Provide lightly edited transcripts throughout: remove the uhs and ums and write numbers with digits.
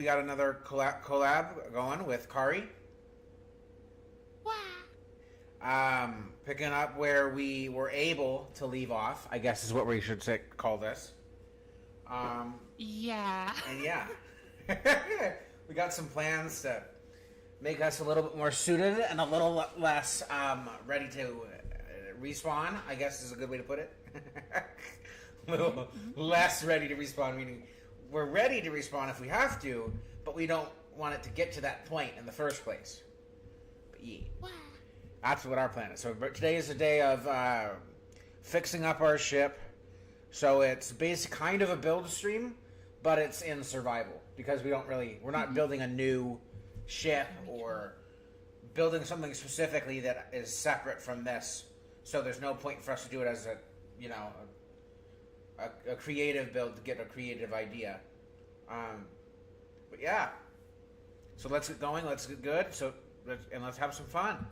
We got another collab going with Kari. Picking up where we were able to leave off, I guess is what we should call this. Yeah. And yeah, we got some plans to make us a little bit more suited and a little less ready to respawn, I guess is a good way to put it. A little less ready to respawn, meaning we're ready to respawn if we have to, but we don't want it to get to that point in the first place. But yeah. That's what our plan is. So today is a day of fixing up our ship. So it's kind of a build stream, but it's in survival because we're not building a new ship or building something specifically that is separate from this. So there's no point for us to do it as a creative build to get a creative idea. But yeah, so let's get going. Let's get good. Let's have some fun.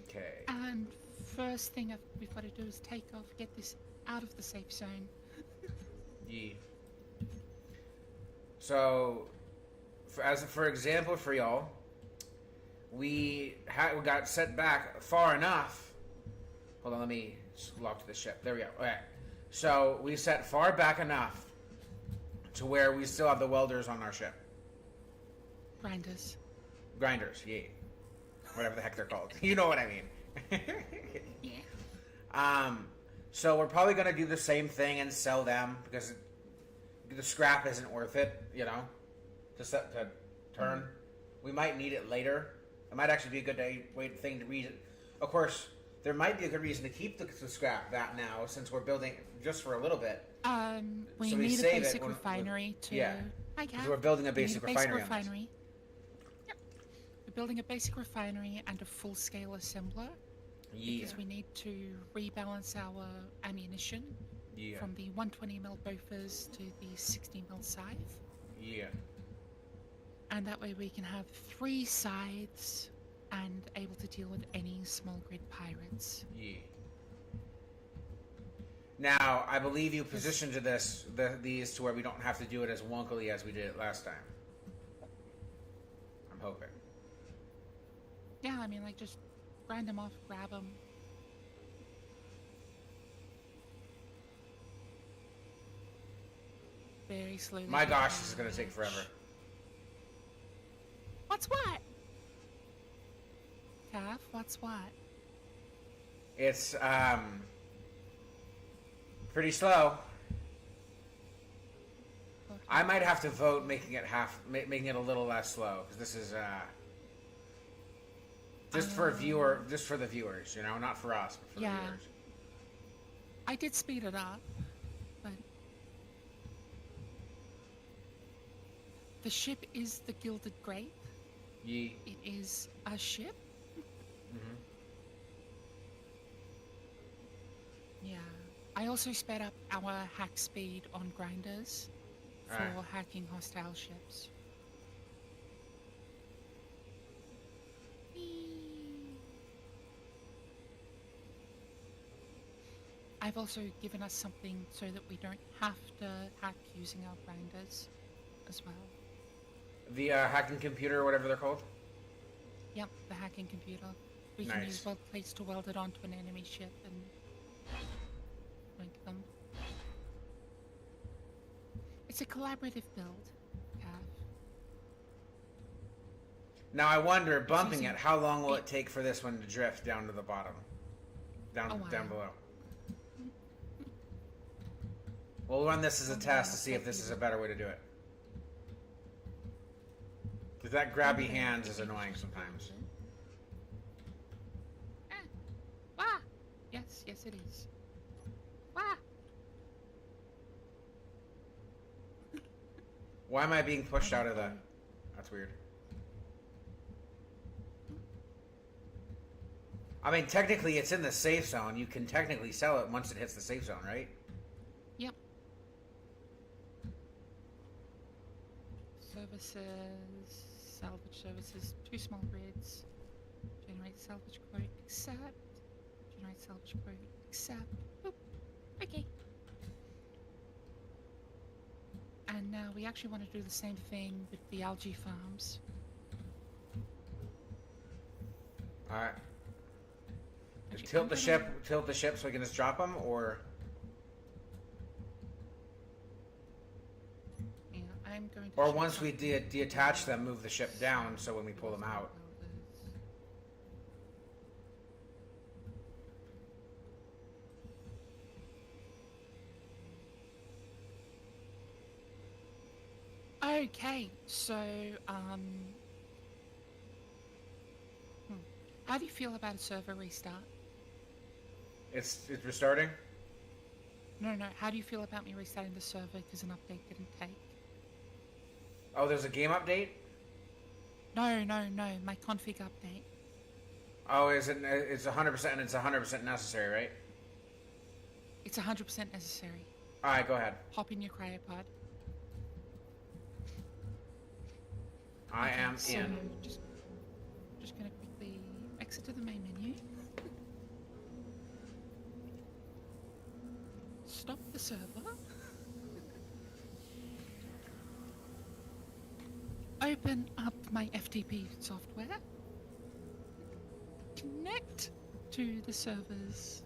Okay. And first thing we've got to do is take off, get this out of the safe zone. Yeah. So, for example, for y'all, we got set back far enough. Hold on, let me lock to the ship. There we go. Okay. So we set far back enough to where we still have the welders on our ship. Grinders, yeah. Whatever the heck they're called. You know what I mean. Yeah. So we're probably going to do the same thing and sell them because the scrap isn't worth it, to turn. We might need it later. It might actually be a good thing to read it. Of course, there might be a good reason to keep the scrap that now since we're building just for a little bit. We so need a basic refinery to... Yeah, because we're building a basic refinery. Yep. We're building a basic refinery and a full-scale assembler. Yeah. Because we need to rebalance our ammunition from the 120mm Bofors to the 60mm scythe. Yeah. And that way we can have 3 scythes and able to deal with any small grid pirates. Yeah. Now, I believe you positioned these to where we don't have to do it as wonkily as we did it last time. I'm hoping. Yeah, I mean, just grind them off, grab them. Very slowly. My gosh, this is going to take forever. What's what? Calf, what's what? It's, pretty slow. Okay. I might have to vote making it a little less slow, because this is, just for the viewers, not for us, but for the viewers. I did speed it up, but the ship is the Gilded Grape. Yeah. It is a ship. Mm-hmm. Yeah. I also sped up our hack speed on grinders for hacking hostile ships. I've also given us something so that we don't have to hack using our grinders as well. The hacking computer, or whatever they're called? Yep, the hacking computer. We can use weld plates to weld it onto an enemy ship and link them. It's a collaborative build, Cav. Now I wonder, bumping it, how long will it take for this one to drift down to the bottom? Down below. We'll run this as a test to see if this is a better way to do it. Because that grabby hands is annoying sometimes. Wah! Yes, it is. Wah! Why am I being pushed out of the... That's weird. I mean, technically it's in the safe zone. You can technically sell it once it hits the safe zone, right? Yep. Services, salvage services, 2 small grids, generate salvage quote, accept, generate salvage quote, accept, boop, okay. And now we actually want to do the same thing with the algae farms. All right. Actually, Tilt I'm the gonna- ship. Tilt the ship so we can just drop them, or Yeah, I'm going to. or check once we out detach them, move the ship down so when we pull them out. Okay, so how do you feel about a server restart? It's restarting. No. How do you feel about me restarting the server because an update didn't take? Oh, there's a game update. No. My config update. Oh, is it? It's 100%, and it's 100% necessary, right? It's 100% necessary. All right, go ahead. Hop in your cryopod. I am So, in. just gonna quickly exit to the main menu. Stop the server. Open up my FTP software. Connect to the servers.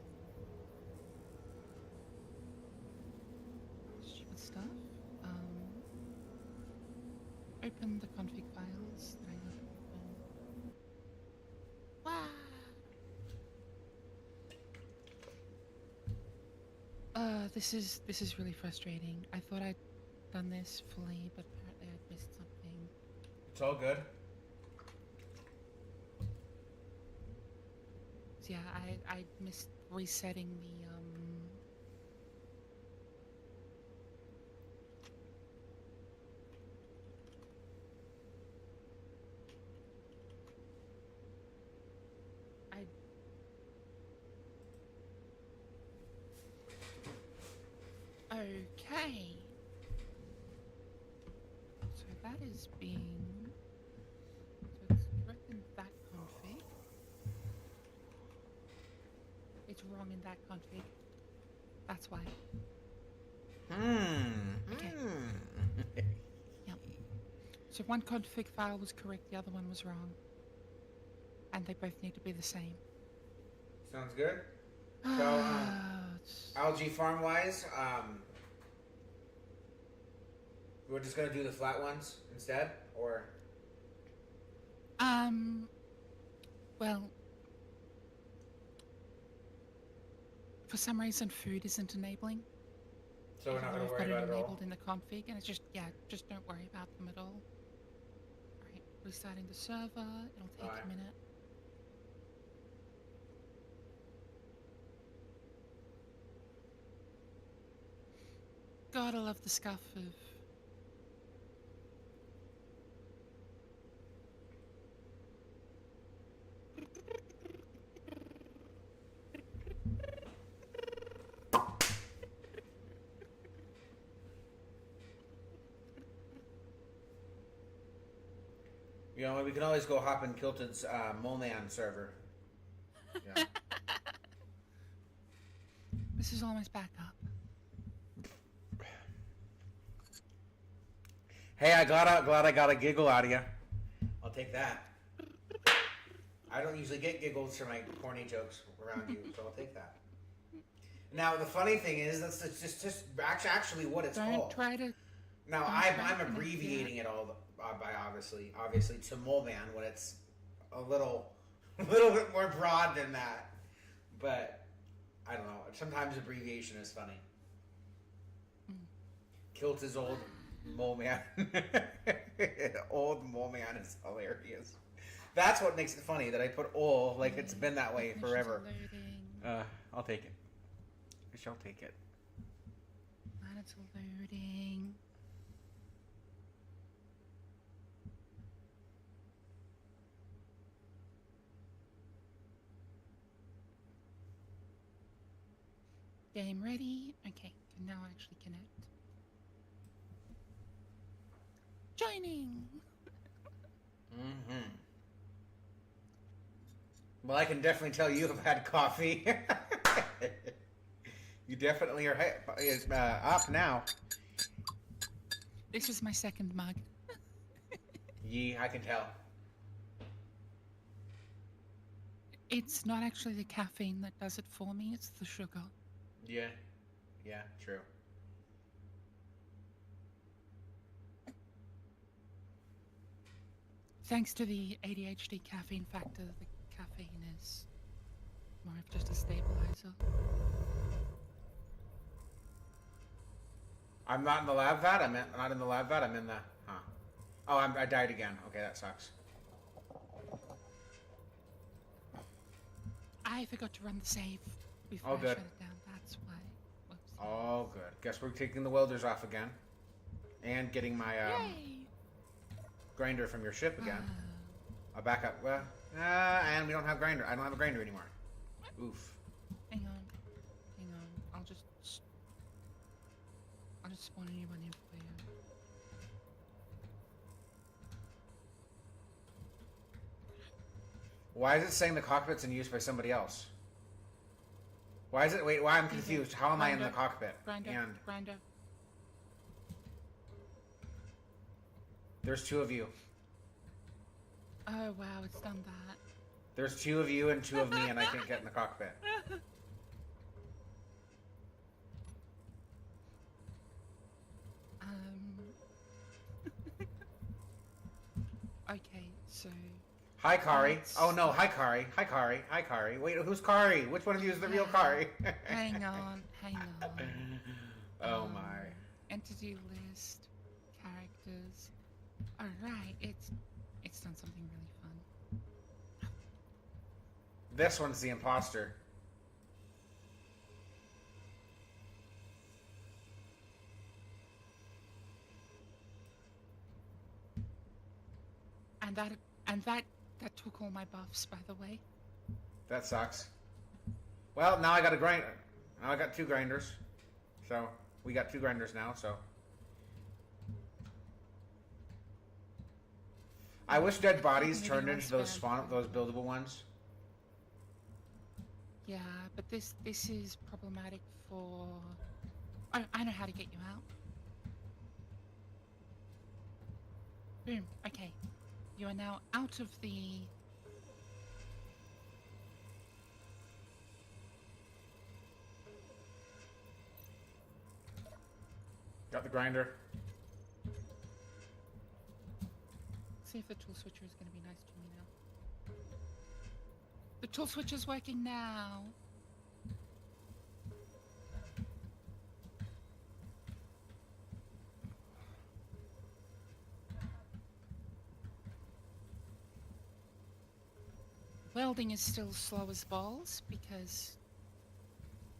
Stupid stuff. Open the config files that I need to open. Wow. This is really frustrating. I thought I'd done this fully, but apparently I'd missed something. It's all good. So yeah, I missed resetting the Okay. So that is being... So it's correct in that config. It's wrong in that config. That's why. Okay. Yep. So one config file was correct, the other one was wrong. And they both need to be the same. Sounds good. So, algae farm wise, we're just gonna do the flat ones instead, or well, for some reason food isn't enabling. so we're not gonna I've worry got about it it all. enabled in the config, and it's just just don't worry about them at all. Alright, restarting the server, it'll take Alright. a minute. God, I love the scuff of... You know, we can always go hop in Kilted's Moleman server. Yeah. This is almost back up. Hey, I glad I got a giggle out of you. I'll take that. I don't usually get giggles for my corny jokes around you, so I'll take that. Now the funny thing is, that's just actually what it's Don't called. try to... Now don't I'm try to abbreviating it all by obviously to Moleman when it's a little bit more broad than that. But I don't know. Sometimes abbreviation is funny. Kilt is old Moleman. Old Moleman is hilarious. That's what makes it funny that I put "ol" like it's been that way forever. Loading. I'll take it. I shall take it. And it's loading. Game ready. Okay, can now actually connect. Joining. Mm-hmm. Well, I can definitely tell you have had coffee. You definitely are up now. This is my second mug. Yee, I can tell. It's not actually the caffeine that does it for me, it's the sugar. Yeah. Yeah, true. Thanks to the ADHD caffeine factor, the caffeine is more of just a stabilizer. I'm not in the lab vat. Not in the lab vat. I'm in the. Huh. Oh, I died again. Okay, that sucks. I forgot to run the save before Oh, I good. shut it down. That's why. Whoops. Oh, good. Guess we're taking the welders off again, and getting my Yay! grinder from your ship again. A backup. Well, and we don't have grinder. I don't have a grinder anymore. Oof. Hang on. I'll just spawn a new one in for you. Why is it saying the cockpit's in use by somebody else? Why is it? Wait, why? I'm confused. How am I in the cockpit? Grinder. There's two of you. Oh wow, it's done that. There's two of you and two of me, and I can't get in the cockpit. Okay, so Hi, Kari. Oh no, hi, Kari. Hi, Kari. Hi, Kari. Wait, who's Kari? Which one of you is the real Kari? hang on. Oh my. Entity list, characters. All right, it's done something really fun. This one's the imposter. And that took all my buffs, by the way. That sucks. Well, now I got a grinder. Now I got two grinders. So, we got two grinders now, so. I wish dead bodies turned into those buildable ones. Yeah, but this is problematic for... I know how to get you out. Boom. Okay. You are now out of the... Got the grinder. See if the tool switcher is going to be nice to me now. The tool switcher's working now. Welding is still slow as balls because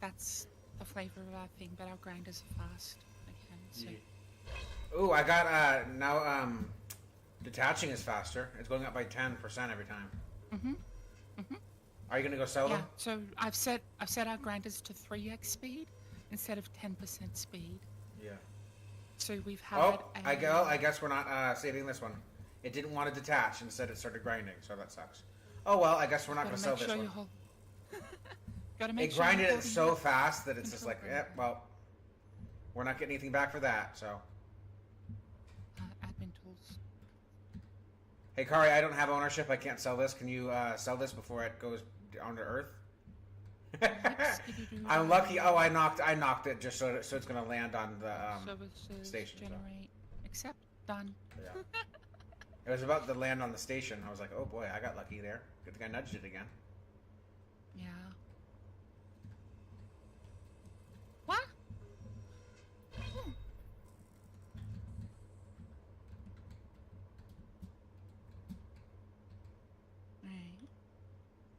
that's the flavor of our thing, but our grinders are fast again. So. Yeah. Ooh, I got now detaching is faster. It's going up by 10% every time. Are you gonna go sell them? So I've set our grinders to 3x speed instead of 10% speed. Yeah. So we've had. Oh, I guess we're not saving this one. It didn't want to detach. Instead, it started grinding. So that sucks. Oh well, I guess we're not gonna sell this one. Gotta make It sure grinded it so fast that it's just like, well, we're not getting anything back for that. So. Admin tools. Hey, Kari, I don't have ownership. I can't sell this. Can you sell this before it goes onto Earth? I'm lucky. Oh, I knocked it just so it's going to land on the station. Generate. Accept. Done. Yeah. It was about to land on the station. I was like, oh boy, I got lucky there. Good thing I nudged it again. Yeah. What?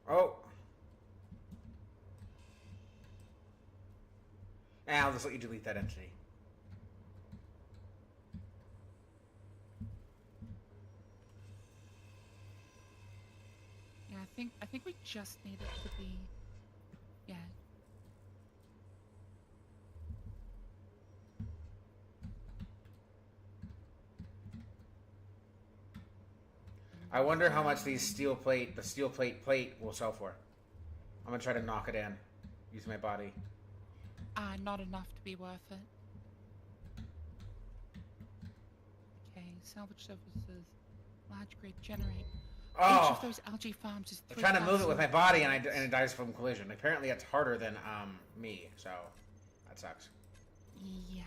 Oh. And I'll just let you delete that entity. Yeah, I think we just need it to be. Yeah. I wonder how much the steel plate will sell for. I'm gonna try to knock it in. Use my body. Not enough to be worth it. salvage services, large grid generate. Each Oh, of those algae farms is I'm 3,000. trying to move it with my body, and it dies from collision. Apparently, it's harder than me, so that sucks. Yeah.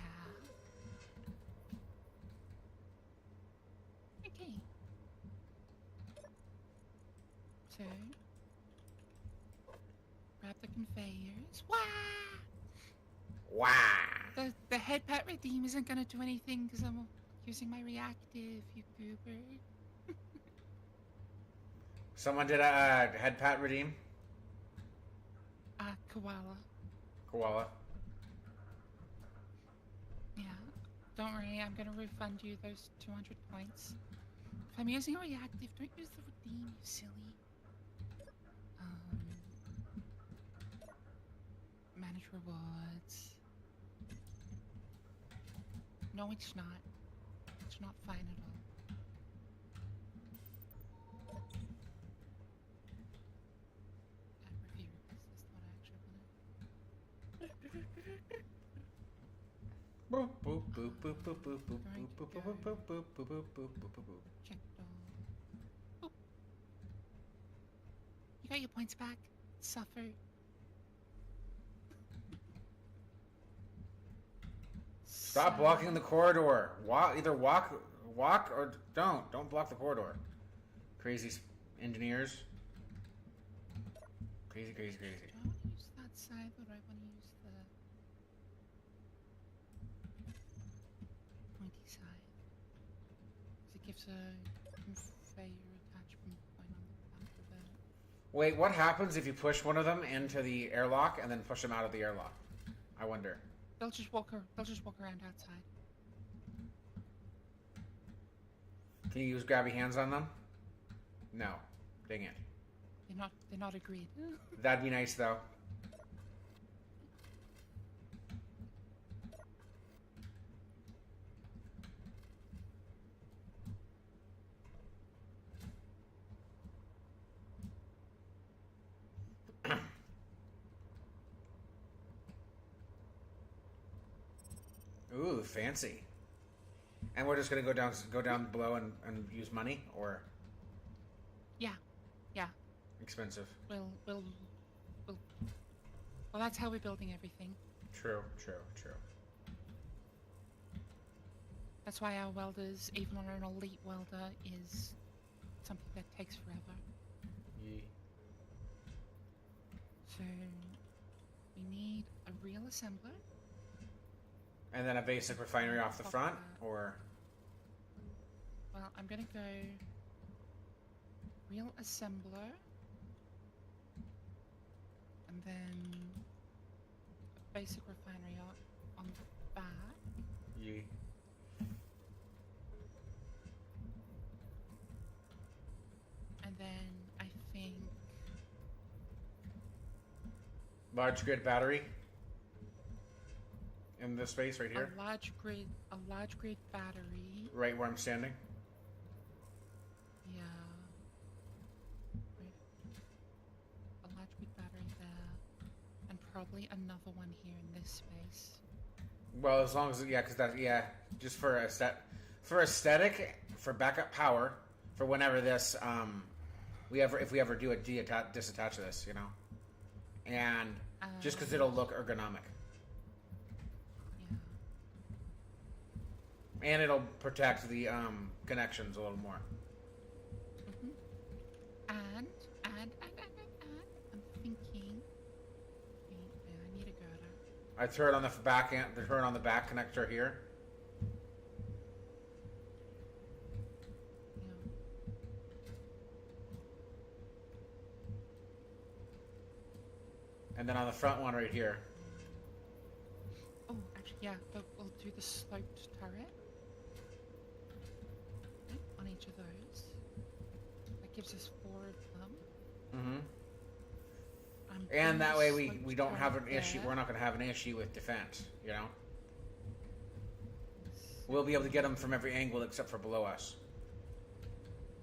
Okay. So, grab the conveyors. Wah! Wow. The head pat redeem isn't gonna do anything because I'm using my reactive, you goober. Someone did a head pat redeem. Koala. Koala. Yeah. Don't worry, I'm gonna refund you those 200 points. If I'm using a reactive, don't use the redeem, you silly. Manage rewards. No, it's not. It's not fine at all. Review request is what I actually Boop boop boop boop boop boop boop boop boop boop boop boop boop boop boop boop. checked all. Oh. You got your points back. Suffer. Stop blocking the corridor. Either walk or don't. Don't block the corridor. Crazy engineers. Crazy. Do I want to use that side or do I want to use the pointy side? Because it gives a conveyor attachment point on the back of it. Wait, what happens if you push one of them into the airlock and then push them out of the airlock? I wonder. They'll just walk around outside. Can you use grabby hands on them? No. Dang it. They're not agreed. That'd be nice though. Ooh, fancy. And we're just gonna go down below and use money, or Yeah. expensive. Well, that's how we're building everything. True. That's why our welders, even on an elite welder, is something that takes forever. Yeah. So we need a real assembler. And then a basic refinery off the front, or Well, I'm gonna go real assembler, and then a basic refinery on the back. yeah. And then I think Large grid battery in this space right here, a large grid battery. right where I'm standing. Yeah. Wait. A large grid battery there, and probably another one here in this space. Well, as long as just for aesthetic, for backup power, for whenever this if we ever do a disattach this, and just because it'll look ergonomic. Yeah. And it'll protect the connections a little more. And I'm thinking. Wait, I need a girder. I throw it on the back end. Throw it on the back connector here. Yeah. And then on the front one right here. Oh, actually, yeah. We'll do the sloped turret on each of those. That gives us 4 of them. Mm-hmm. I'm And that way we sloped don't have an turret issue. there. We're not going to have an issue with defense. We'll be able to get them from every angle except for below us.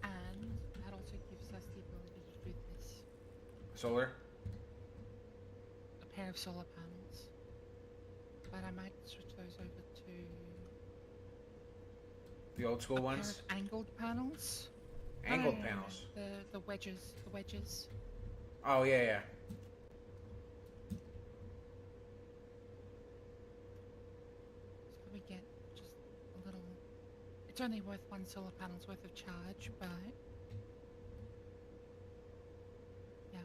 And that also gives us the ability to do this. Solar. A pair of solar panels. But I might switch those over to The old school a ones? pair of angled panels. No, Angled no, no, no, panels. The wedges. The wedges. Oh, yeah, yeah. So we get just a little. It's only worth one solar panel's worth of charge, but yeah.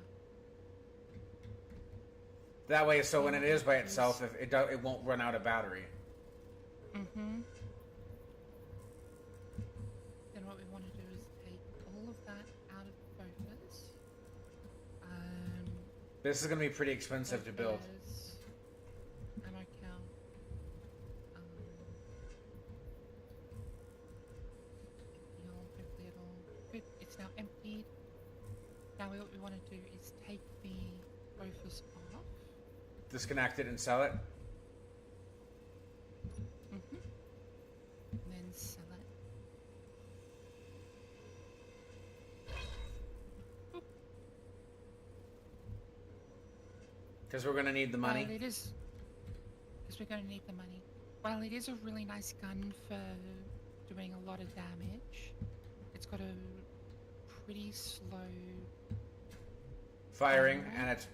That way, so when it is by itself, if it won't run out of battery. Mm-hmm. Then what we want to do is take all of that out of the focus. This is going to be pretty expensive to build. Ammo count. Hopefully it'll. Good. It's now emptied. Now what we want to do is take the focus off. Disconnect it and sell it. Mm-hmm. And then sell it. Because we're going to need the money. Well, it is. Because we're going to need the money. Well, it is a really nice gun for doing a lot of damage. It's got a pretty slow Firing, and its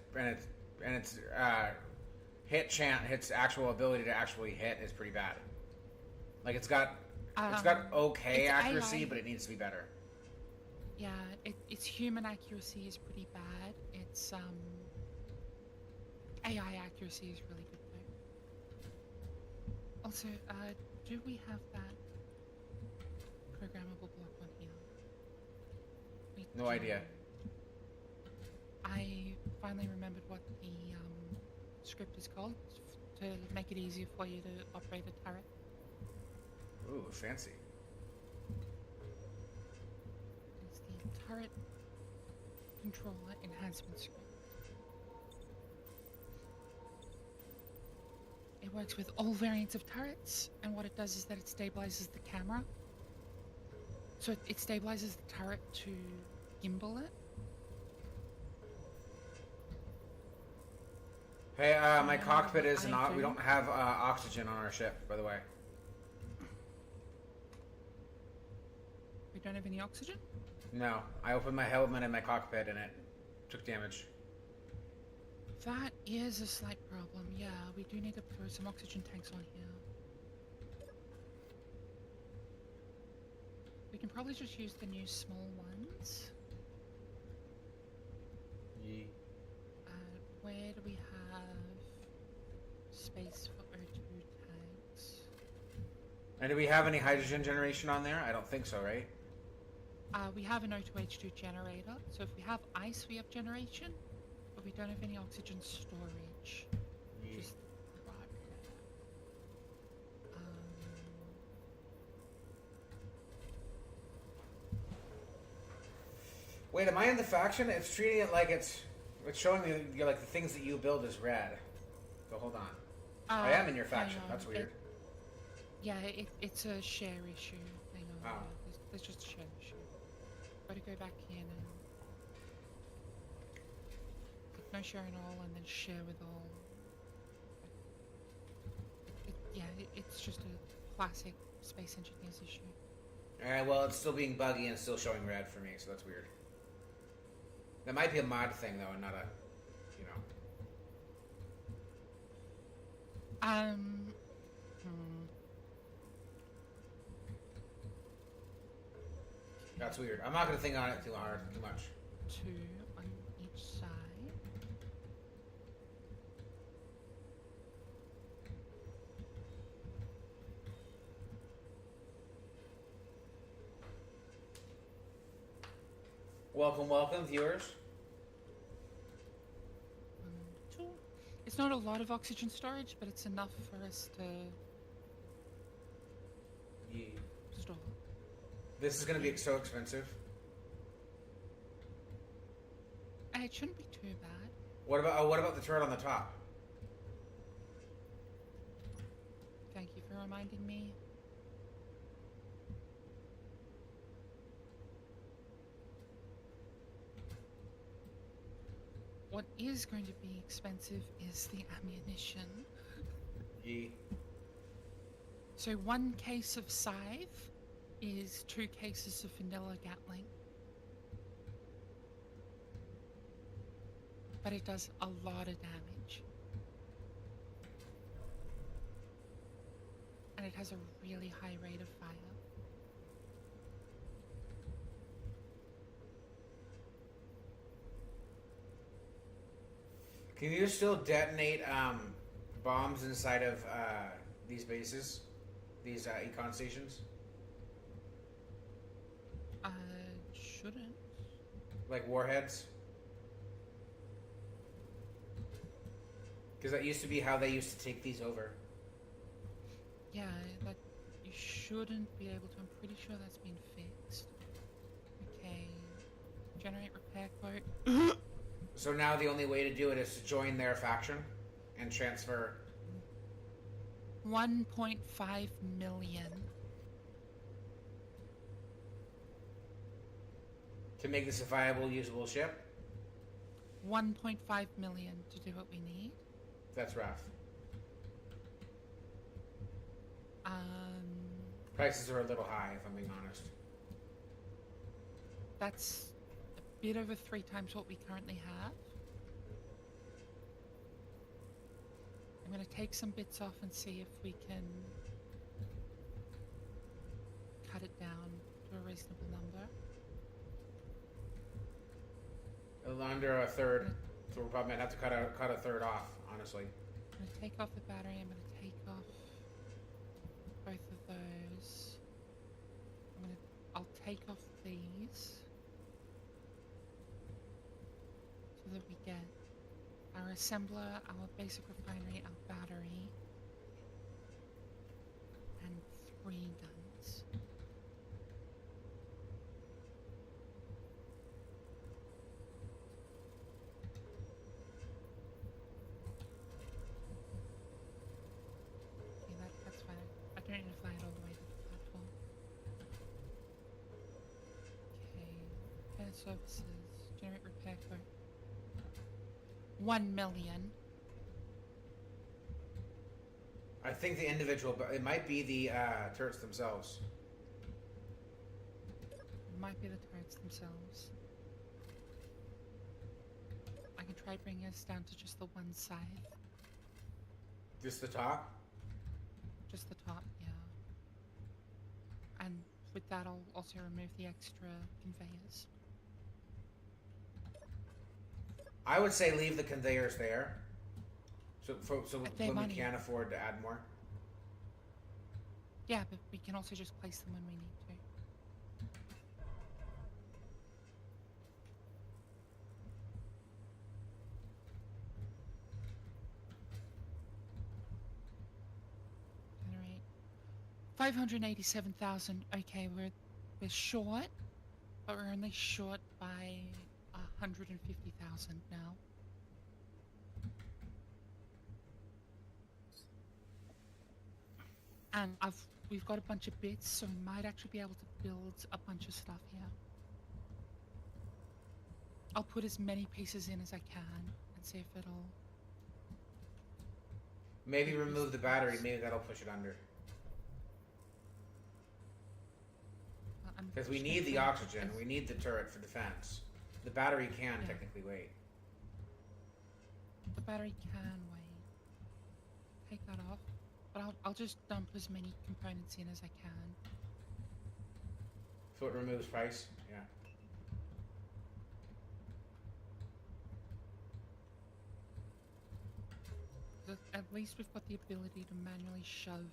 its actual ability to actually hit is pretty bad. Like it's got okay accuracy, AI. but it needs to be better. Yeah, its human accuracy is pretty bad. Its AI accuracy is really good though. Also, do we have that programmable block on here? We No do. idea. I finally remembered what the script is called to make it easier for you to operate a turret. Ooh, fancy. It's the turret controller enhancement script. It works with all variants of turrets, and what it does is that it stabilizes the camera. So it stabilizes the turret to gimbal it. Hey, my cockpit is not. We don't have oxygen on our ship, by the way. We don't have any oxygen? No, I opened my helmet in my cockpit and it took damage. That is a slight problem. Yeah, we do need to throw some oxygen tanks on here. We can probably just use the new small ones. Yee. Where do we have space for O2 tanks? And do we have any hydrogen generation on there? I don't think so, right? We have an O2H2 generator, so if we have ice, we have generation, but we don't have any oxygen storage. Yee. Just right there. Wait, am I in the faction? It's treating it like it's showing me like the things that you build is red. So hold on. I am in your faction. hang on. That's weird. It's a share issue. Hang on. Oh. There's just a share issue. Gotta go back in and click no share in all and then share with all. It's just a classic Space Engineers issue. Alright, well, it's still being buggy and still showing red for me, so that's weird. That might be a mod thing, though, and not a, you know. That's weird. I'm not going to think on it too much. 2 on each side. Welcome, welcome, viewers. 1, 2. It's not a lot of oxygen storage, but it's enough for us to Yeah. store. This is going to be so expensive. It shouldn't be too bad. What about the turret on the top? Thank you for reminding me. What is going to be expensive is the ammunition. Yeah. So 1 case of scythe is 2 cases of vanilla Gatling. But it does a lot of damage. And it has a really high rate of fire. Can you still detonate bombs inside of these bases? These econ stations? Shouldn't. Like warheads? Because that used to be how they used to take these over. Yeah, that you shouldn't be able to. I'm pretty sure that's been fixed. Okay. Generate repair quote. So now the only way to do it is to join their faction and transfer. 1.5 million. To make this a viable, usable ship? 1.5 million to do what we need. That's rough. Prices Prices are a little high, if I'm being honest. That's a bit over 3 times what we currently have. I'm going to take some bits off and see if we can cut it down to a reasonable number. Under a third, so we're probably gonna have to cut a third off, honestly. I'm going to take off the battery. I'm going to take off both of those. I'll take off these so that we get our assembler, our basic refinery, our battery, and 3 guns. Okay, that's fine. I don't need to fly it all the way to the platform. Okay, repair services, generate repair quote. 1 million. I think the individual, but it might be the turrets themselves. Might be the turrets themselves. I can try bringing us down to just the one side. Just the top? Just the top, yeah. And with that, I'll also remove the extra conveyors. I would say leave the conveyors there. So Their when money. we can't afford to add more. Yeah, but we can also just place them when we need to. Generate 587,000. Okay, we're short, but we're only short by 150,000 now. And we've got a bunch of bits, so we might actually be able to build a bunch of stuff here. I'll put as many pieces in as I can and see if it'll... Maybe remove the battery, maybe that'll push it under. Because we need the oxygen, we need the turret for defense. The battery can technically wait. The battery can wait. Take that off. But I'll just dump as many components in as I can. So it removes price? Yeah. At least we've got the ability to manually shove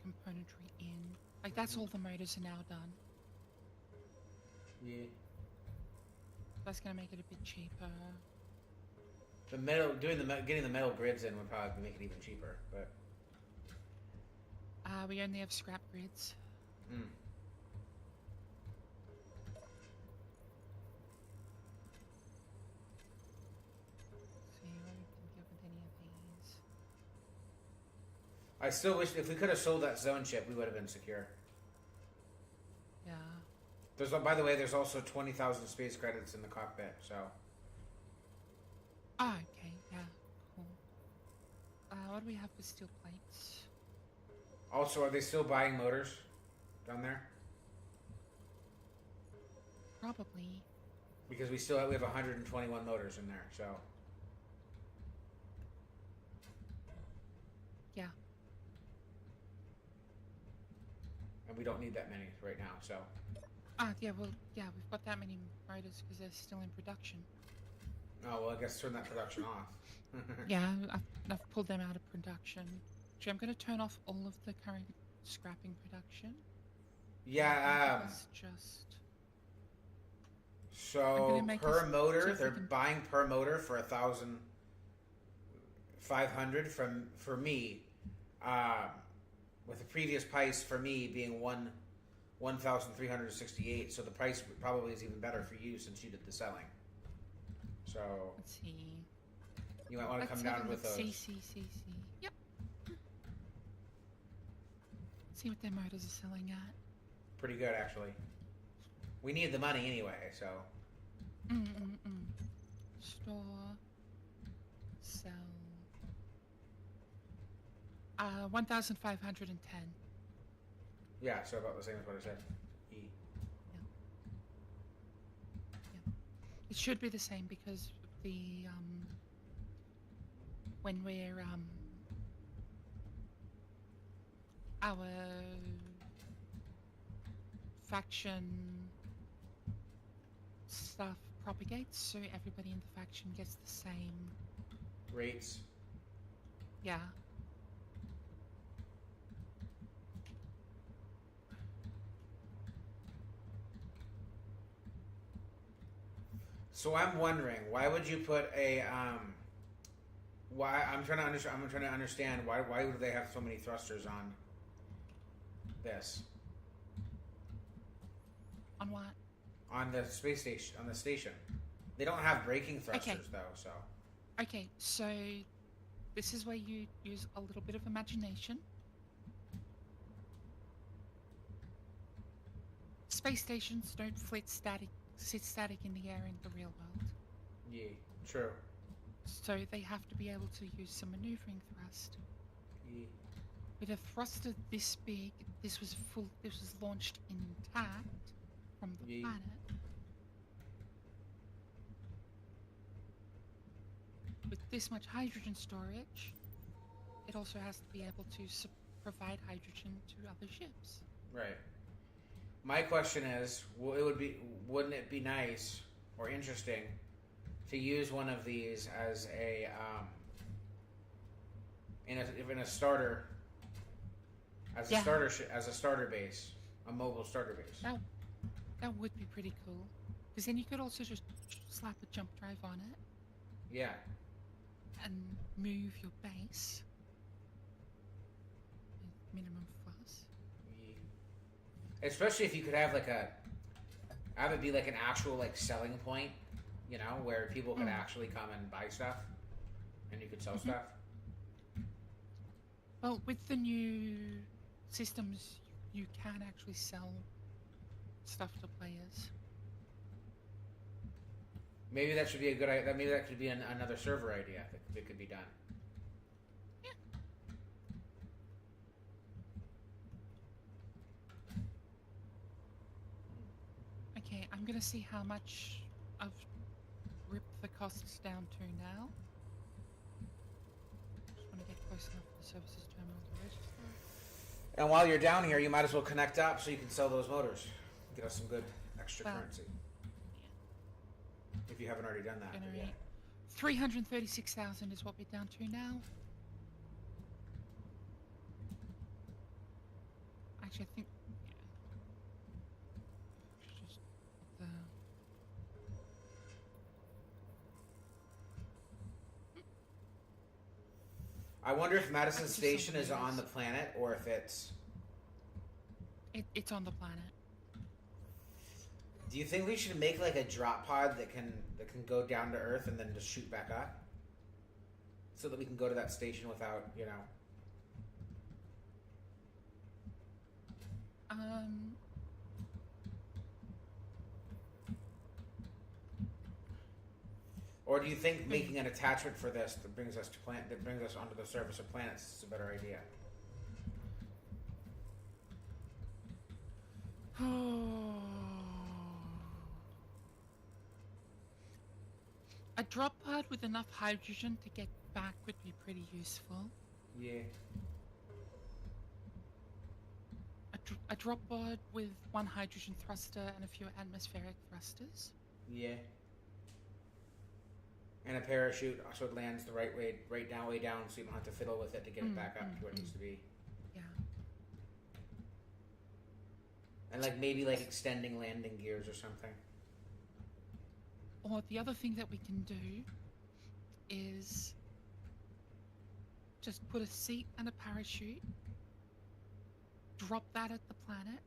componentry in. Like, that's all the motors are now done. Yeah. That's gonna make it a bit cheaper. The getting the metal grids in would probably make it even cheaper, but We only have scrap grids. mm. See what we can get with any of these. I still wish if we could have sold that zone chip, we would have been secure. Yeah. There's, by the way, there's also 20,000 space credits in the cockpit, so Ah, okay, yeah, cool. What do we have for steel plates? Also, are they still buying motors down there? Probably. Because we have 121 motors in there, so. Yeah. And we don't need that many right now, so. Yeah, well, yeah, we've got that many motors because they're still in production. Oh, well, I guess turn that production off. Yeah, I've pulled them out of production. Actually, I'm going to turn off all of the current scrapping production. Yeah, It's just... so make per us- motor, see if we they're can- buying per motor for 1,500 for me, with the previous price for me being 1,368. So the price probably is even better for you since you did the selling. So Let's see. you might want to Let's come have down a with look. those. See. Yep. See what their motors are selling at. Pretty good, actually. We need the money anyway, so. Store. Sell. 1,510. Yeah, so about the same as what I said. E. Yeah. It should be the same because the when we're our faction stuff propagates, so everybody in the faction gets the same. Rates. Yeah. So I'm wondering, why would you put a why I'm trying to understand why would they have so many thrusters on this? On what? On the space station, on the station. They don't have braking thrusters Okay. though, so. Okay, so this is where you use a little bit of imagination. Space stations don't sit static in the air in the real world. Yeah, true. So they have to be able to use some maneuvering thrust. Yeah. With a thruster this big, this was launched intact from the Yeah. planet. With this much hydrogen storage, it also has to be able to provide hydrogen to other ships. Right. My question is, wouldn't it be nice or interesting to use one of these as a in a starter, as Yeah. a starter base, a mobile starter base? That would be pretty cool. Because then you could also just slap a jump drive on it Yeah. and move your base with minimum fuss. Especially if you could have have it be like an actual selling point, where people could actually come and buy stuff, and you could sell stuff. Well, with the new systems, you can actually sell stuff to players. Maybe that should be a good idea. Maybe that could be another server idea that could be done. Yeah. Okay, I'm gonna see how much I've ripped the costs down to now. Just want to get close enough to the services terminal to register. And while you're down here, you might as well connect up so you can sell those motors. Get us some good extra currency. If you haven't already done that. Generate. Yeah. 336,000 is what we're down to now. Actually, I think. Yeah. Just the. I wonder if Madison That's just Station something is else. on the planet or if it's. It's on the planet. Do you think we should make a drop pod that can go down to Earth and then just shoot back up, so that we can go to that station without Or do you think making an attachment for this that brings us onto the surface of planets is a better idea? A drop pod with enough hydrogen to get back would be pretty useful. Yeah. A drop pod with one hydrogen thruster and a few atmospheric thrusters. Yeah. And a parachute so it lands the right way, way down, so you don't have to fiddle with it to get it back up to where it needs to be. Yeah. And like maybe like extending landing gears or something. Or the other thing that we can do is just put a seat and a parachute, drop that at the planet.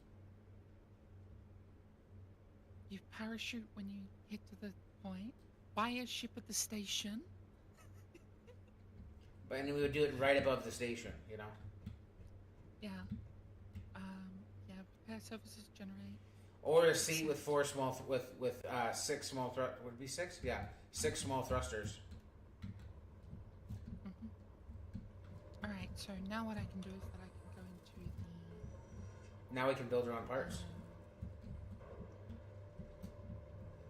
You parachute when you hit to the point, buy a ship at the station. But and we would do it right above the station, you know? Yeah. Yeah, repair services generate. Or a seat with with 6 small would it be 6? Yeah, 6 small thrusters. All right. So now what I can do is that I can go into the. Now we can build our own parts.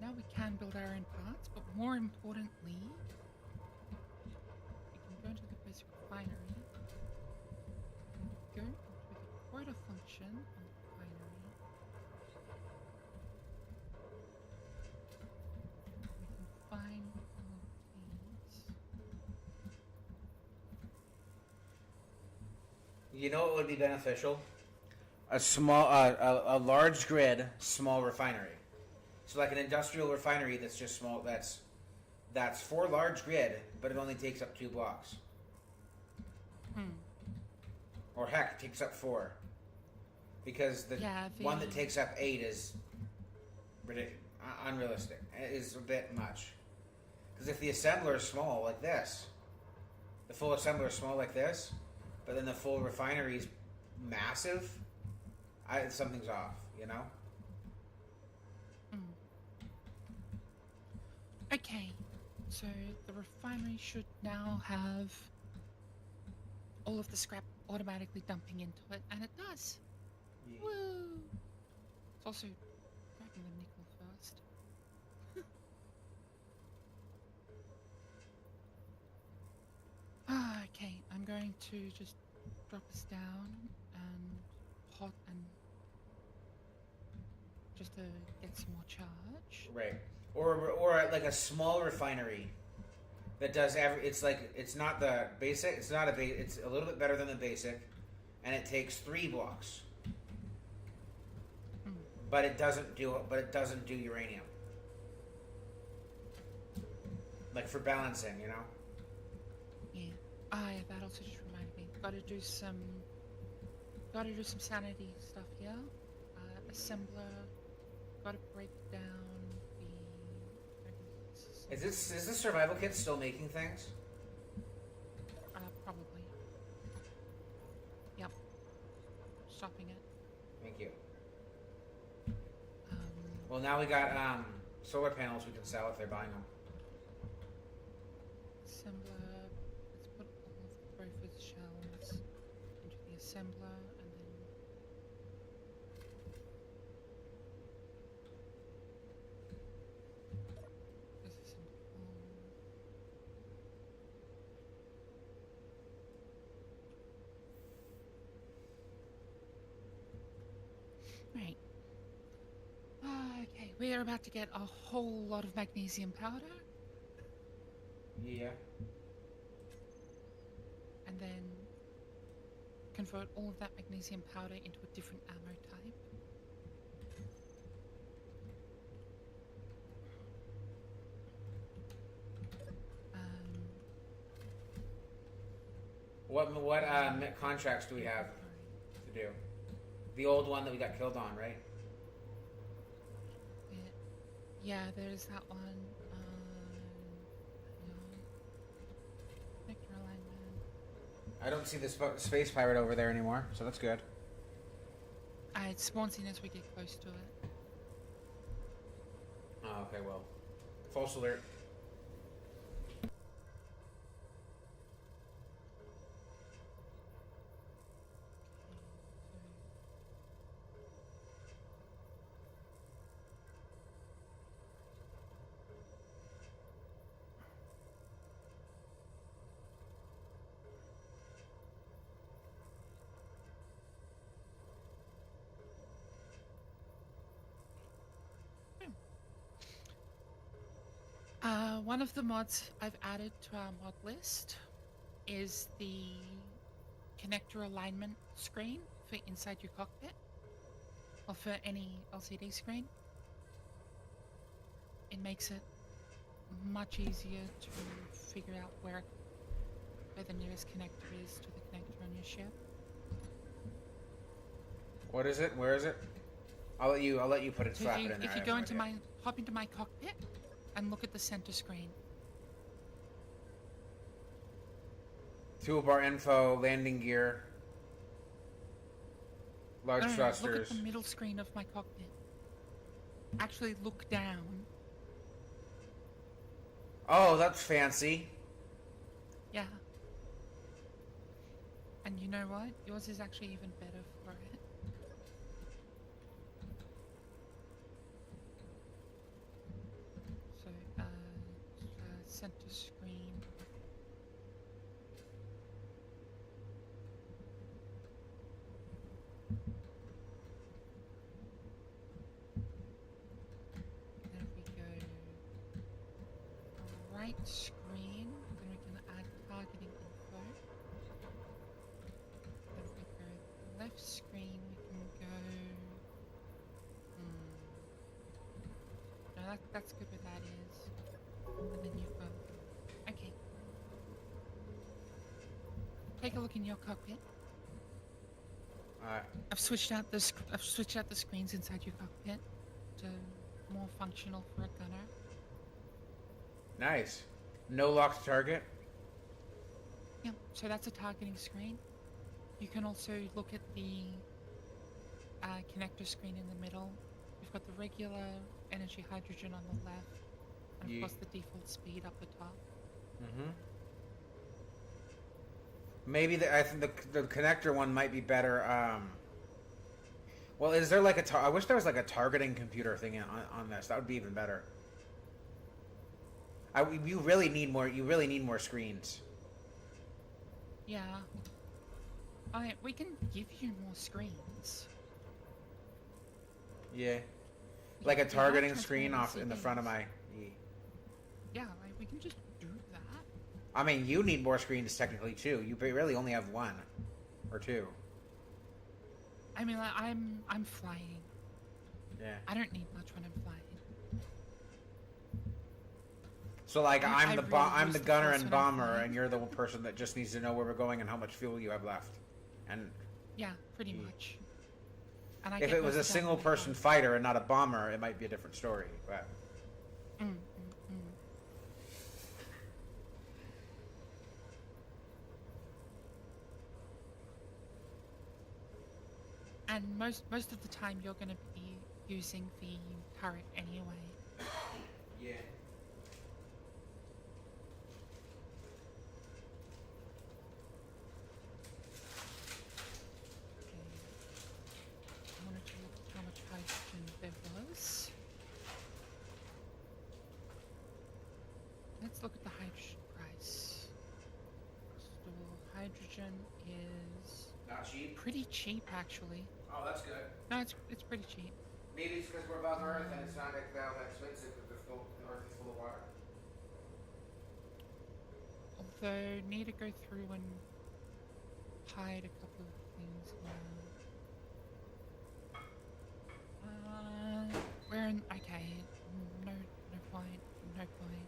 Now we can build our own parts, but more importantly, we can go into the basic refinery, go into the quota function on the refinery. We can find all of these. You know what would be beneficial? A large grid, small refinery. So like an industrial refinery that's just small. That's 4 large grid, but it only takes up 2 blocks. Or heck, it takes up 4. Because the one that takes up 8 is unrealistic. It is a bit much. Because if the assembler is small like this, the full assembler is small like this, but then the full refinery is massive, something's off, you know? Okay, so the refinery should now have all of the scrap automatically dumping into it, and it does. Yeah. Woo! It's also grabbing the nickel first. Okay, I'm going to just drop us down and hot and just to get some more charge. Right. Or like a small refinery that does it's not the basic, it's not it's a little bit better than the basic, and it takes 3 blocks. But it doesn't do uranium. Like for balancing, you know? Yeah. Yeah, that also just reminded me. Gotta do some sanity stuff here. Assembler, gotta break down the Is the survival kit still making things? Probably. Yep. Stopping it. Thank you. Well, now we got solar panels we can sell if they're buying them. Assembler. Let's put all of both shells into the assembler, and then right. Okay, we are about to get a whole lot of magnesium powder. Yeah. And then convert all of that magnesium powder into a different ammo type. What contracts do we have to do? The old one that we got killed on, right? Yeah, there's that one. Vector alignment. I don't see the space pirate over there anymore, so that's good. It spawns in as we get close to it. Oh, okay, well. False alert. One of the mods I've added to our mod list is the connector alignment screen for inside your cockpit or for any LCD screen. It makes it much easier to figure out where the nearest connector is to the connector on your ship. What is it? Where is it? I'll let you put it, So slap it in there. if you go into hop into my cockpit and look at the center screen. Toolbar info, landing gear, large No, thrusters. look at the middle screen of my cockpit. Actually look down. Oh, that's fancy. Yeah. And you know what? Yours is actually even better for it. So, center screen. Then if we go right screen, then we can add targeting info. Then if we go left screen, we can go. No, that's good where that is. And then you've got. Okay. Take a look in your cockpit. Alright. I've switched out the screens inside your cockpit to more functional for a gunner. Nice. No locked target. Yeah, so that's a targeting screen. You can also look at the connector screen in the middle. We've got the regular energy hydrogen on the left, and of course the default speed up the top. Mm-hmm. Maybe I think the connector one might be better. Well, is there like I wish there was like a targeting computer thing on this. That would be even better. You really need more. You really need more screens. Yeah. We can give you more screens. Yeah. Like a Yeah, targeting transparent screen off in the LCDs. front of my. Yeah, like we can just do that. I mean, you need more screens technically too. You really only have one or two. I mean, like, I'm flying. Yeah. I don't need much when I'm flying. So like I I'm the really I'm use the the gunner force and when I'm bomber, flying. and you're the person that just needs to know where we're going and how much fuel you have left. And Yeah, pretty much. And I if get it was most a of that single really person fast. fighter and not a bomber, it might be a different story. But And most of the time you're going to be using the turret anyway. yeah. I wanted to look at how much hydrogen there was. Let's look at the hydrogen price. Store hydrogen is Not cheap. pretty cheap actually. Oh, that's good. No, it's pretty cheap. Maybe it's because we're above Earth and it's not like that expensive because the Earth is full of water. Although need to go through and hide a couple of things now. We're in. Okay. No point. No point.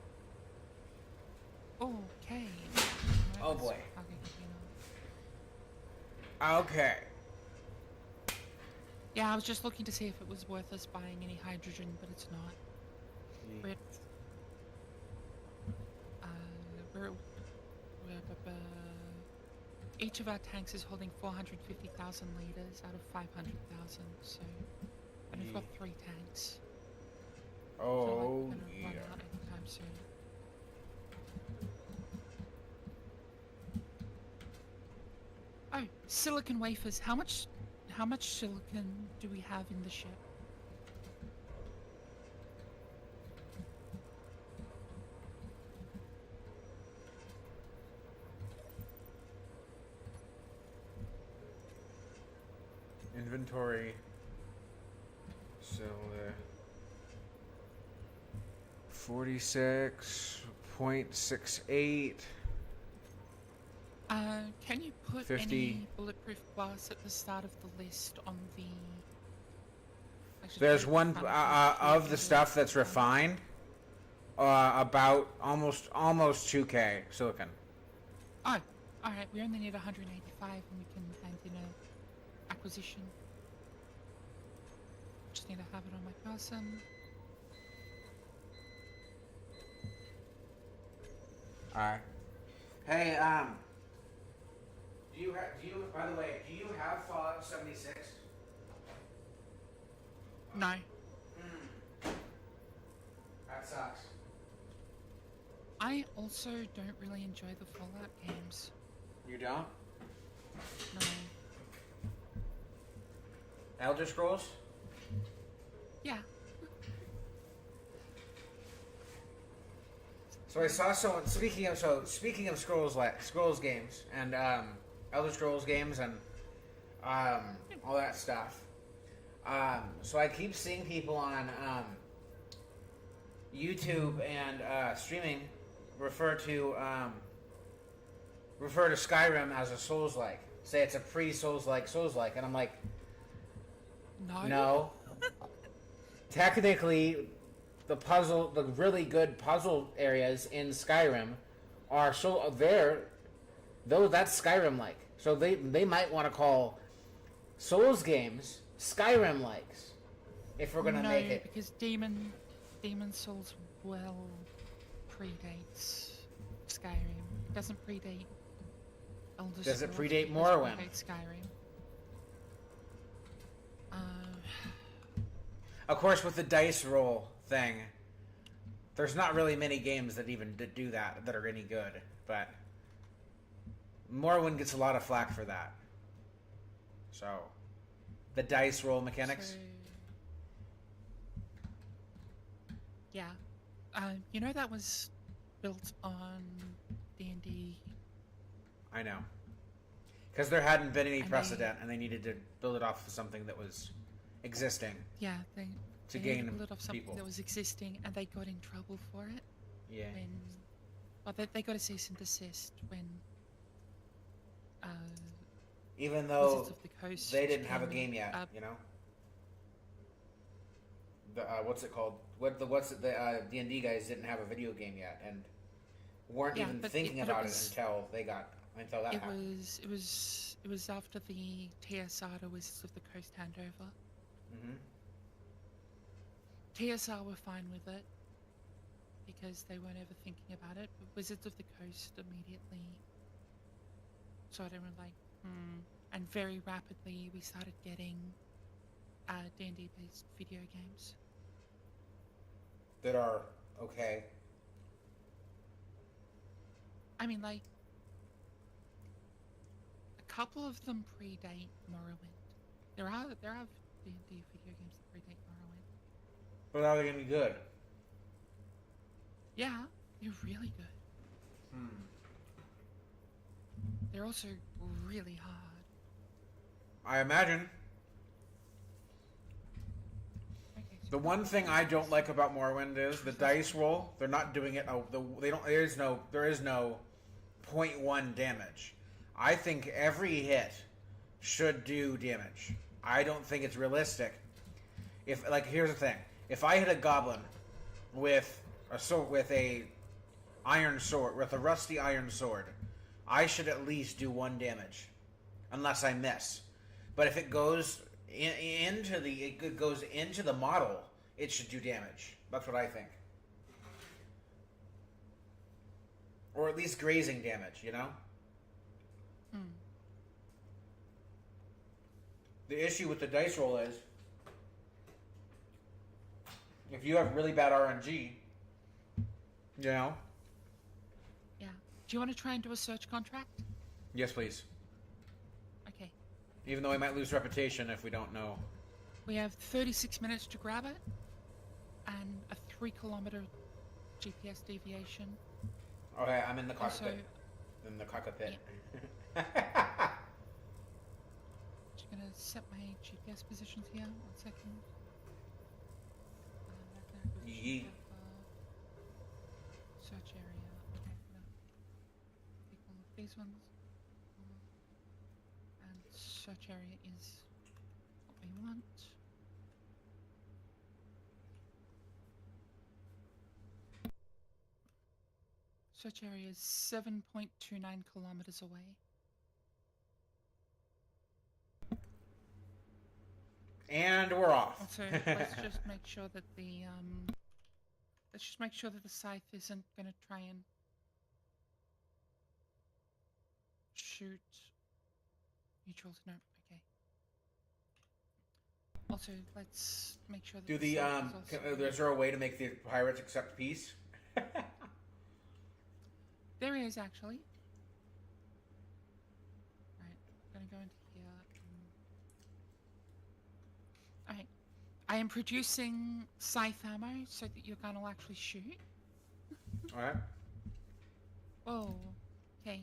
Okay. Alright, Oh, let's boy. plug it in. Okay. Yeah, I was just looking to see if it was worth us buying any hydrogen, but it's not. We're, each of our tanks is holding 450,000 liters out of 500,000, so, and we've got 3 tanks. So Oh like, we're gonna yeah. run out anytime soon. Oh, silicon wafers. How much silicon do we have in the ship? Inventory. So 46.68. Can you put 50. any bulletproof glass at the start of the list on the... Actually, There's put it one in front of the you stuff do it. that's refined. About almost 2K silicon. Oh, alright, we only need 185 and we can hand in a acquisition. Just need to have it on my person. Alright. Hey, by the way, do you have Fallout 76? No. That sucks. I also don't really enjoy the Fallout games. You don't? No. Elder Scrolls? Yeah. So I saw someone speaking of Scrolls games and Elder Scrolls games and all that stuff. So I keep seeing people on YouTube and streaming refer to Skyrim as a Souls-like. Say it's a pre-Souls-like Souls-like, and I'm like, No. no. Technically, the really good puzzle areas in Skyrim are that's Skyrim-like. So they might want to call Souls games Skyrim-likes if we're gonna make it. Because Demon Souls well predates Skyrim. It doesn't predate Elder Scrolls. Does it predate It Morrowind? doesn't predate Skyrim. Of course, with the dice roll thing, there's not really many games that even do that are any good. But Morrowind gets a lot of flack for that. So, the dice roll mechanics. So, yeah. You know that was built on D&D. I know. Because there hadn't been any And precedent, and they needed to build it off of something that was existing. Yeah, they gain built it off something people. that was existing, and they got in trouble for it. Yeah. They got a cease and desist when. Even though Wizards of the Coast they didn't have a came game yet, up. you know. The what's it called? The D&D guys didn't have a video game yet, and weren't Yeah, even but thinking it about was- it until that It happened. was after the TSR to Wizards of the Coast handover. Mm-hmm. TSR were fine with it because they weren't ever thinking about it, but Wizards of the Coast immediately sort of were like, and very rapidly we started getting D&D based video games. That are okay. I mean, like, a couple of them predate Morrowind. There are D&D video games that predate Morrowind. But are they gonna be good? Yeah, they're really good. They're also really hard. I imagine. Okay, so The one thing I don't like about Morrowind is the dice roll. They're not doing it. They don't. There is no 0.1 damage. I think every hit should do damage. I don't think it's realistic. Here's the thing: if I hit a goblin with a rusty iron sword, I should at least do 1 damage, unless I miss. But if it goes into the model, it should do damage. That's what I think, or at least grazing damage. You know. The issue with the dice roll is, if you have really bad RNG, you know. yeah. Do you want to try and do a search contract? Yes, please. Okay. Even though we might lose reputation if we don't know. We have 36 minutes to grab it, and a 3-kilometer GPS deviation. Okay, I'm in the Also, cockpit. In the cockpit. just gonna set my GPS positions here. 1 second. Right there, Yeet. search area. Okay, I'm gonna take all of these ones. And search area is what we want. Search area is 7.29 kilometers away. And we're off. Also, let's just make sure that the scythe isn't gonna try and shoot neutrals. No, okay. Also, let's make sure that Do the scythe is also is there a way to make the pirates accept peace? There is actually. Right, I'm gonna go into here. Alright. I am producing scythe ammo so that your gun will actually shoot. Alright. Oh, okay.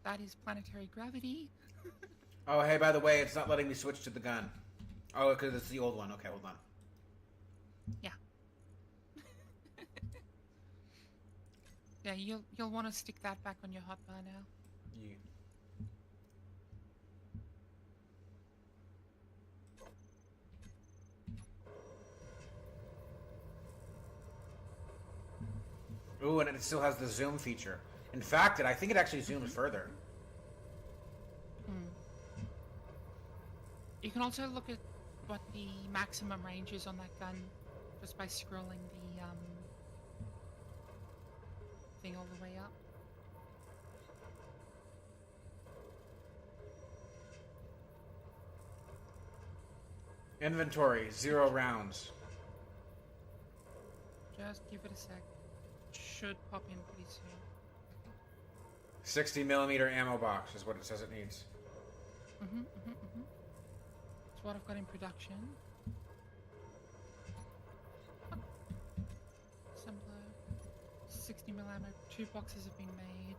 That is planetary gravity. Oh, hey, by the way, it's not letting me switch to the gun. Oh, because it's the old one. Okay, hold on. Yeah. Yeah, you'll want to stick that back on your hotbar now. Yeah. Ooh, and it still has the zoom feature. In fact, I think it actually zooms further. Hmm. You can also look at what the maximum range is on that gun just by scrolling the thing all the way up. Inventory, 0 rounds. Just give it a sec. Should pop in pretty soon. 60mm ammo box is what it says it needs. That's what I've got in production. Assembler. 60mm ammo. 2 boxes have been made.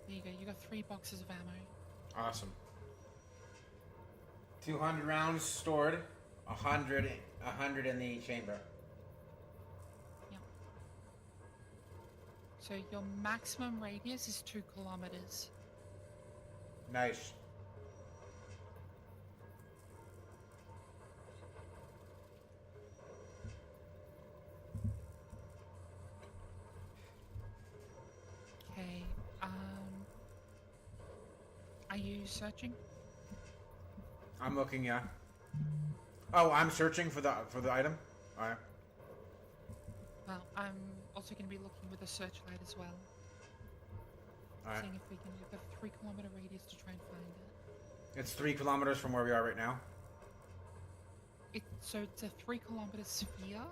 There you go. You got 3 boxes of ammo. Awesome. 200 rounds stored. 100 in the chamber. Yep. So your maximum radius is 2 kilometers. Nice. Okay. Are you searching? I'm looking, yeah. Oh, I'm searching for the item. All right. Well, I'm also going to be looking with a searchlight as well. All right. Seeing if we can get a 3 kilometer radius to try and find it. It's 3 kilometers from where we are right now. So it's a 3 kilometer sphere.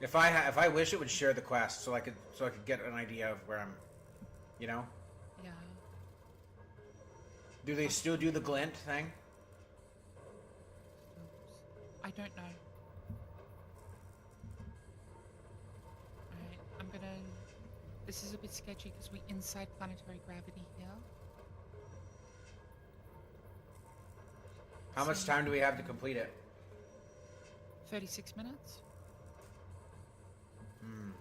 If I wish, it would share the quest so I could get an idea of where I'm. You know. Yeah. Do they still do the glint thing? I don't know. Alright, I'm gonna... This is a bit sketchy because we're inside planetary gravity here. How much time do we have to complete it? 36 minutes. Hmm.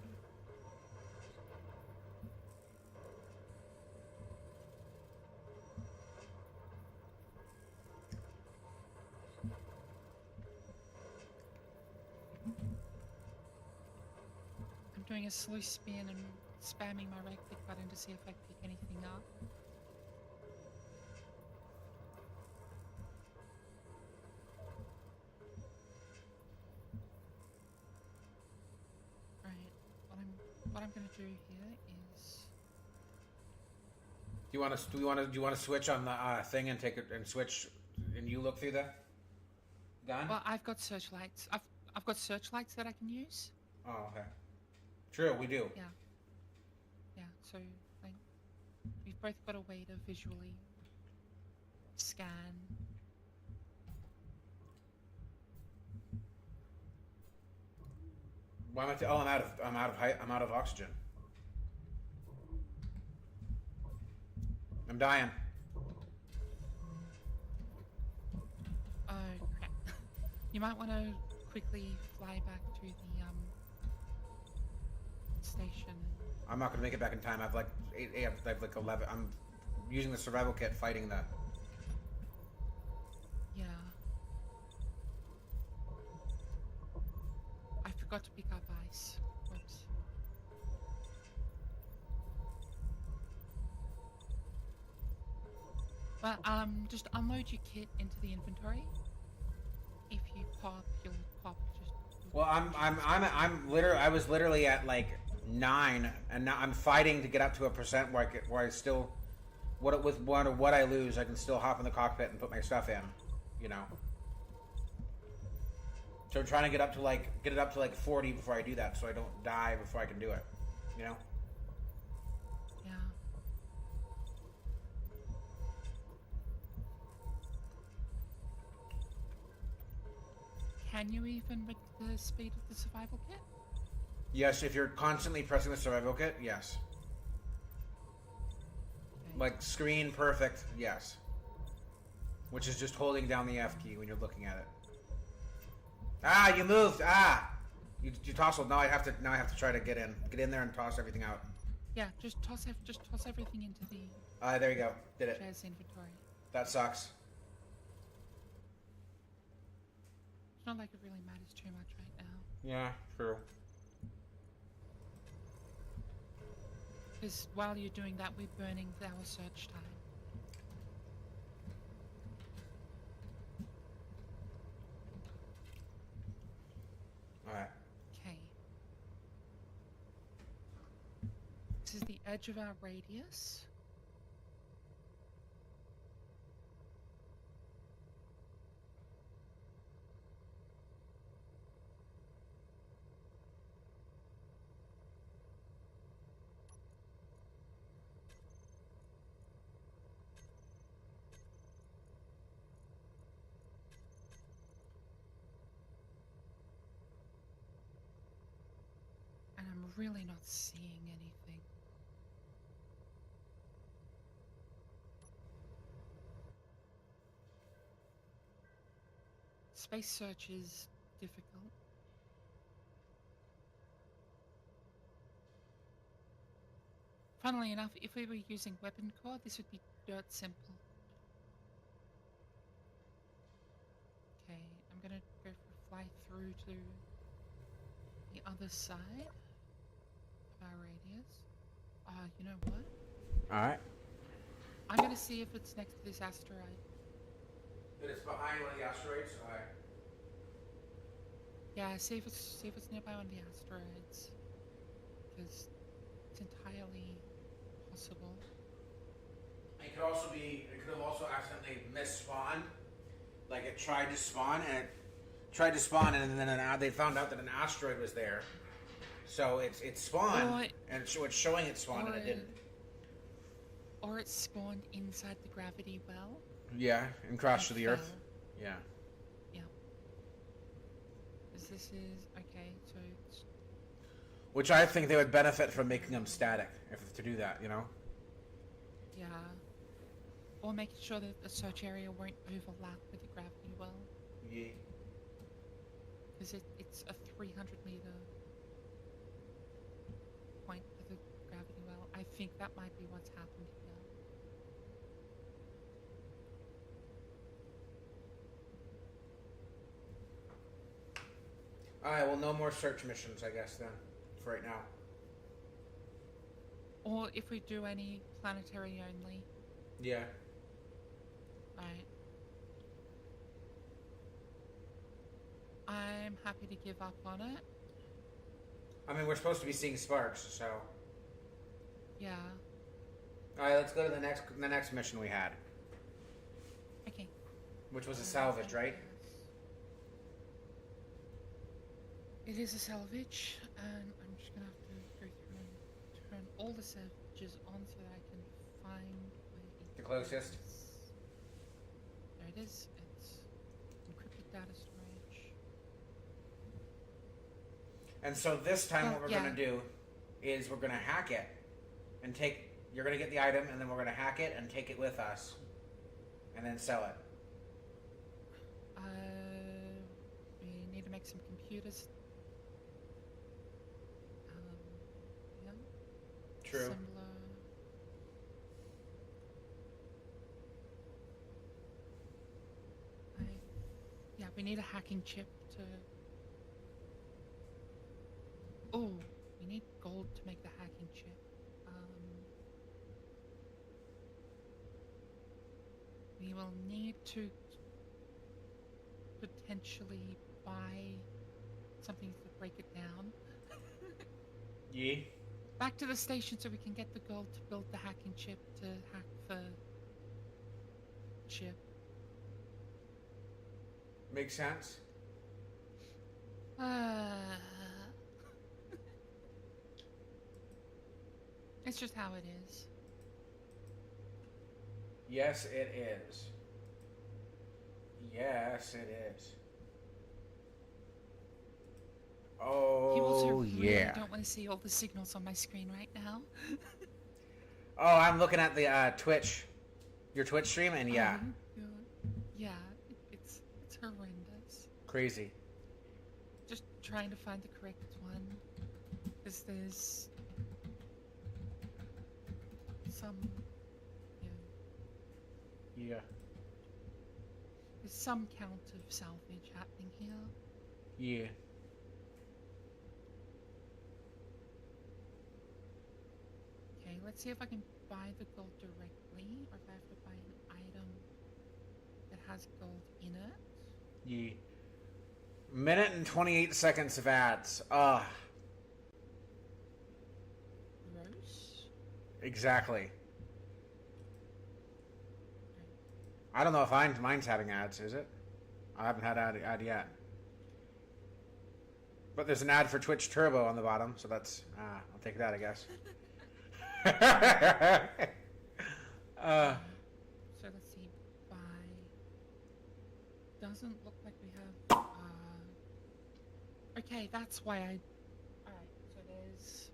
I'm doing a slow spin and spamming my right click button to see if I pick anything up. Right, what I'm gonna do here is... Do you want to switch on the thing and take it and switch and you look through the gun? Well, I've got searchlights. I've got searchlights that I can use. Oh, okay. True, we do. Yeah. Yeah, so like we've both got a way to visually scan. Why am I? I'm out of oxygen. I'm dying. You might want to quickly fly back to the station. I'm not gonna make it back in time. I've like 8. I've like 11. I'm using the survival kit fighting the. Yeah. I forgot to pick up ice. Oops. Well, just unload your kit into the inventory. If you pop, you'll pop just. Well, I'm literally. I was literally at like 9, and now I'm fighting to get up to a percent where I still, with what I lose, I can still hop in the cockpit and put my stuff in, you know. So I'm trying to get it up to like 40 before I do that, so I don't die before I can do it, you know. Yeah. Can you even with the speed of the survival kit? Yes, if you're constantly pressing the survival kit, yes. Okay. Like screen perfect, yes. Which is just holding down the F key when you're looking at it. Ah, you moved. Ah, you tossled. Now I have to try to get in there and toss everything out. Yeah, just toss everything into the There you go. Did it. chair's inventory. That sucks. It's not like it really matters too much right now. Yeah, true. Because while you're doing that, we're burning our search time. Alright. Okay. This is the edge of our radius. And I'm really not seeing anything. Space search is difficult. Funnily enough, if we were using weapon core, this would be dirt simple. Okay, I'm gonna go for fly through to the other side of our radius. You know what? Alright. I'm gonna see if it's next to this asteroid. That it's behind one of the asteroids? Alright. Yeah, see if it's nearby one of the asteroids. Because it's entirely possible. It could have also accidentally misspawned. Like it tried to spawn and then they found out that an asteroid was there. So it spawned and it's showing it spawned and it didn't. Or it spawned inside the gravity well. Yeah, and crashed to the Earth. Yeah. Yeah. Because this is okay, so it's Which I think they would benefit from making them static to do that, you know? yeah. Or making sure that the search area won't overlap with the gravity well. Yeah. Because it's a 300-meter point for the gravity well. I think that might be what's happened here. Alright, well, no more search missions, I guess, then, for right now. Or if we do any planetary only. Yeah. Right. I'm happy to give up on it. I mean, we're supposed to be seeing sparks, so... Yeah. Alright, let's go to the next mission we had. Okay. Which was a salvage, right? It is a salvage, and I'm just gonna have to go through and turn all the salvages on so that I can find where it The closest? is. There it is. It's encrypted data storage. And so this time what we're yeah. going to do is we're going to hack it and you're going to get the item and then we're going to hack it and take it with us and then sell it. make some computers. Yeah. True. Assembler. Yeah, we need a hacking chip to. Oh, we need gold to make the hacking chip. We will need to potentially buy something to break it down. Yeah. Back to the station so we can get the gold to build the hacking chip to hack the chip. Makes sense. It's just how it is. Yes, it is. Yes, it is. People Oh, really yeah. don't want to see all the signals on my screen right now. Oh, I'm looking at the Twitch, your Twitch stream, and yeah, Yeah, it's horrendous. crazy. Just trying to find the correct one, because there's some, Yeah. there's some count of salvage happening here. Yeah. Okay, let's see if I can buy the gold directly, or if I have to buy an item that has gold in it. Yeah. Minute and 28 seconds of ads. Gross. Exactly. I don't know if mine's having ads, is it? I haven't had ad yet. But there's an ad for Twitch Turbo on the bottom, so that's, I'll take that, I guess. So let's see, buy. Doesn't look like we have, okay, that's why I, alright, so there's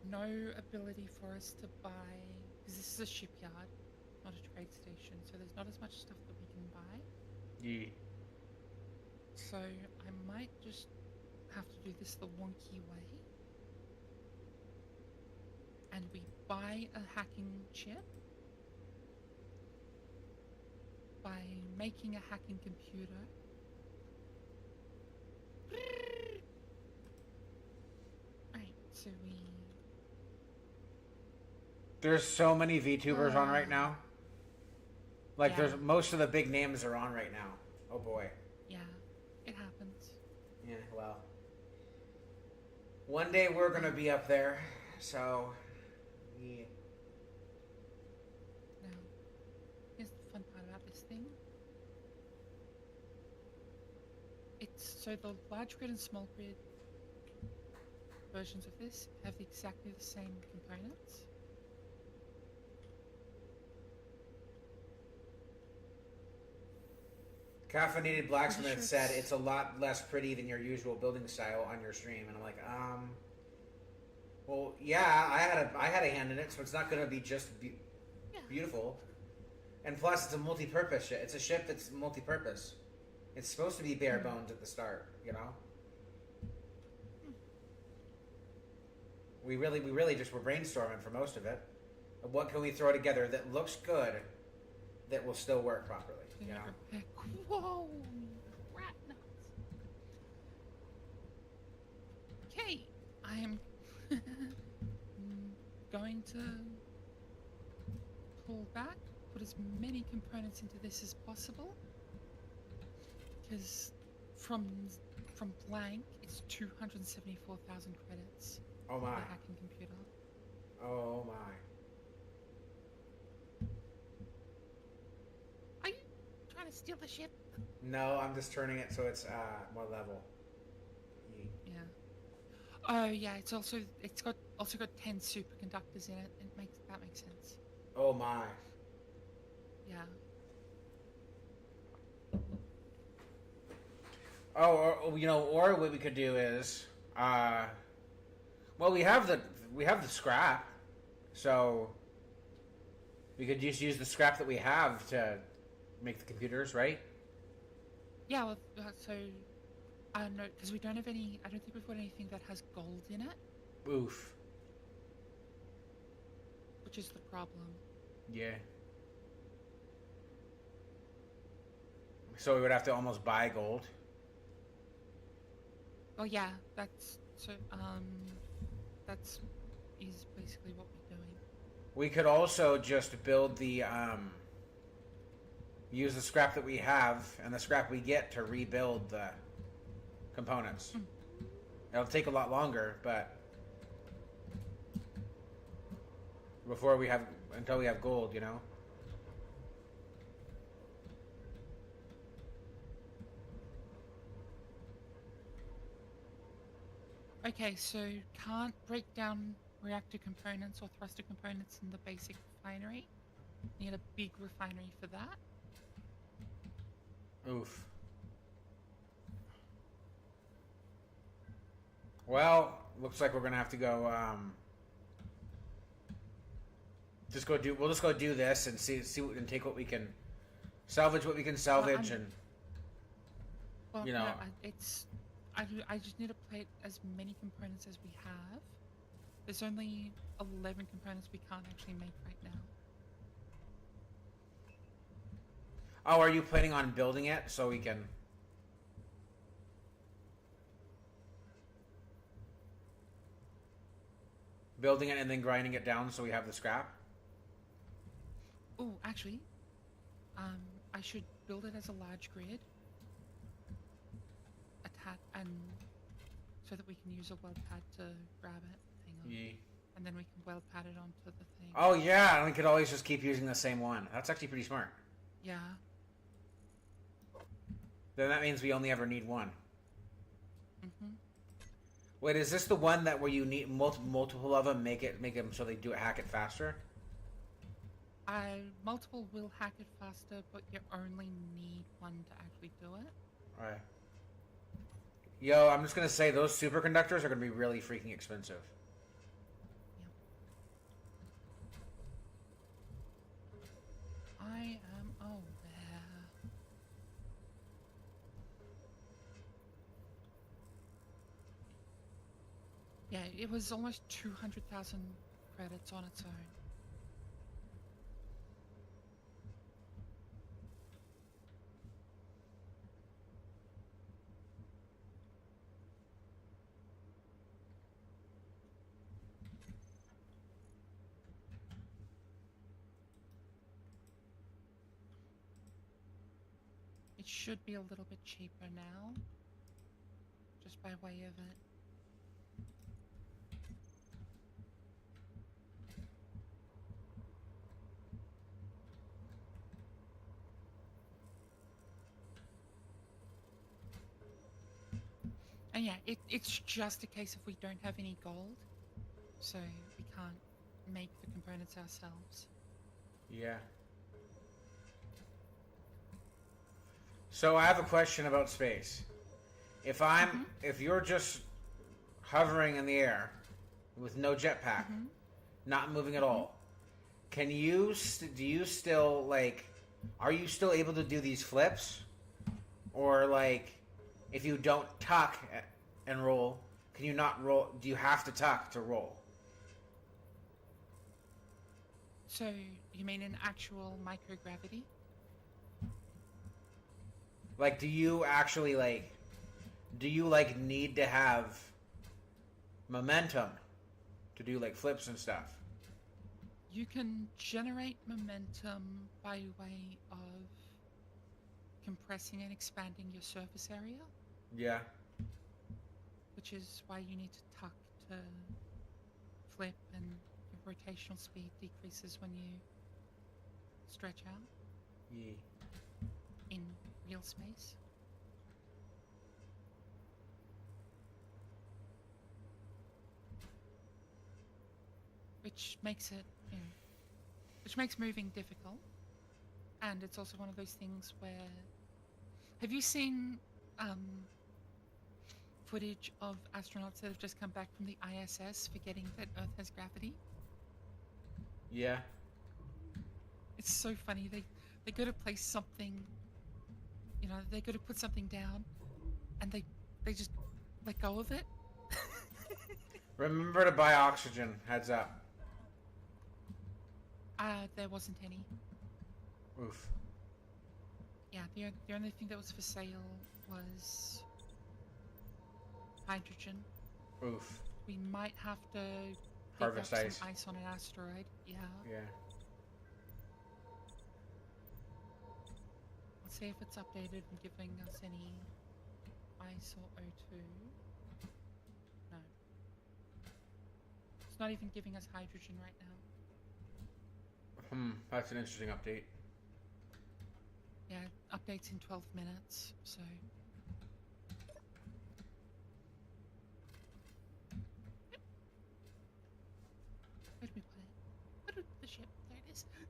no ability for us to buy, because this is a shipyard, not a trade station, so there's not as much stuff that we can buy. Yeah. So I might just have to do this the wonky way. And we buy a hacking chip by making a hacking computer. Right, so we... There's so many VTubers on right now. Like, Yeah. there's most of the big names are on right now. Oh boy. Yeah, it happens. Yeah, well. One day we're gonna be up there, so. Yeah. Now, here's the fun part about this thing. It's so the large grid and small grid versions of this have exactly the same components. Caffeinated Blacksmith sure said it's- it's a lot less pretty than your usual building style on your stream, and I'm like, well, yeah, I had a hand in it, so it's not gonna be just Yeah. beautiful. And plus, it's a multi-purpose ship. It's a ship that's multi-purpose. It's supposed to be bare bones at the start, you know. We really just were brainstorming for most of it. Of what can we throw together that looks good, that will still work properly, you know. Whoa, rat nuts. Okay, I am going to pull back, put as many components into this as possible, because from blank it's 274,000 credits Oh for my. the hacking computer. Oh my. Are you trying to steal the ship? No, I'm just turning it so it's more level. Yeah. Oh yeah, it's also got 10 superconductors in it, and that makes sense. Oh my. Yeah. Oh, or, you know, or what we could do is, well, we have the scrap, so we could just use the scrap that we have to make the computers, right? Yeah, well, so no, because we don't have any. I don't think we've got anything that has gold in it, Oof. which is the problem. Yeah. So we would have to almost buy gold. Well, yeah, that's so. That's is basically what we're doing. We could also just build the use the scrap that we have and the scrap we get to rebuild the components. Mm. It'll take a lot longer, but before we have until we have gold, you know. Okay, so can't break down reactor components or thruster components in the basic refinery. Need a big refinery for that. Oof. Well, looks like we're gonna have to go. Just go do. We'll just go do this and see and take what we can salvage. What we can salvage and Well, you know. no, I just need to plate as many components as we have. There's only 11 components we can't actually make right now. Oh, are you planning on building it so we can? Building it and then grinding it down so we have the scrap? Oh, actually, I should build it as a large grid. And so that we can use a weld pad to grab it. Hang on. Yeah. And then we can weld pad it onto the thing. Oh yeah, and we could always just keep using the same one. That's actually pretty smart. Yeah. Then that means we only ever need one. Mm-hmm. Wait, is this the one that where you need multiple of them? Make them so they do it, hack it faster. Multiple will hack it faster, but you only need one to actually do it. Right. Yo, I'm just gonna say those superconductors are gonna be really freaking expensive. Yep. I am aware. Yeah, it was almost 200,000 credits on its own. It should be a little bit cheaper now, just by way of it. And yeah, it's just a case if we don't have any gold, so we can't make the components ourselves. Yeah. So I have a question about space. If you're just hovering in the air with no jetpack, not moving at all, can you do you still like? Are you still able to do these flips, or like, if you don't tuck and roll, can you not roll? Do you have to tuck to roll? So you mean in actual microgravity? Like, do you actually like need to have momentum to do like flips and stuff? You can generate momentum by way of compressing and expanding your surface area, Yeah. which is why you need to tuck to flip, and your rotational speed decreases when you stretch out Yeah. in real space. Which makes it, which makes moving difficult. And it's also one of those things where, have you seen footage of astronauts that have just come back from the ISS forgetting that Earth has gravity? Yeah. It's so funny. They go to place something you know, they go to put something down, and they just let go of it. Remember to buy oxygen. Heads up. There wasn't any. Oof. Yeah, the only thing that was for sale was hydrogen. Oof. We might have to dig Harvest up ice. some ice on an asteroid. Yeah. Yeah. Let's see if it's updated and giving us any ice or O2. No. It's not even giving us hydrogen right now. That's an interesting update. Yeah, updates in 12 minutes, so... Yep. Where did we put it? Where did the ship? There it is. Alright.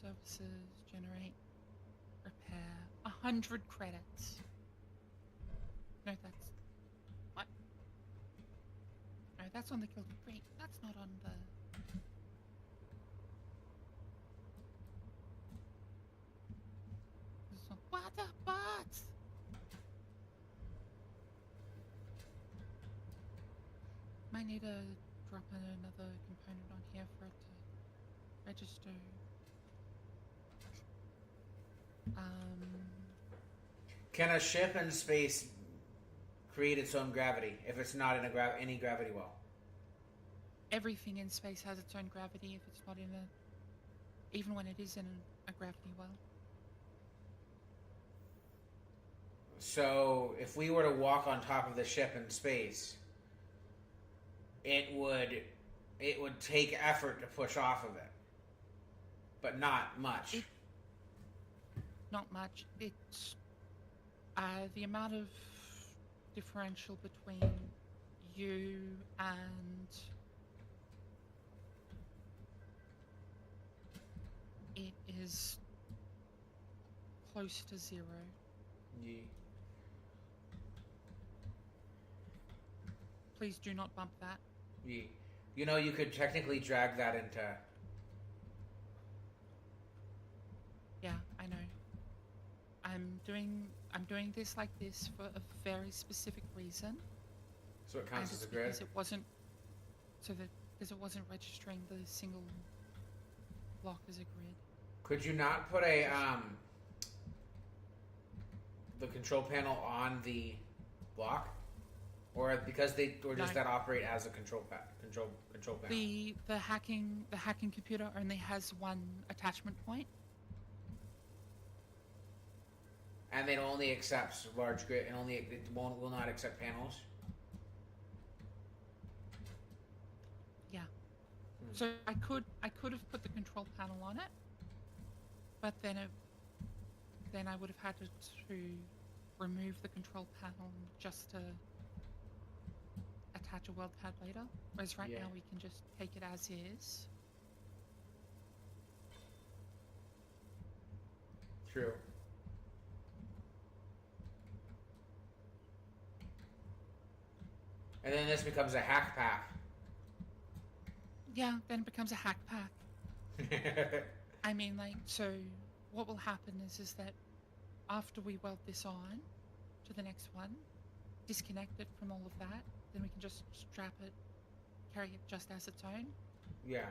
Services, generate, repair, 100 credits. No, that's... What? No, that's on the Gilded Green. That's not on the... This one. What the bots? Might need to drop in another component on here for it to register. Can a ship in space create its own gravity if it's not in any gravity well? Everything in space has its own gravity if it's not in a... Even when it is in a gravity well. So, if we were to walk on top of the ship in space, it would take effort to push off of it, but not much. Not much. It's the amount of differential between you and it is close to 0. Yeah. Please do not bump that. Yeah. You know, you could technically drag that into... Yeah, I know. I'm doing this like this for a very specific reason. So it counts as a grid? Because it wasn't... Because it wasn't registering the single block as a grid. Could you not put a, the control panel on the block? Or does that operate as a control panel? The hacking computer only has one attachment point. And it only accepts large grid, and will not accept panels. Yeah. So I could have put the control panel on it, but then I would have had to remove the control panel just to attach a weld pad later. Whereas right now we can just take it as is. True. And then this becomes a hack pack. Yeah, then it becomes a hack pack. I mean, like, so what will happen is that after we weld this on to the next one, disconnect it from all of that, then we can just strap it, carry it just as its own. Yeah.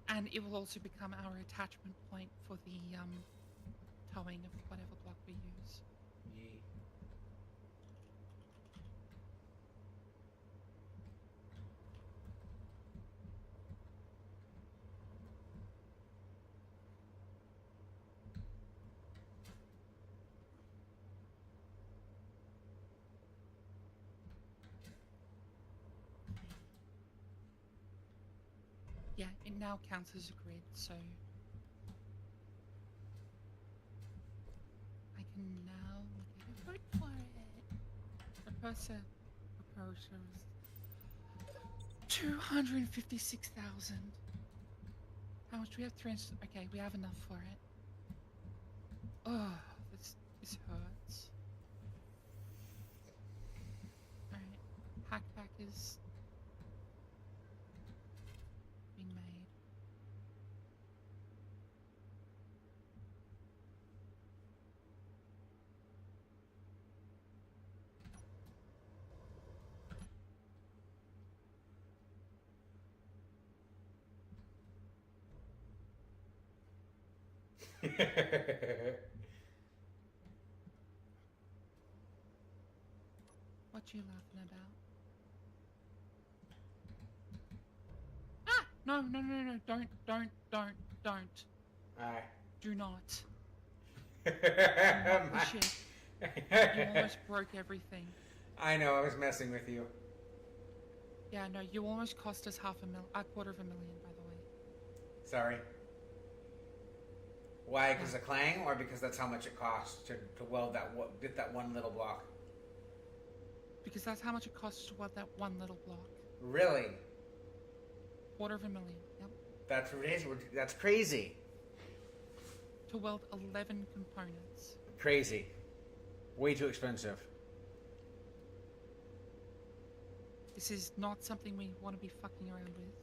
And it will also become our attachment point for the towing of whatever block we use. Yeah, it now counts as a grid, so I can now get a vote for it. Proposal. 256,000. How much do we have? Okay, we have enough for it. Oh, this hurts. Alright, hackback is being made. What you laughing about? Ah! No, no, no, no, don't. Alright. Do not. Do not push it. You almost broke everything. I know, I was messing with you. Yeah, no, you almost cost us a quarter of a million, by the way. Sorry. Why? Because of clang, or because that's how much it costs to weld get that one little block? Because that's how much it costs to weld that one little block. Really? Quarter of a million, yep. That's crazy. To weld 11 components. Crazy. Way too expensive. This is not something we want to be fucking around with.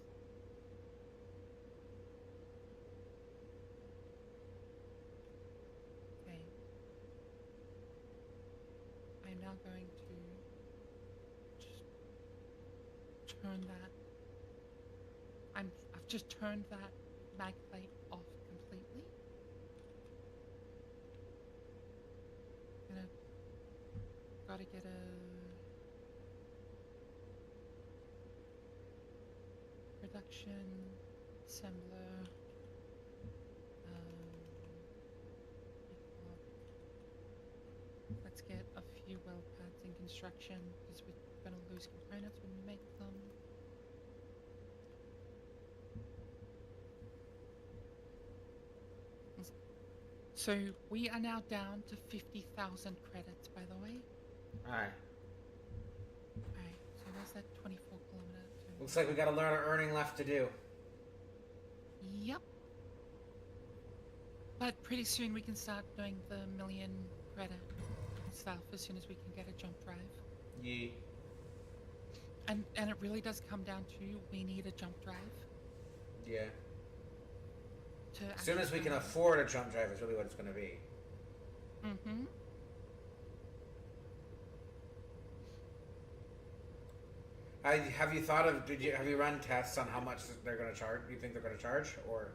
Okay. I'm now going to just turn that. I've just turned that mag plate off completely. Gotta get a production assembler. Let's get a few weld pads in construction because we're gonna lose components when we make them. So we are now down to 50,000 credits, by the way. Alright. Alright, so where's that 24 kilometer? Looks like we got a lot of earning left to do. Yep. But pretty soon we can start doing the million credit stuff as soon as we can get a jump drive. Yeah. And it really does come down to we need a jump drive. Yeah. As soon as we can afford a jump drive is really what it's going to be. Mm-hmm. Have you thought of? Have you run tests on how much they're going to charge? Do you think they're going to charge, or?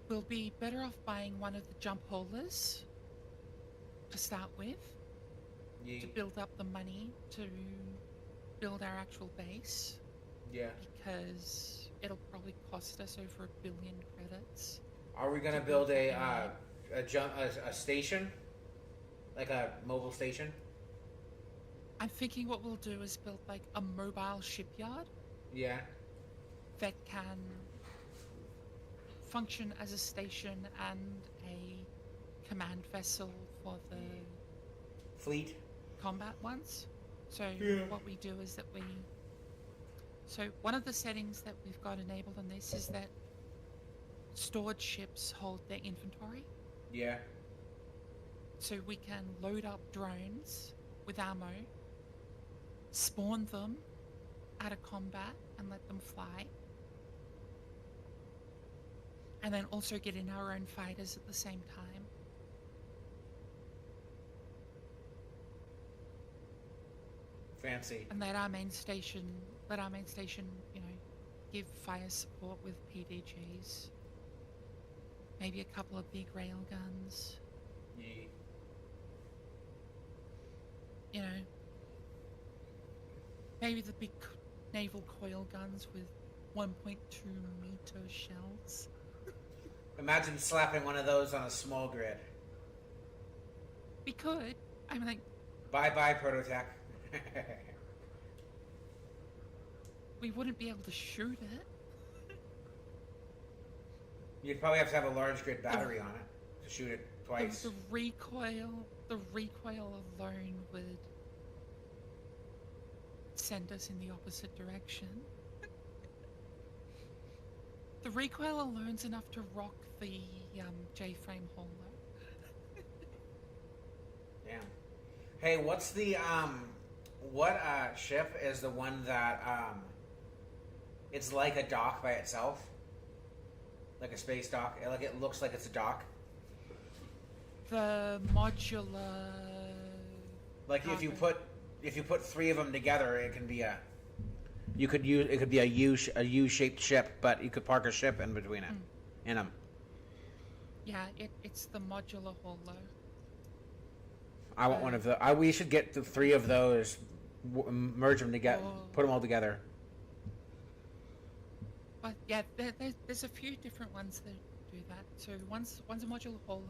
We'll be better off buying one of the jump holders to start with. Yeah. To build up the money to build our actual base. Yeah. Because it'll probably cost us over 1 billion credits. Are we going to build a station? Like a mobile station? I'm thinking what we'll do is build like a mobile shipyard. Yeah. That can function as a station and a command vessel for the fleet combat ones. So what we do is that so one of the settings that we've got enabled on this is that stored ships hold their inventory. Yeah. So we can load up drones with ammo, spawn them out of combat and let them fly. And then also get in our own fighters at the same time. Fancy. And let our main station, you know, give fire support with PDGs. Maybe a couple of big rail guns. Yeah. You know, maybe the big naval coil guns with 1.2 meter shells. Imagine slapping one of those on a small grid. We could. I'm like... Bye-bye, Prototech. We wouldn't be able to shoot it. You'd probably have to have a large grid battery on it to shoot it twice. The recoil the recoil alone would send us in the opposite direction. The recoil alone's enough to rock the J-frame holo. Damn. Hey, what's the what ship is the one that it's like a dock by itself, like a space dock? Like it looks like it's a dock. The modular. Like cargo. if you put three of them together, it can be a. You could use it could be a U-shaped ship, but you could park a ship in between it, in them. Yeah, it's the modular holo. I want one of the. We should get the three of those, merge them together, put them all together. But yeah, there's a few different ones that do that. So one's a modular holo,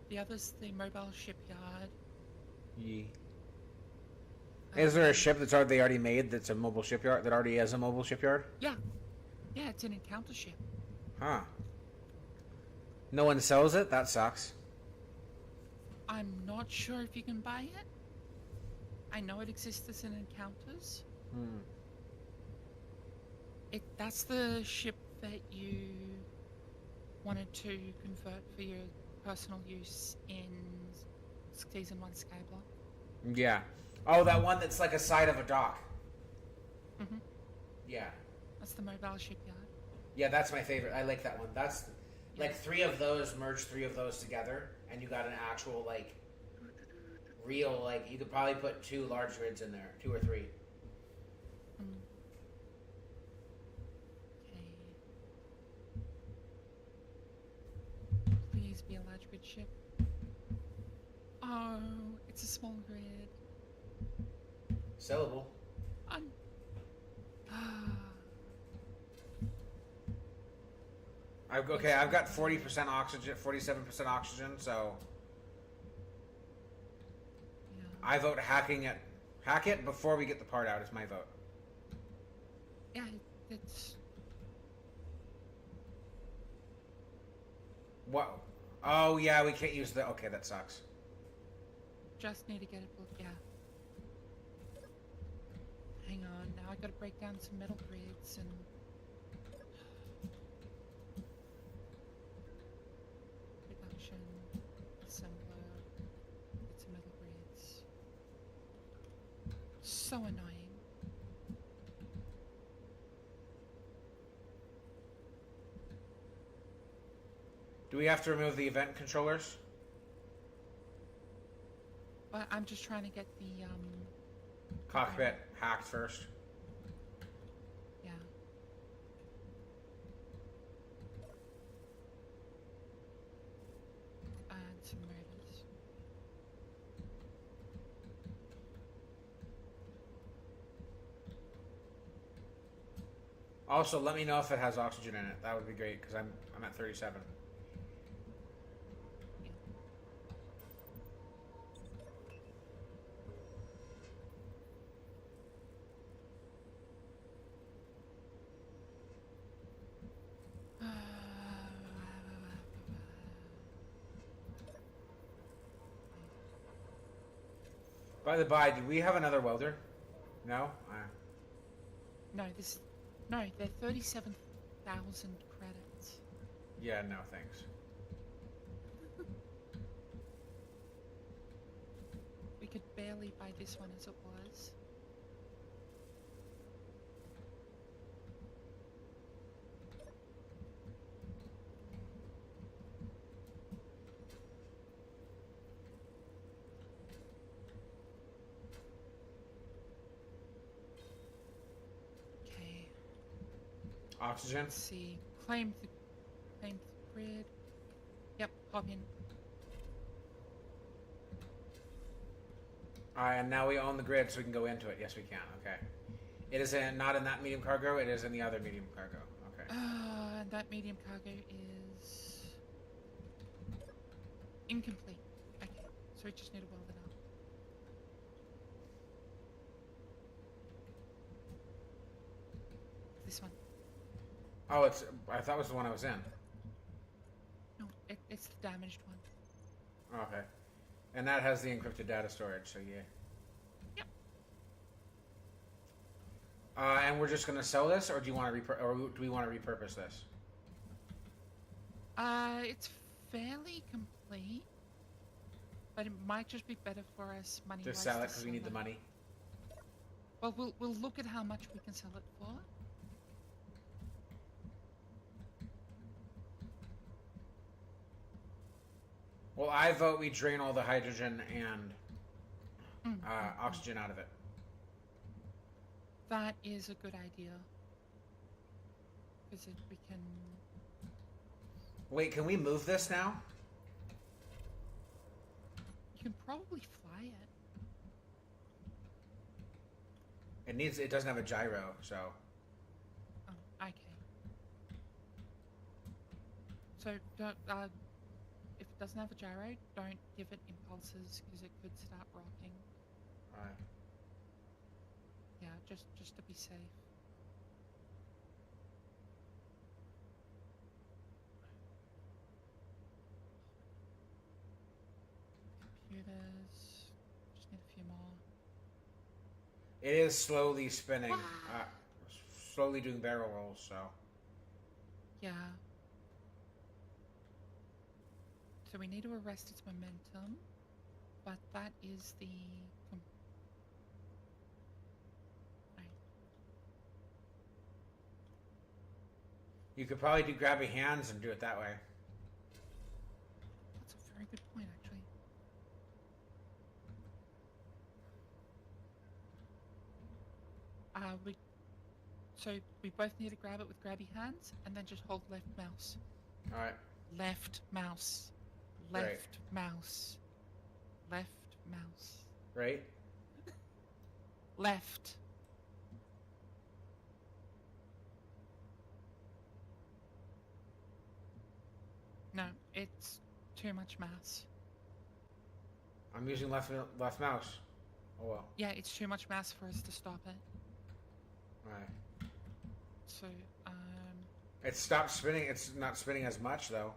the other's the mobile shipyard. Yeah. Is there a ship that's already made that's a mobile shipyard that already has a mobile shipyard? Yeah, it's an encounter ship. Huh. No one sells it? That sucks. I'm not sure if you can buy it. I know it exists as an encounters. That's the ship that you wanted to convert for your personal use in Season 1 Skyblock. Yeah. Oh, that one that's like a side of a dock. Mm-hmm. Yeah. That's the mobile shipyard. Yeah, that's my favorite. I like that one. That's like three of those, merge three of those together, and you got an actual like real like you could probably put two large grids in there, 2 or 3. Okay. Please be a large grid ship. Oh, it's a small grid. Sellable. I've got 40% oxygen, 47% oxygen, so Yeah. I vote hacking it. Hack it before we get the part out is my vote. Yeah, it's What? Oh yeah, we can't use the. Okay, that sucks. just need to get it booked. Yeah. Hang on, now I gotta break down some metal grids and. Production, assembler, get some metal grids. So annoying. Do we have to remove the event controllers? But I'm just trying to get the Cockpit hacked first. Yeah. And some motors. Also, let me know if it has oxygen in it. That would be great because I'm at 37. By the by, do we have another welder? No? No, they're 37,000 credits. Yeah, no, thanks. We could barely buy this one as it was. Okay, Oxygen? let's see. Claim the grid. Yep, hop in. And now we own the grid so we can go into it. Yes, we can. Okay. It is not in that medium cargo. It is in the other medium cargo. Okay. And that medium cargo is incomplete. Okay, so we just need to weld it up. This one. Oh, I thought it was the one I was in. No, it's the damaged one. Okay. And that has the encrypted data storage, so yeah. Yep. And we're just gonna sell this, or do you want to or do we want to repurpose this? It's fairly complete, but it might just be better for us money. Just sell it because we need the money. Well, we'll look at how much we can sell it for. Well, I vote we drain all the hydrogen and oxygen out of it. That is a good idea. Because we can... Wait, can we move this now? You can probably fly it. It doesn't have a gyro, so... Oh, okay. So, don't, if it doesn't have a gyro, don't give it impulses, because it could start rocking. Alright. Yeah, just to be safe. Computers. Just need a few more. It is slowly spinning. Slowly doing barrel rolls, so... Yeah. So we need to arrest its momentum, but that is the... Right. You could probably do grabby hands and do it that way. That's a very good point, actually. So we both need to grab it with grabby hands, and then just hold left mouse. Alright. Left mouse. Left mouse. Left mouse. Right? Left. No, it's too much mouse. I'm using left mouse. Oh well. Yeah, it's too much mouse for us to stop it. Alright. So, It stopped spinning. It's not spinning as much, though.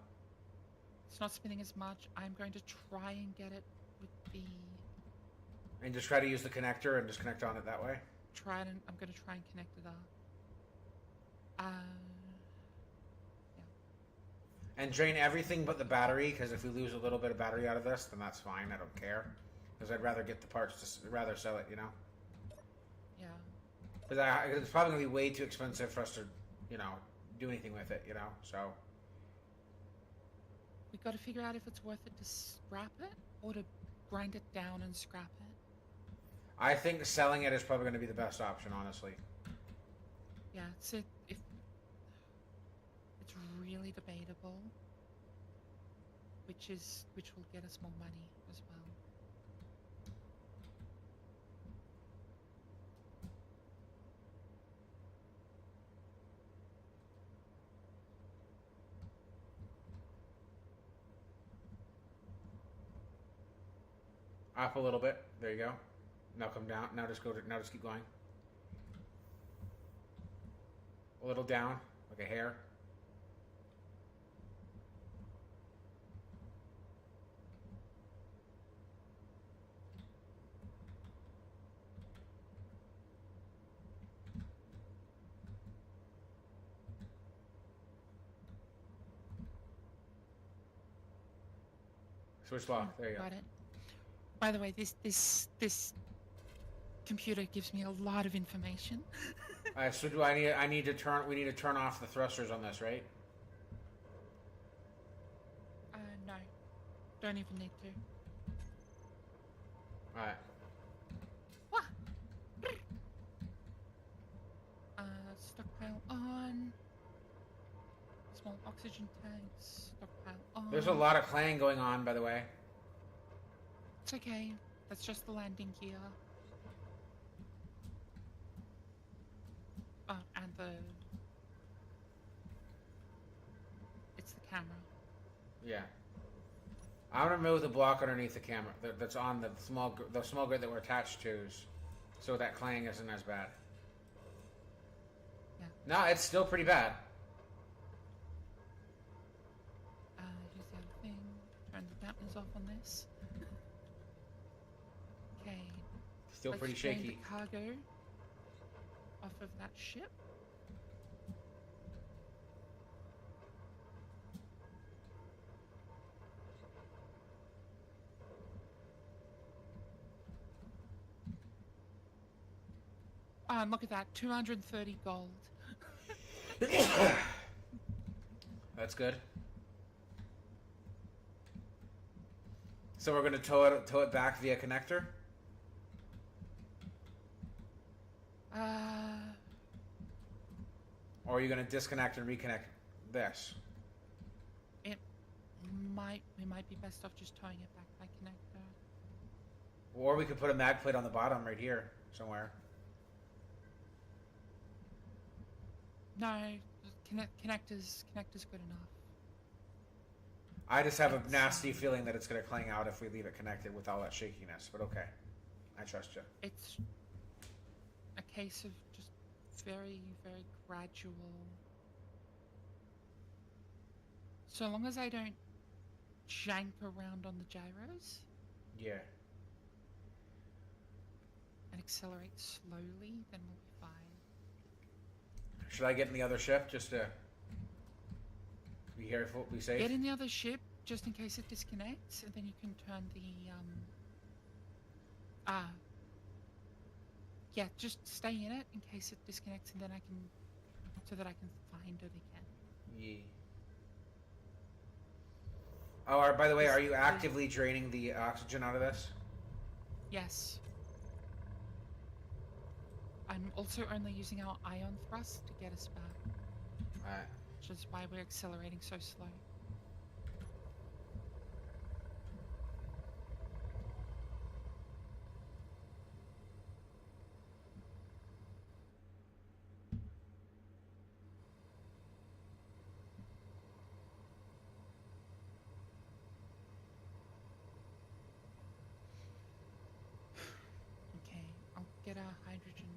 it's not spinning as much. I'm going to try and get it with the... And just try to use the connector and just connect on it that way? I'm going to try and connect it up. Yeah. And drain everything but the battery, because if we lose a little bit of battery out of this, then that's fine. I don't care. Because I'd rather get the parts, rather sell it, you know? Yeah. Because it's probably going to be way too expensive for us to, you know, do anything with it, you know? So... We've got to figure out if it's worth it to scrap it, or to grind it down and scrap it. I think selling it is probably going to be the best option, honestly. Yeah, so if... It's really debatable. Which will get us more money as well. Up a little bit. There you go. Now come down. Now just keep going. A little down, like a hair. Switch lock. There you go. Got it. By the way, this computer gives me a lot of information. So do we need to turn off the thrusters on this, right? No. Don't even need to. Alright. What? Stockpile on. Small oxygen tanks. Stockpile on. There's a lot of clang going on, by the way. It's okay. That's just the landing gear. Oh, and it's the camera. Yeah. I'm gonna remove the block underneath the camera that's on the small grid that we're attached to, so that clang isn't as bad. Yeah. No, it's still pretty bad. Here's the other thing. Turn the dampers off on this. Still pretty strain shaky. the cargo off of that ship. And look at that, 230 gold. That's good. So we're gonna tow it back via connector. Or are you gonna disconnect and reconnect this? We might be best off just towing it back by connector. Or we could put a mag plate on the bottom right here somewhere. No, connector's good enough. I just have a nasty feeling that it's gonna clang out if we leave it connected with all that shakiness. But okay, I trust you. It's a case of just very, very gradual. So long as I don't jank around on the gyros. Yeah. And accelerate slowly, then we'll be fine. Should I get in the other ship just to be careful, be safe? Get in the other ship just in case it disconnects, and then you can turn the yeah, just stay in it in case it disconnects, and then so that I can find it again. Yeah. Oh, by the way, are you actively draining the oxygen out of this? Yes. I'm also only using our ion thrust to get us back. Alright. Which is why we're accelerating so slow. Okay, I'll get our hydrogen.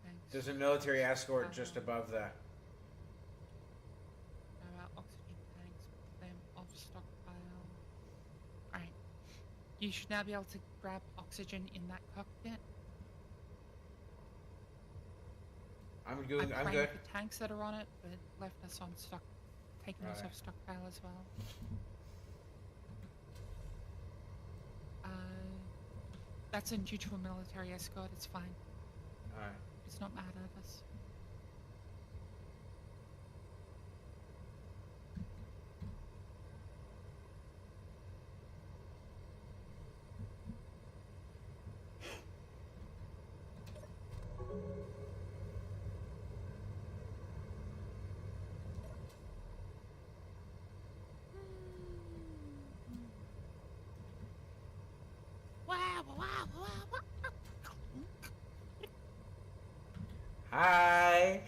Thanks. There's a military escort just above the... Our oxygen tanks, put them off stockpile. Alright. You should now be able to grab oxygen in that cockpit. I'm I've good. the tanks that are on it, but left us on stock, taking us Alright. off stockpile as well. That's a neutral military escort, it's fine. Alright. It's not mad at us. Hi!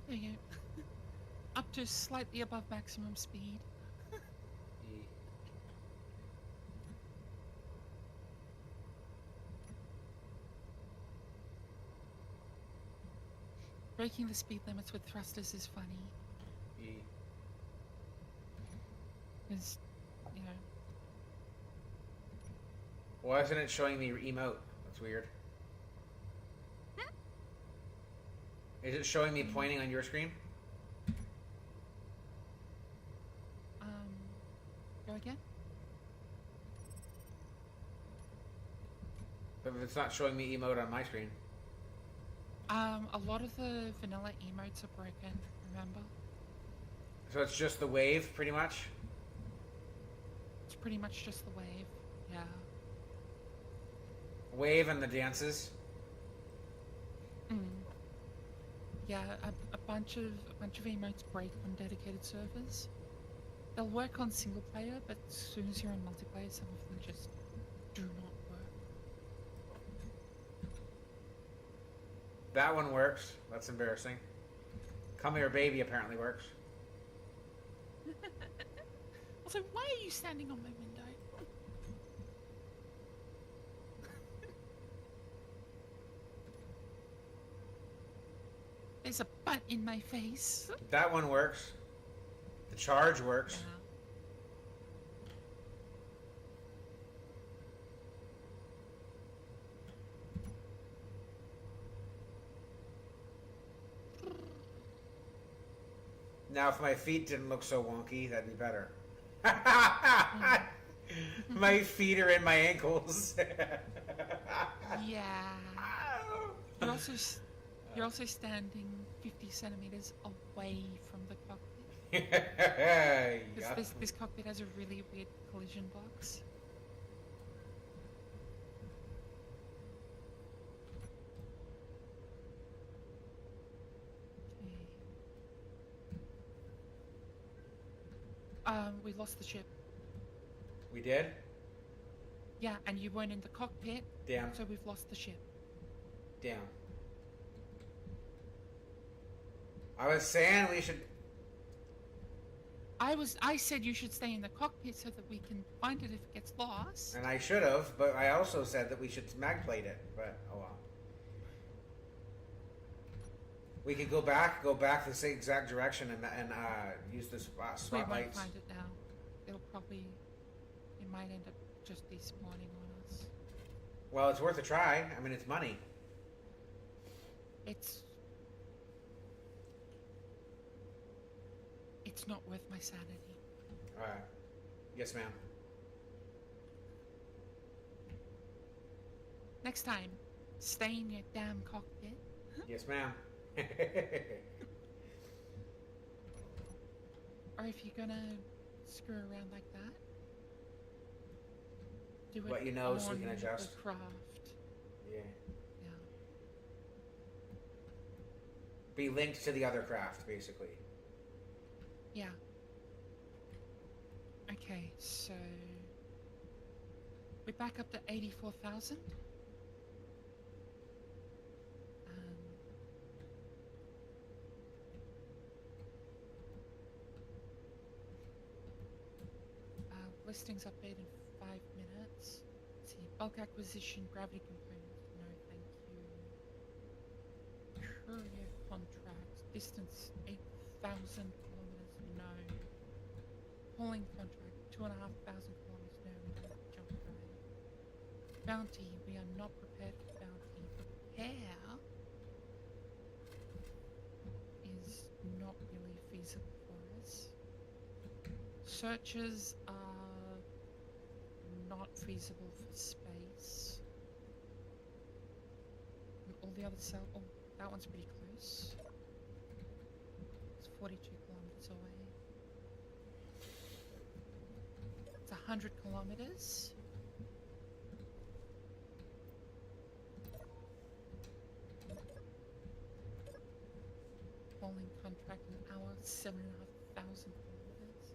There you go. Up to slightly above maximum speed. Breaking the speed limits with thrusters is funny. Because, you know... Why isn't it showing me emote? That's weird. Is it showing me pointing on your screen? Go again? But it's not showing me emote on my screen. A lot of the vanilla emotes are broken, remember? So it's just the wave, pretty much? It's pretty much just the wave, yeah. Wave and the dances? Yeah, a bunch of emotes break on dedicated servers. They'll work on single player, but as soon as you're on multiplayer, some of them just do not work. That one works. That's embarrassing. Come Here Baby apparently works. Also, why are you standing on my window? There's a butt in my face. That one works. The charge works. Yeah. Now, if my feet didn't look so wonky, that'd be better. My feet are in my ankles. Yeah. You're also standing 50 centimeters away from the cockpit. Yeah. This cockpit has a really weird collision box. We lost the ship. We did? Yeah, and you weren't in the cockpit. Damn. So we've lost the ship. Damn. I was saying we should... I said you should stay in the cockpit so that we can find it if it gets lost. And I should have, but I also said that we should magplate it. But, oh well. We could go back the same exact direction and use the We won't spotlights. find it now. It might end up just despawning on us. Well, it's worth a try. I mean, it's money. It's not worth my sanity. Alright. Yes, ma'am. Next time, stay in your damn cockpit. Yes, ma'am. Or if you're gonna screw around like that, do it Let you know so we on can adjust. the craft. Yeah. Yeah. Be linked to the other craft, basically. Yeah. Okay, so we're back up to 84,000. Listings update in 5 minutes. Let's see, bulk acquisition, gravity components. No, thank you. Courier contract, distance 8,000 kilometers. No. Hauling contract, 2,500 kilometers. No, we don't jump right. Bounty, we are not prepared for bounty. Prepare is not really feasible for us. Searches are not feasible for space. And all the other oh, that one's pretty close. It's 42 kilometers away. It's 100 kilometers. Hauling contract an hour, 7,500 kilometers.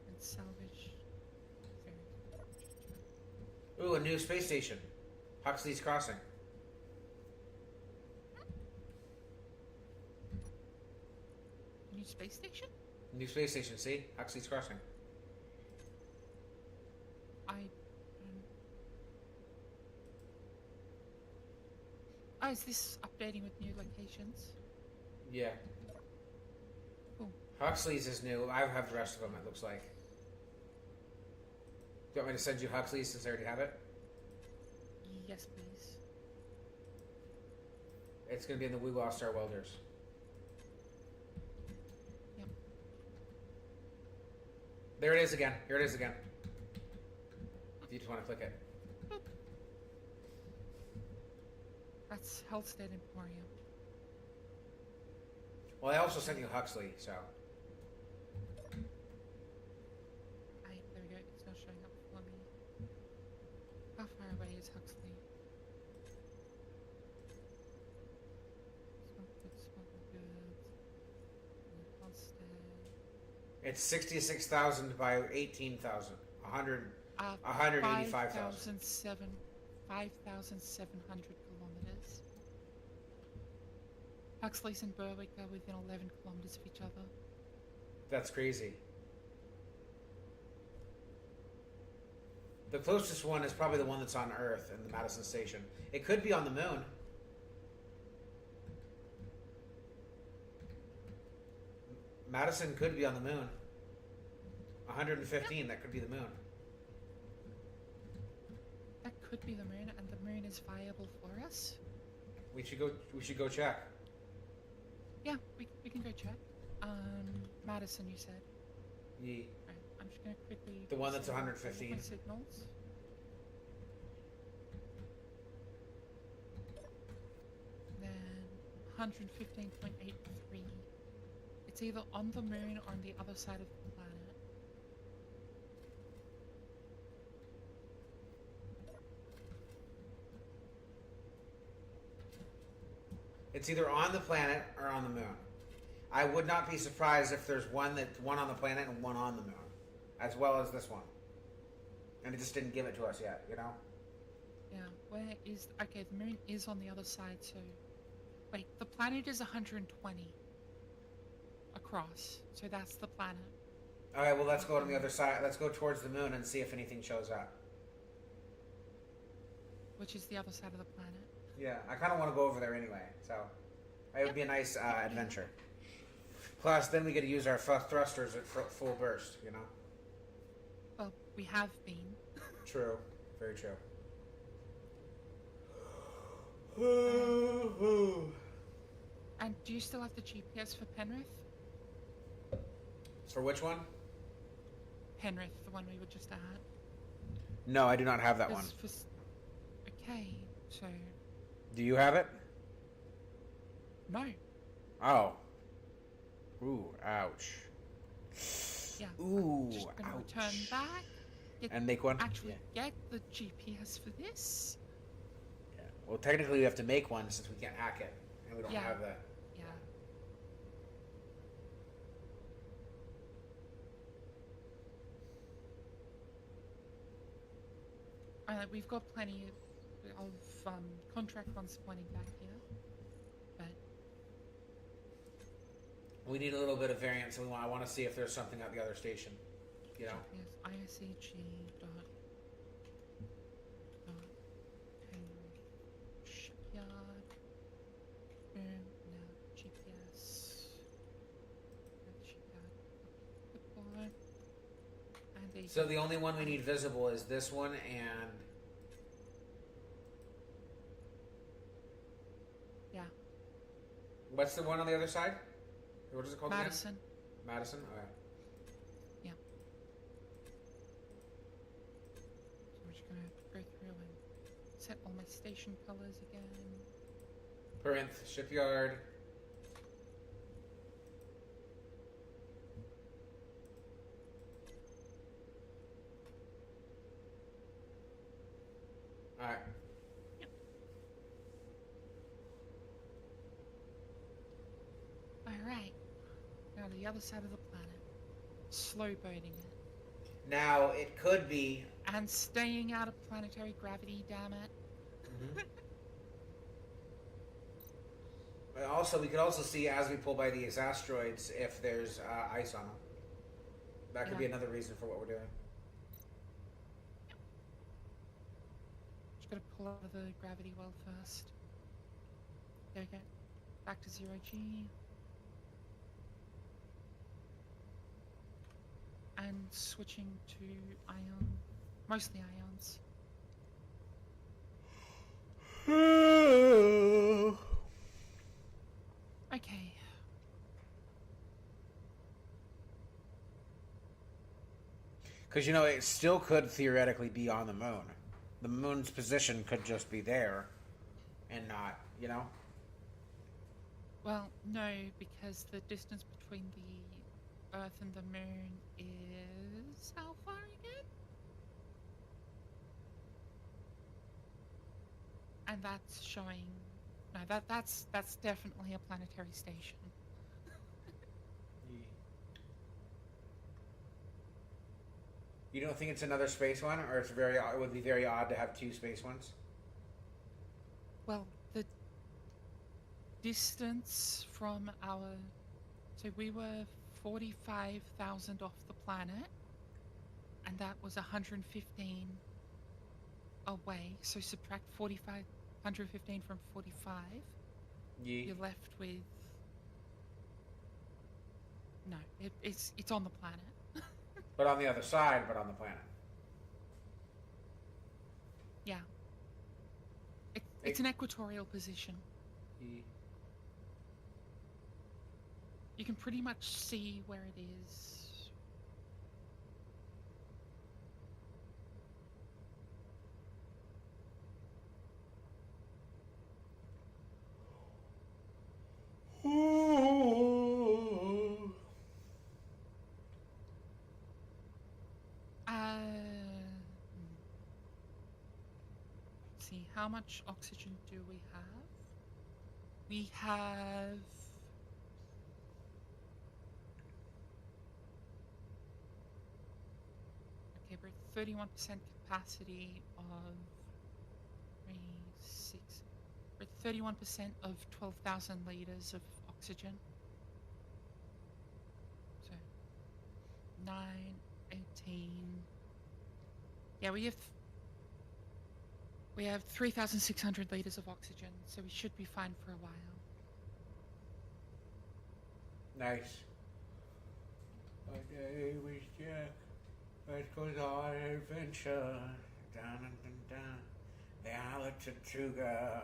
And salvage. Ooh, a new space station. Huxley's Crossing. New space station? New space station, see? Huxley's Crossing. Oh, is this updating with new locations? Yeah. Cool. Huxley's is new. I have the rest of them, it looks like. Do you want me to send you Huxley's since I already have it? Yes, please. It's going to be in the We Lost Our Welders. Yep. There it is again. Here it is again. If you just want to click it. Boop. That's Hellstead Emporium. Well, I also sent you Huxley, so... There we go. It's not showing up for me. How far away is Huxley? Smuggled goods. Hellstead. It's 66,000 by 18,000. 185,000. 5,700 kilometers. Huxley's and Berwick are within 11 kilometers of each other. That's crazy. The closest one is probably the one that's on Earth in the Madison Station. It could be on the moon. Madison could be on the moon. 115, that could be the moon. That could be the moon, and the moon is viable for us. We should go check. Yeah, we can go check. Madison, you said. Yeah. Right, I'm just gonna quickly. The one that's set up 115. my signals. Then 115.83. It's either on the moon or on the other side of the planet. It's either on the planet or on the moon. I would not be surprised if there's one on the planet and one on the moon, as well as this one. And it just didn't give it to us yet, you know? Yeah, where is... Okay, the moon is on the other side, so... Wait, the planet is 120 across, so that's the planet. Okay, well, let's go on the other side. Let's go towards the moon and see if anything shows up. Which is the other side of the planet. Yeah, I kind of want to go over there anyway, so it would be a nice adventure. Plus, then we get to use our thrusters at full burst, you know? Well, we have been. True. Very true. And do you still have the GPS for Penrith? For which one? Penrith, the one we were just at. No, I do not have that one. Okay, so... Do you have it? No. Oh. Ooh, ouch. Yeah. Ooh, Just gonna ouch. return back. And make one? Actually get the GPS for this. Yeah. Well, technically we have to make one since we can't hack it. And we don't have that. Yeah. We've got plenty of contract ones pointing back here, but We need a little bit of variance, and I want to see if there's something at the other station. You know? Yes, ISAG dot shipyard. Now GPS. Shipyard. Deploy. And So the only one we need visible is this one and... Yeah. What's the one on the other side? What is it called Madison. again? Madison? Okay. Yeah. So we're just gonna go through and set all my station colors again. Corinth, shipyard. Alright. Alright. Now to the other side of the planet. Slow boating it. Now, it could be... And staying out of planetary gravity, damn it. But also, we could also see as we pull by these asteroids if there's ice on them. That could be another reason for what we're doing. Just gotta pull out of the gravity well first. There we go. Back to 0G. And switching to ion. Mostly ions. Okay. Because, you know, it still could theoretically be on the moon. The moon's position could just be there and not, you know? Well, no, because the distance between the Earth and the moon is how far again? And that's showing... No, that's definitely a planetary station. You don't think it's another space one, or it's very? It would be very odd to have two space ones. Well, the distance from our... So we were 45,000 off the planet, and that was 115 away. So subtract 115 from 45. Yeah. You're left with... No, it's on the planet. But on the other side, but on the planet. Yeah. It's an equatorial position. Yeah. You can pretty much see where it is. Let's see, how much oxygen do we have? We have... Okay, we're at 31% capacity of 3, 6... We're at 31% of 12,000 liters of oxygen. So, 9, 18... Yeah, we have 3,600 liters of oxygen, so we should be fine for a while. Nice. My day was Jack. Life goes on an adventure. Down and down. The island of Tortuga.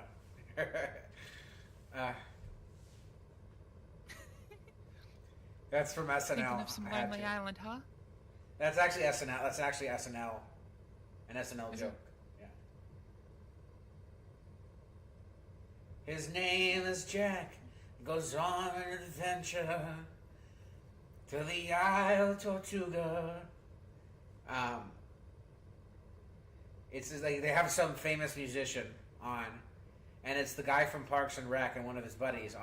That's from SNL. Thinking of some I had Lonely to. Island, huh? That's actually SNL. That's actually SNL. An SNL Is joke. Yeah. His name is Jack. He goes on an adventure to the Isle Tortuga. It's like they have some famous musician on, and it's the guy from Parks and Rec and one of his buddies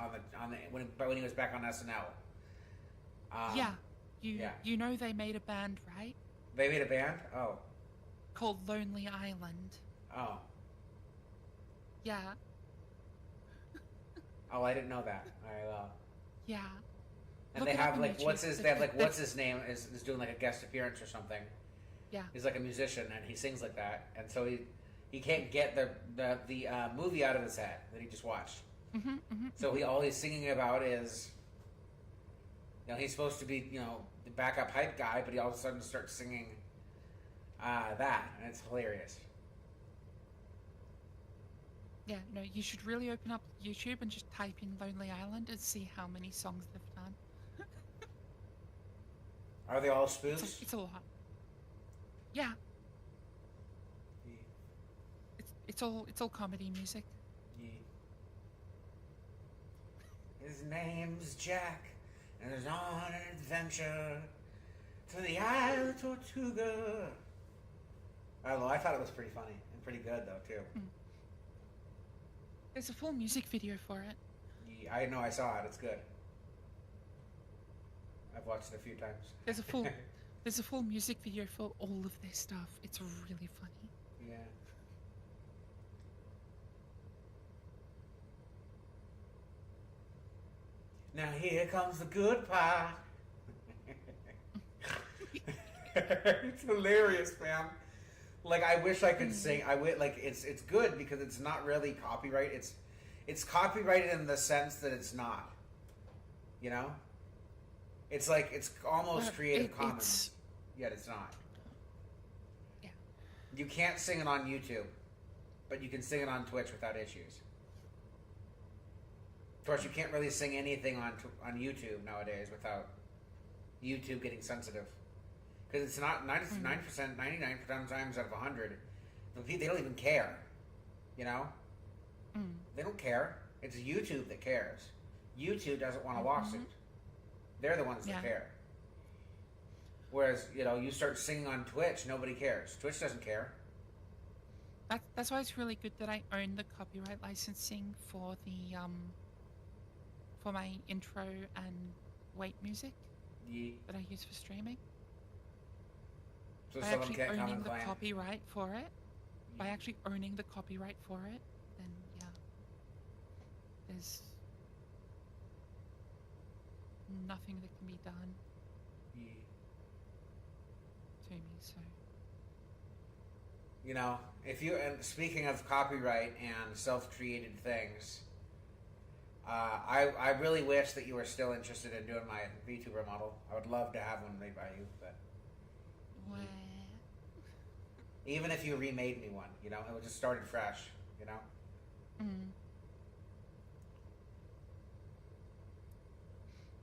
when he was back on SNL. Yeah. Yeah. You know they made a band, right? They made a band? Oh. Called Lonely Island. Oh. Yeah. Oh, I didn't know that. Yeah. And Look they it up have on like YouTube. they have like what's his name is doing like a guest appearance or something. Yeah. He's like a musician and he sings like that, and so he can't get the movie out of his head that he just watched. So all he's singing about is, he's supposed to be the backup hype guy, but he all of a sudden starts singing that, and it's hilarious. Yeah, no, you should really open up YouTube and just type in Lonely Island and see how many songs they've done. Are they all spoofs? It's a lot. Yeah. It's all comedy music. Yeah. His name's Jack, and he's on an adventure to the Isle of Tortuga. I don't know. I thought it was pretty funny and pretty good though too. There's a full music video for it. Yeah, I know. I saw it. It's good. I've watched it a few times. There's a full music video for all of their stuff. It's really funny. Yeah. Now here comes the good part. It's hilarious, man. Like I wish I could sing. It's good because it's not really copyright. It's copyrighted in the sense that it's not. It's like it's almost Creative Commons, yet it's not. Yeah. You can't sing it on YouTube, but you can sing it on Twitch without issues. Of course, you can't really sing anything on YouTube nowadays without YouTube getting sensitive. Because it's not 99% times out of 100, they don't even care. They don't care. It's YouTube that cares. YouTube doesn't want a lawsuit. They're the ones that care. Whereas, you start singing on Twitch, nobody cares. Twitch doesn't care. That's why it's really good that I own the copyright licensing for the for my intro and wait music that I use for streaming. So by someone actually can't come owning and the claim. copyright for it, then yeah, nothing that can be done Yeah. to me. So You know, if you and speaking of copyright and self-created things, I really wish that you were still interested in doing my VTuber model. I would love to have one made by you, but where even if you remade me one, you know, it would just started fresh, you know. mm,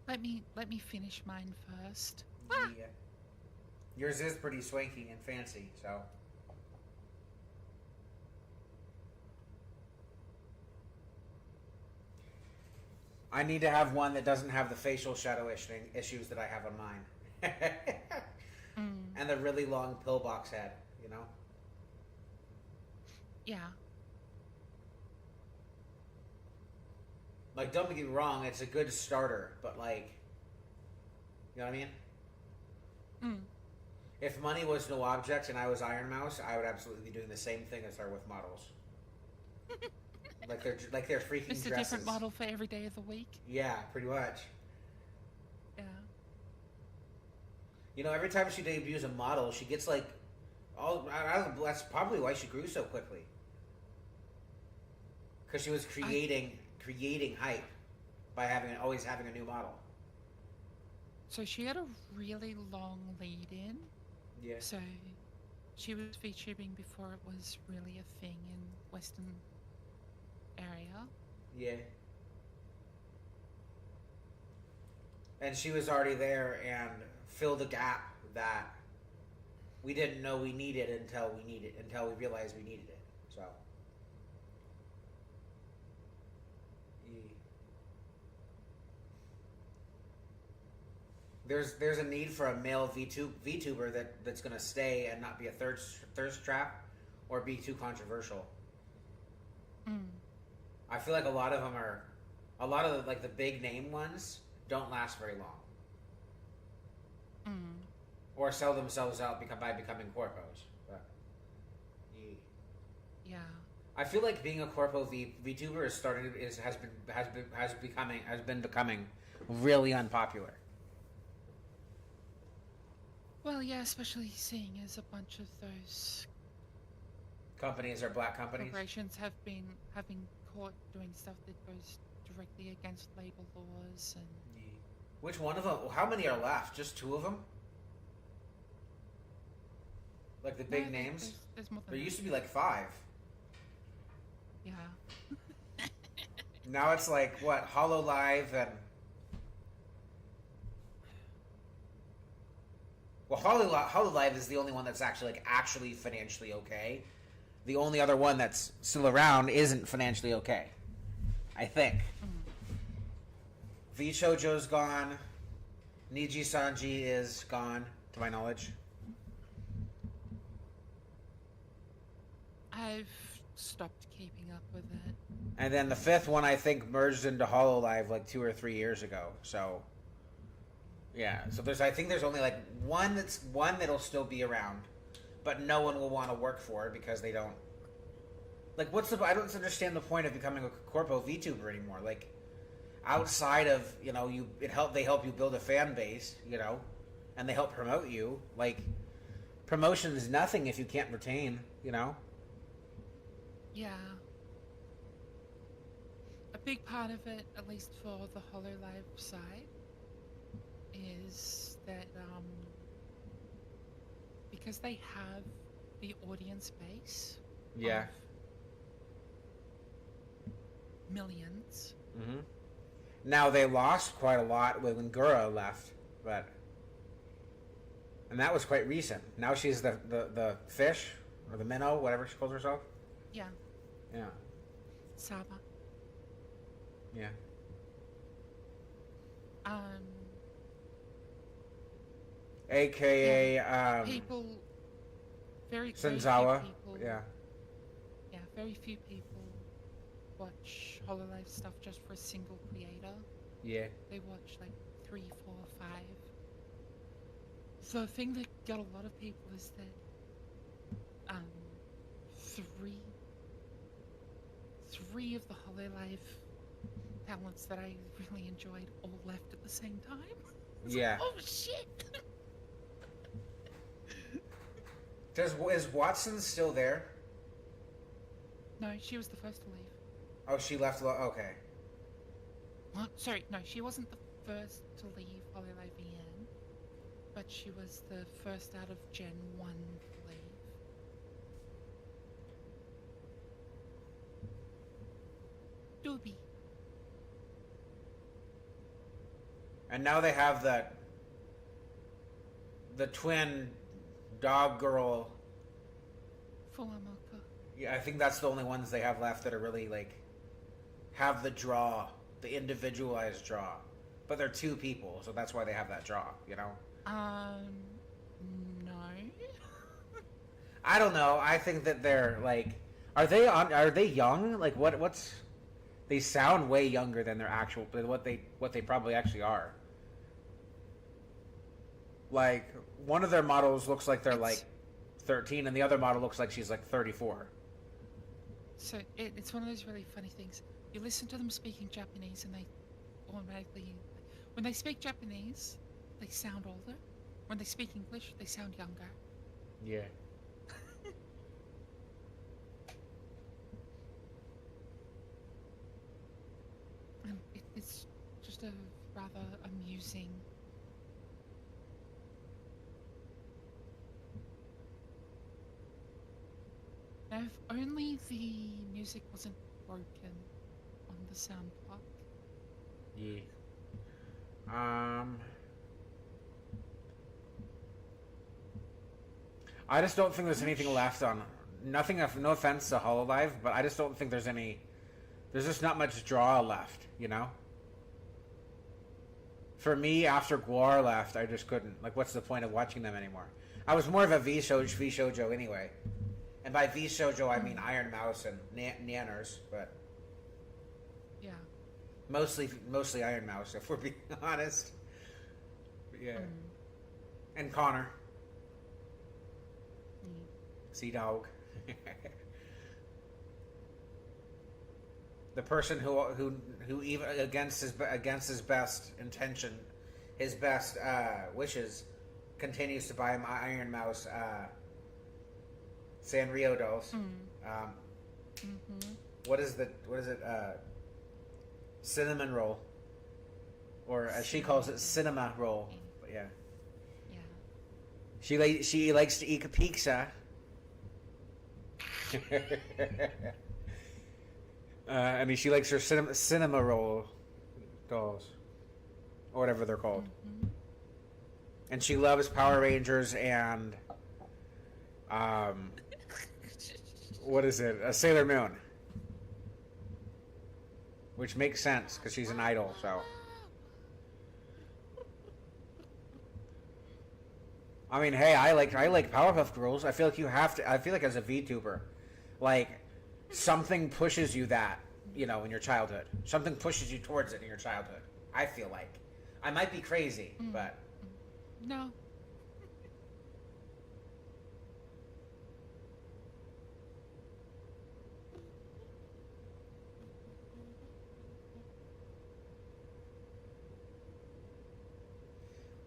let me finish mine first. Yeah. Yours is pretty swanky and fancy, so. I need to have one that doesn't have the facial shadow issues that I have on mine. And the really long pillbox head, you know? Yeah. Like, don't get me wrong, it's a good starter, but like, you know what I mean? Mm. If money was no object and I was Iron Mouse, I would absolutely be doing the same thing as her with models. like they're freaking Just a dresses. different model for every day of the week. Yeah, pretty much. Yeah. You know, every time she debuts a model, she gets like that's probably why she grew so quickly. Because she was creating hype by always having a new model. So she had a really long lead in. Yeah. So she was VTubing before it was really a thing in Western area. Yeah. And she was already there and filled a gap that we didn't know we needed until we realized we needed it. So. Yeah. There's a need for a male VTuber that's gonna stay and not be a thirst trap or be too controversial. Mm. I feel like a lot of the, like the big name ones don't last very long, or sell themselves out by becoming corpos. But, Yeah. I feel like being a corpo VTuber has been becoming really unpopular. Well, yeah, especially seeing as a bunch of those Companies are black companies. corporations have been caught doing stuff that goes directly against labor laws and. Which one of them? How many are left? Just 2 of them? Like the big names? There's more than There that. used to be like 5. Yeah. Now it's like what? HoloLive and well, HoloLive is the only one that's actually financially okay. The only other one that's still around isn't financially okay, I think. VShojo's gone. Niji Sanji is gone, to my knowledge. I've stopped keeping up with it. And then the 5th one, I think, merged into HoloLive like 2 or 3 years ago. So, yeah. So I think there's only like one that'll still be around, but no one will want to work for it because they don't. Like, I don't understand the point of becoming a corpo VTuber anymore. Like, outside of, you know, they help you build a fan base, you know, and they help promote you. Like, promotion is nothing if you can't retain, you know. Yeah. A big part of it, at least for the HoloLive side, is that because they have the audience base Yeah. of millions. Mm-hmm. Now they lost quite a lot when Gura left, and that was quite recent. Now she's the fish or the minnow, whatever she calls herself. Yeah. Yeah. Saba. Yeah. AKA People, very Senzawa. few people, Yeah. Yeah, very few people watch HoloLive stuff just for a single creator. Yeah. They watch like 3, 4, 5. So the thing that got a lot of people is that three of the HoloLive talents that I really enjoyed all left at the same time. It's Yeah. like, oh shit! Is Watson still there? No, she was the first to leave. Oh, she left. Okay. What? Sorry, no, she wasn't the first to leave Hololive VN, but she was the first out of Gen 1 to leave. Doobie. And now they have the twin dog girl. Fulamoko. Yeah, I think that's the only ones they have left that are really like have the draw, the individualized draw. But they're two people, so that's why they have that draw, you know? No. I don't know. I think that they're like are they young? Like what's they sound way younger than their actual than what they probably actually are. Like one of their models looks like they're like 13 and the other model looks like she's like 34. So it's one of those really funny things. You listen to them speaking Japanese and they automatically, when they speak Japanese, they sound older. When they speak English, they sound younger. Yeah. And it's just a rather amusing. Now, if only the music wasn't broken on the sound block. Yeah. I just don't think there's anything left on. Nothing. No offense to Hololive, but I just don't think there's any. There's just not much draw left, you know. For me, after Guar left, I just couldn't. Like, what's the point of watching them anymore? I was more of a V shoujo anyway, and by V shoujo I mean Iron Mouse and Nanners, but Yeah. mostly Iron Mouse, if we're being honest. But yeah, and Connor, Sea Dog. The person who even against his best intention, his best wishes, continues to buy him Iron Mouse Sanrio dolls. What is it? Cinnamon roll, or as she calls it, cinema roll. But yeah. Yeah. She likes to eat a pizza. I mean, she likes her cinema roll dolls, or whatever they're called. And she loves Power Rangers and what is it? A Sailor Moon, which makes sense because she's an idol. So, I mean, hey, I like Powerpuff Girls. I feel like you have to. I feel like as a VTuber, like something pushes you that, you know, in your childhood. Something pushes you towards it in your childhood. I feel like I might be crazy, but No.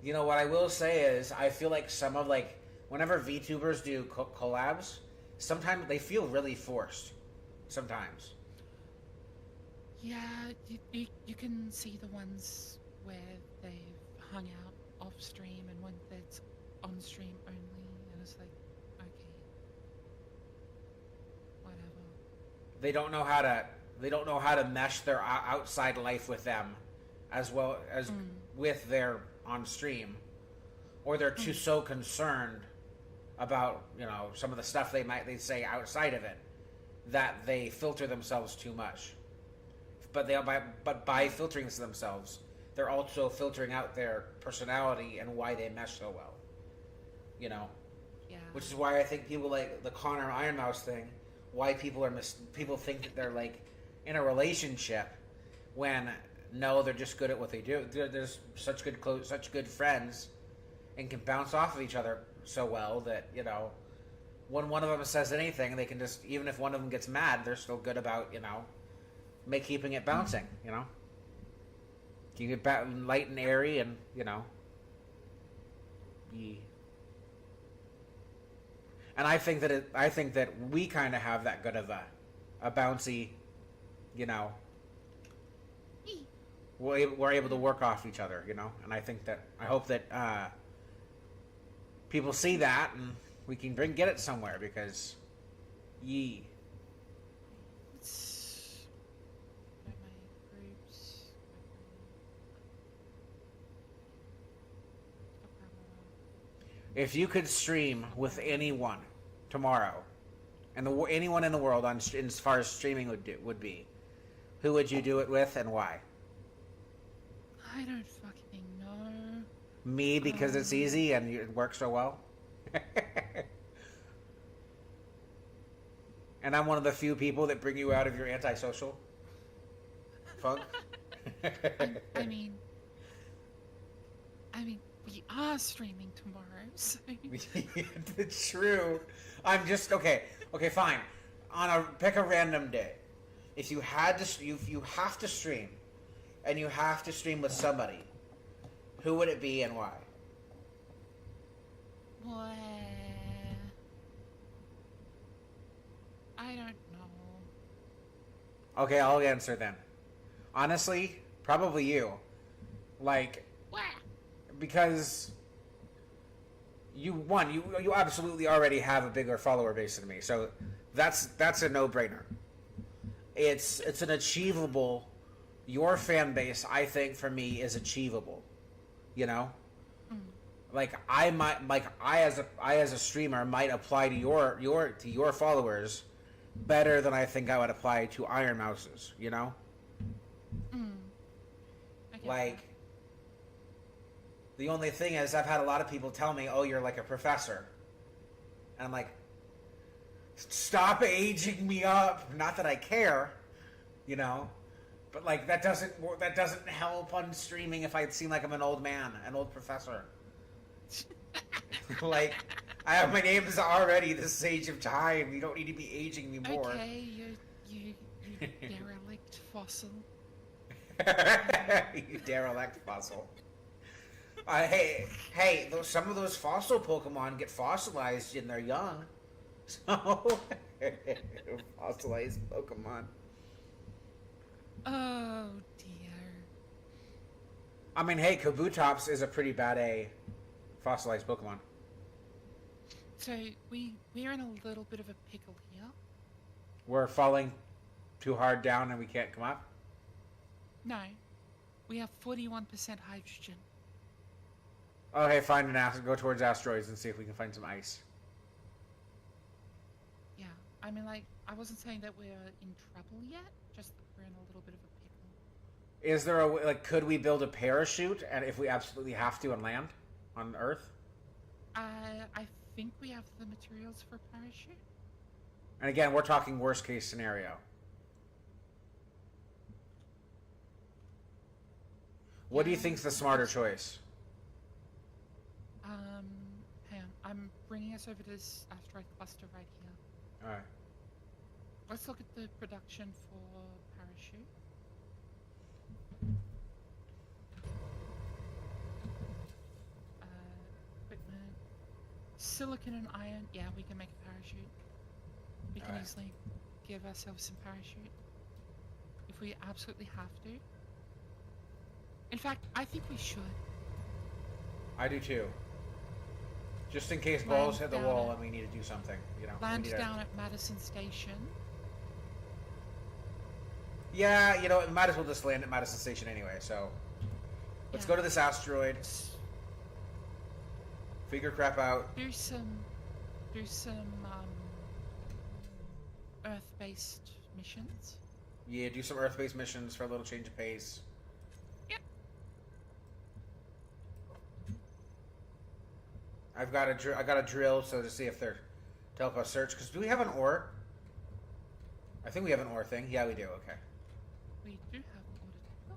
you know what I will say is I feel like some of like whenever VTubers do collabs, sometimes they feel really forced. Sometimes. Yeah, you can see the ones where they've hung out off stream and when it's on stream only, and it's like, okay, whatever. They don't know how to mesh their outside life with them as well as with their on stream, or they're too so concerned about, you know, some of the stuff they say outside of it that they filter themselves too much. But by filtering themselves, they're also filtering out their personality and why they mesh so well. You know, Yeah. which is why I think people like the Connor Iron Mouse thing. Why people people think that they're like in a relationship when no, they're just good at what they do. They're such good friends, and can bounce off of each other so well that, you know, when one of them says anything, they can just, even if one of them gets mad, they're still good about, you know, keeping it bouncing. You know. Keep it back light and airy, and be. And I think that we kind of have that good of a bouncy, you know. We're able to work off each other, and I hope that people see that and we can get it somewhere because, yee. If you could stream with anyone tomorrow, and anyone in the world as far as streaming would be, who would you do it with and why? I don't fucking know. Me, because it's easy and it works so well. And I'm one of the few people that bring you out of your antisocial funk. I mean, we are streaming tomorrow, so. It's true. I'm just okay. Okay, fine. Pick a random day. If you had to, you have to stream, and you have to stream with somebody, who would it be and why? Well, I don't know. Okay, I'll answer then. Honestly, probably you. Like, because you absolutely already have a bigger follower base than me, so that's a no-brainer. It's an achievable. Your fan base, I think, for me, is achievable. Like I as a streamer might apply to your followers better than I think I would apply to Iron Mouse's. Like. The only thing is, I've had a lot of people tell me, "Oh, you're like a professor," and I'm like, "Stop aging me up." Not that I care, but like that doesn't help on streaming if I seem like I'm an old man, an old professor. Like, my name is already the sage of time. You don't need to be aging me more. Okay, you derelict fossil. You derelict fossil. Hey, some of those fossil Pokemon get fossilized when they're young. So, fossilized Pokemon. Oh, dear. I mean, hey, Kabutops is a pretty bad fossilized Pokemon. So, we're in a little bit of a pickle here. We're falling too hard down and we can't come up? No. We have 41% hydrogen. Oh, hey, go towards asteroids and see if we can find some ice. Yeah, I mean, like, I wasn't saying that we're in trouble yet, just that we're in a little bit of a pickle. Is there a way, could we build a parachute, and if we absolutely have to, and land on Earth? I think we have the materials for a parachute. And again, we're talking worst case scenario. What do you think's the smarter choice? Hang on. I'm bringing us over to this asteroid cluster right here. Alright. Let's look at the production for parachute. Equipment. Silicon and iron. Yeah, we can make a parachute. We can easily give ourselves some parachute. If we absolutely have to. In fact, I think we should. I do too. Just in case balls hit the wall and we need to do something, Land down at Madison Station. Yeah, we might as well just land at Madison Station anyway, so... Let's go to this asteroid. Figure crap out. Do some Earth-based missions. Yeah, do some Earth-based missions for a little change of pace. I got a drill so to see if they're to help us search. Because do we have an ore? I think we have an ore thing. Yeah, we do. Okay. We do have an ore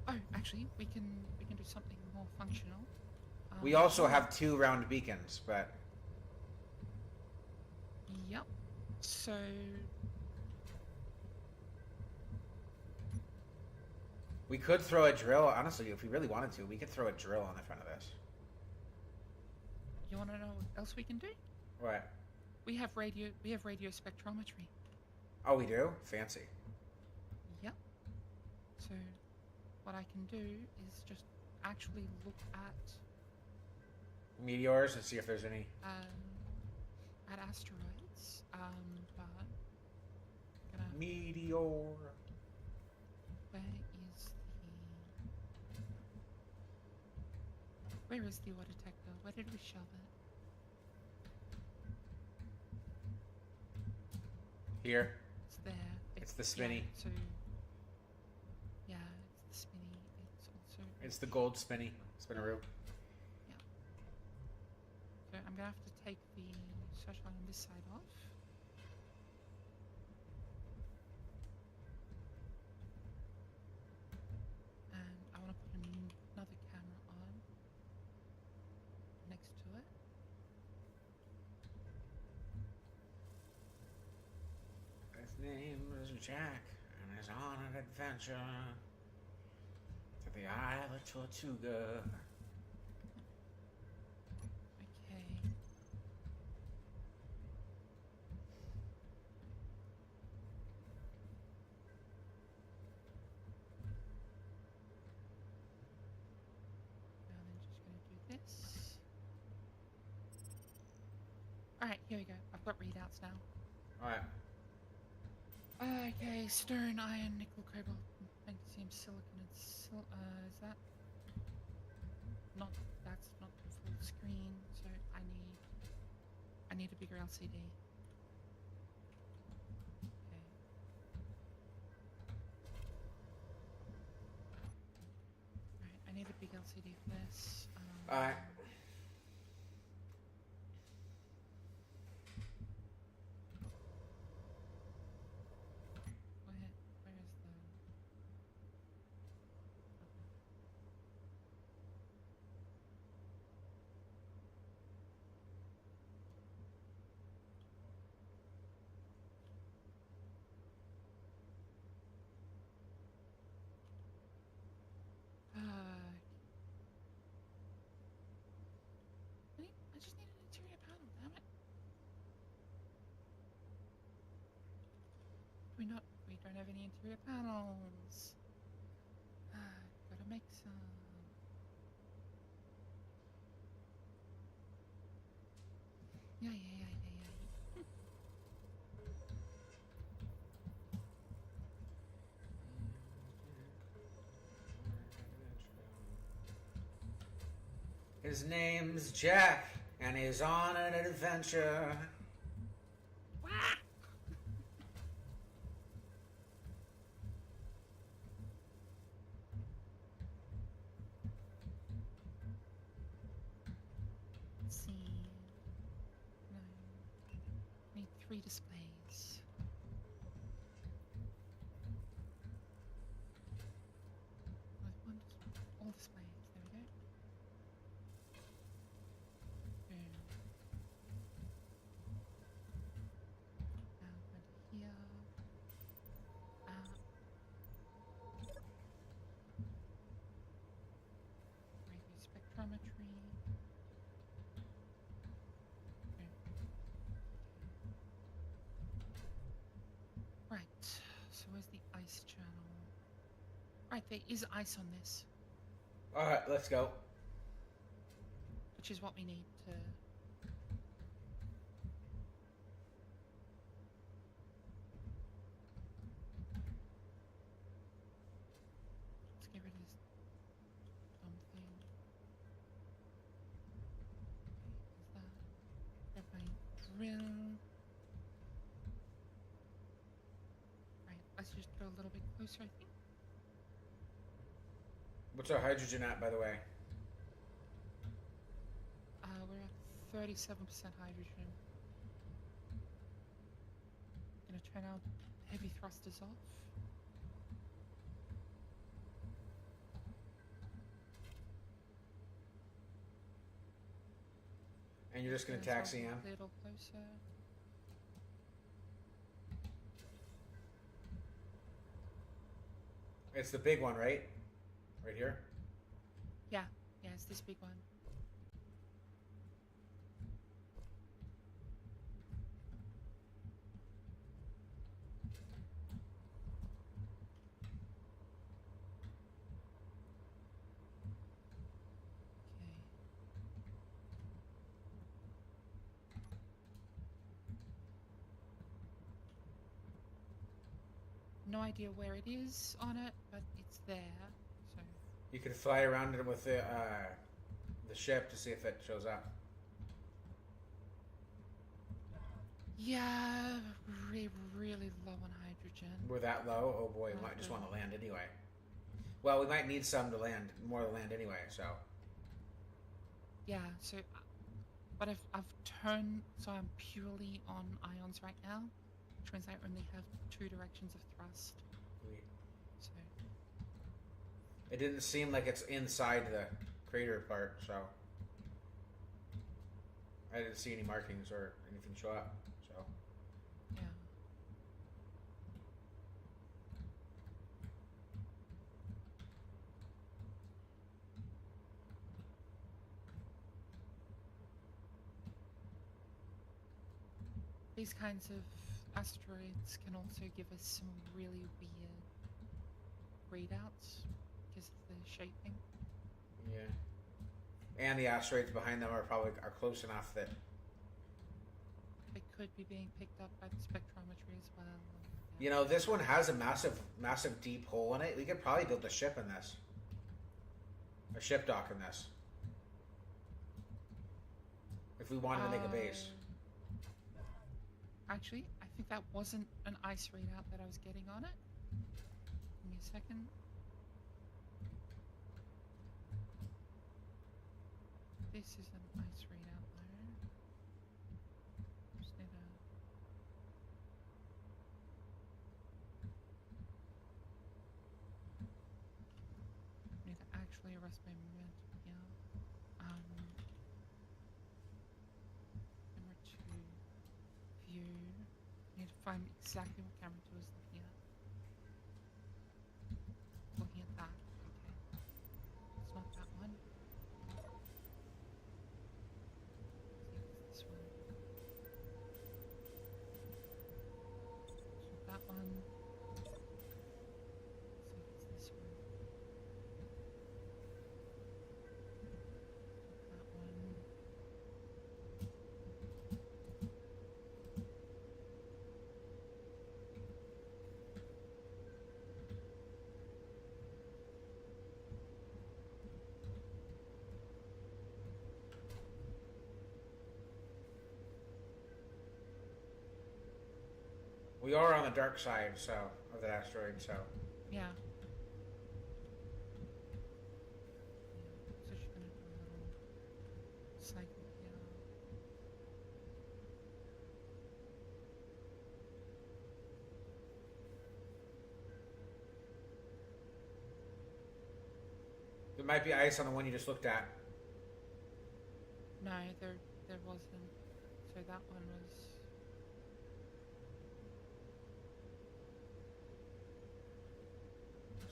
detector. Oh, actually, we can do something more functional. We also have 2 round beacons, but. Yep. So. We could throw a drill. Honestly, if we really wanted to, we could throw a drill on the front of this. You want to know what else we can do? What? We have radio spectrometry. Oh, we do? Fancy. Yep. So what I can do is just actually look at Meteors and see if there's any. Asteroids. But gonna. Meteor. Where is the ore detector? Where did we shove it? Here. It's there. It's the spinny. Yeah, so yeah, it's the spinny. It's also. It's the gold spinny. Spinaroo. Yeah. So I'm gonna have to take the searchlight on this side off. And I want to put another camera on next to it. His name is Jack, and he's on an adventure to the Isle of Tortuga. Okay. Now I'm just going to do this. Alright, here we go. I've got readouts now. Alright. Okay, stone, iron, nickel, cobalt, magnesium, silicon, and is that? That's not the full screen, so I need a bigger LCD. Okay. Alright, I need a big LCD for this. Alright. Where is the... I just need an interior panel, damn it. We don't have any interior panels. Gotta make some. Yeah. His name's Jack, and he's on an adventure. Wah! Let's see. No. Need 3 displays. All displays. There we go. Boom. Now go to here. Radio spectrometry. Right, so where's the ice channel? Right, there is ice on this, Alright, let's go. which is what we need to... Let's get rid of this dumb thing. Is that... Grab my drill. Right, let's just go a little bit closer, I think. What's our hydrogen at, by the way? We're at 37% hydrogen. Gonna turn our heavy thrusters off. And you're just gonna Turn us taxi in? a little closer. It's the big one, right? Right here? Yeah, yeah, it's this big one. Okay. No idea where it is on it, but it's there. So You could fly around it with the ship to see if it shows up. yeah, we're really low on hydrogen. We're that low? Oh boy, we might just want to land anyway. Well, we might need some to land, more to land anyway, so. Yeah, so but I've turned, so I'm purely on ions right now, which means I only have 2 directions of thrust. So It didn't seem like it's inside the crater part, so. I didn't see any markings or anything show up, so. yeah. These kinds of asteroids can also give us some really weird readouts because of the shaping. Yeah. And the asteroids behind them are close enough that. They could be being picked up by the spectrometry as well. You know, this one has a massive deep hole in it. We could probably build a ship in this. A ship dock in this. If we wanted to make a base. Actually, I think that wasn't an ice readout that I was getting on it. Give me a second. This is an ice readout though. Just need to actually arrest my momentum here. Camera 2. View. Need to find exactly what camera 2 is looking at. Looking at that. Okay. It's not that one. It's this one. It's not that one. Let's see if it's this one. Not that one. We are on the dark side, so, of that asteroid, so. Yeah. So she's gonna do a little cycle here. There might be ice on the one you just looked at. No, there wasn't. So that one was.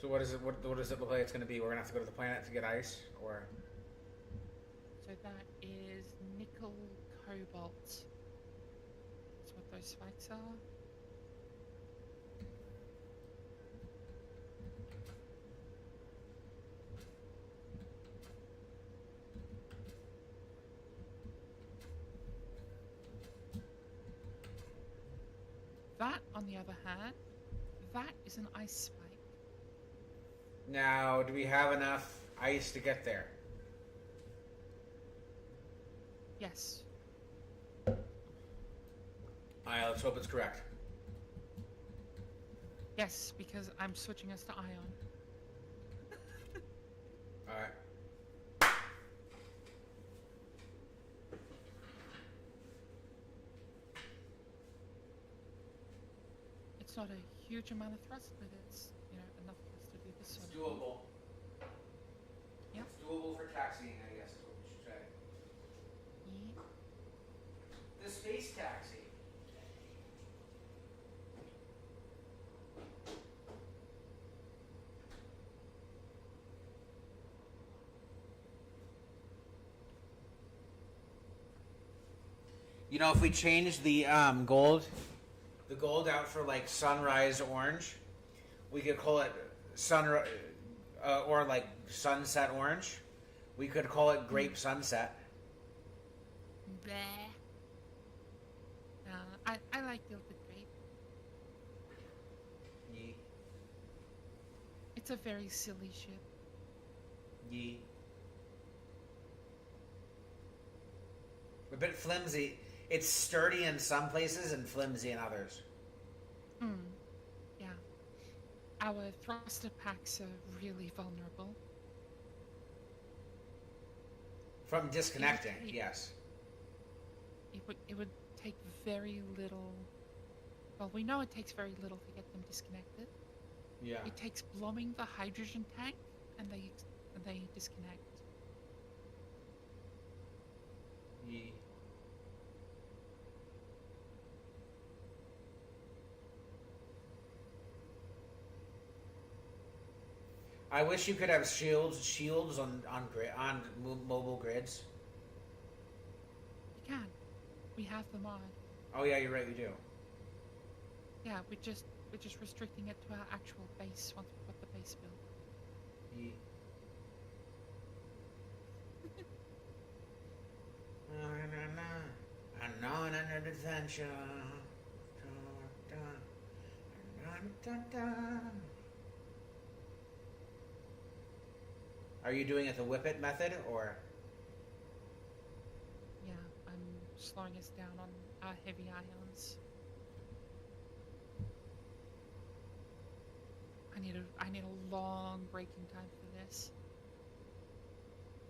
So what is it? What does it look like it's going to be? We're going to have to go to the planet to get ice, or So that is nickel cobalt. That's what those spikes are. That, on the other hand, that is an ice spike. now do we have enough ice to get there? Yes. Alright, let's hope it's correct. Yes, because I'm switching us to ion. Alright. It's not a huge amount of thrust, but it's, enough for us to do this It's sort of. doable. Yep. It's doable for taxiing, I guess is what we should say. Yeah. The space taxi. You know, if we change the gold out for like sunrise orange, we could call it or like sunset orange. We could call it grape sunset. Bleh. I like gilded grape. Yee. It's a very silly ship. Yee. A bit flimsy. It's sturdy in some places and flimsy in others. Yeah. Our thruster packs are really vulnerable. From disconnecting, It- yes. It would take very little. Well, we know it takes very little to get them disconnected. Yeah. It takes blowing the hydrogen tank, and they disconnect. Yee. I wish you could have shields on mobile grids. You can. We have them on. Oh yeah, you're right. We do. Yeah, we're just restricting it to our actual base once we've got the base built. Yee. I'm on an adventure. Are you doing it the whip it method or? Yeah, I'm slowing us down on our heavy ions. I need a long braking time for this.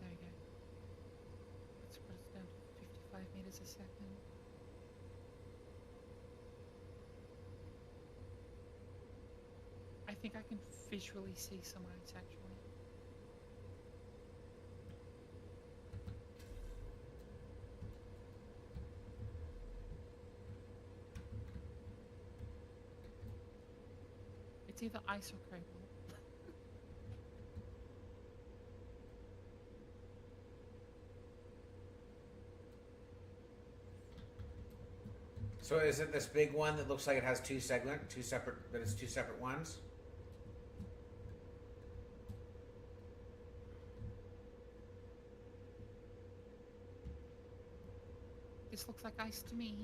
There we go. Let's put us down to 55 meters a second. I think I can visually see some ice actually. It's either ice or cobalt. So is it this big one that looks like it has two separate, that it's two separate ones? This looks like ice to me.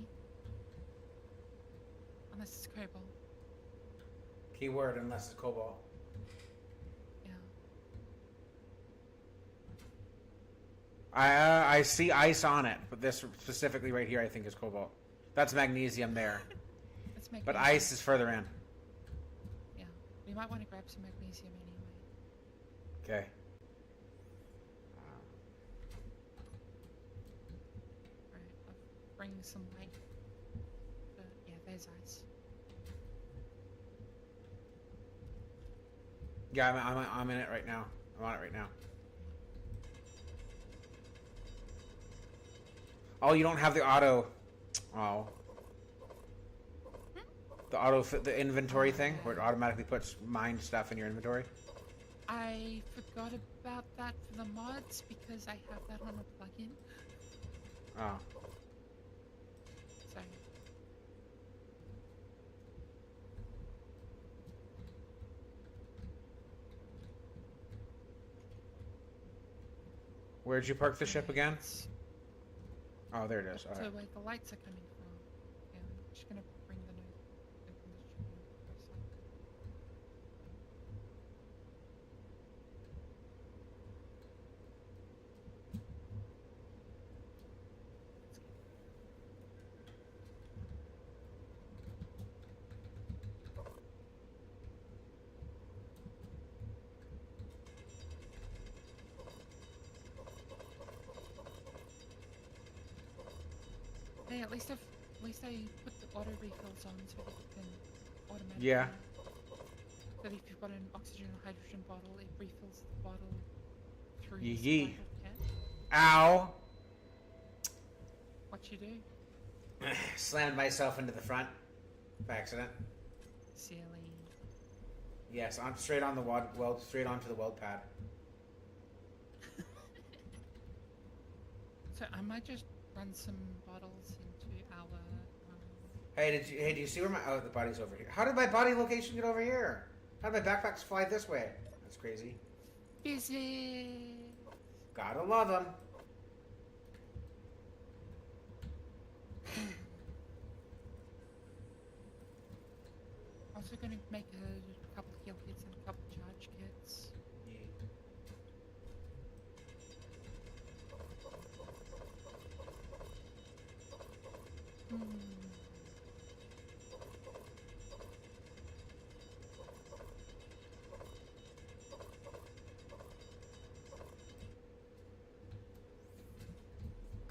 Unless it's cobalt. Keyword, unless it's cobalt. Yeah. I see ice on it, but this specifically right here I think is cobalt. That's magnesium there. Let's make But it- ice is further in. Yeah. We might want to grab some magnesium anyway. Okay. Alright, I'll bring some light. But yeah, there's ice. Yeah, I'm in it right now. I'm on it right now. Oh, you don't have the auto. Oh. The inventory thing where it automatically puts mined stuff in your inventory. I forgot about that for the mods because I have that on a plugin. Oh. So Where'd you park the ship again? it's Oh, there it is. All to right. where the lights are coming from. Yeah, I'm just gonna bring the new open the ship in for a sec. Hey, at least I put the auto refills on so that you can automatically. Yeah. So that if you've got an oxygen or hydrogen bottle, it refills the bottle through Yee the yee. supply kit. Ow! What you do? Slammed myself into the front by accident. Silly. Yes, I'm straight on the straight onto the weld pad. So I might just run some bottles into our. Hey, do you see where my... Oh, the body's over here. How did my body location get over here? How did my backpacks fly this way? That's crazy. Busy. Gotta love them. Also going to make a couple heal kits and a couple charge kits. Hmm.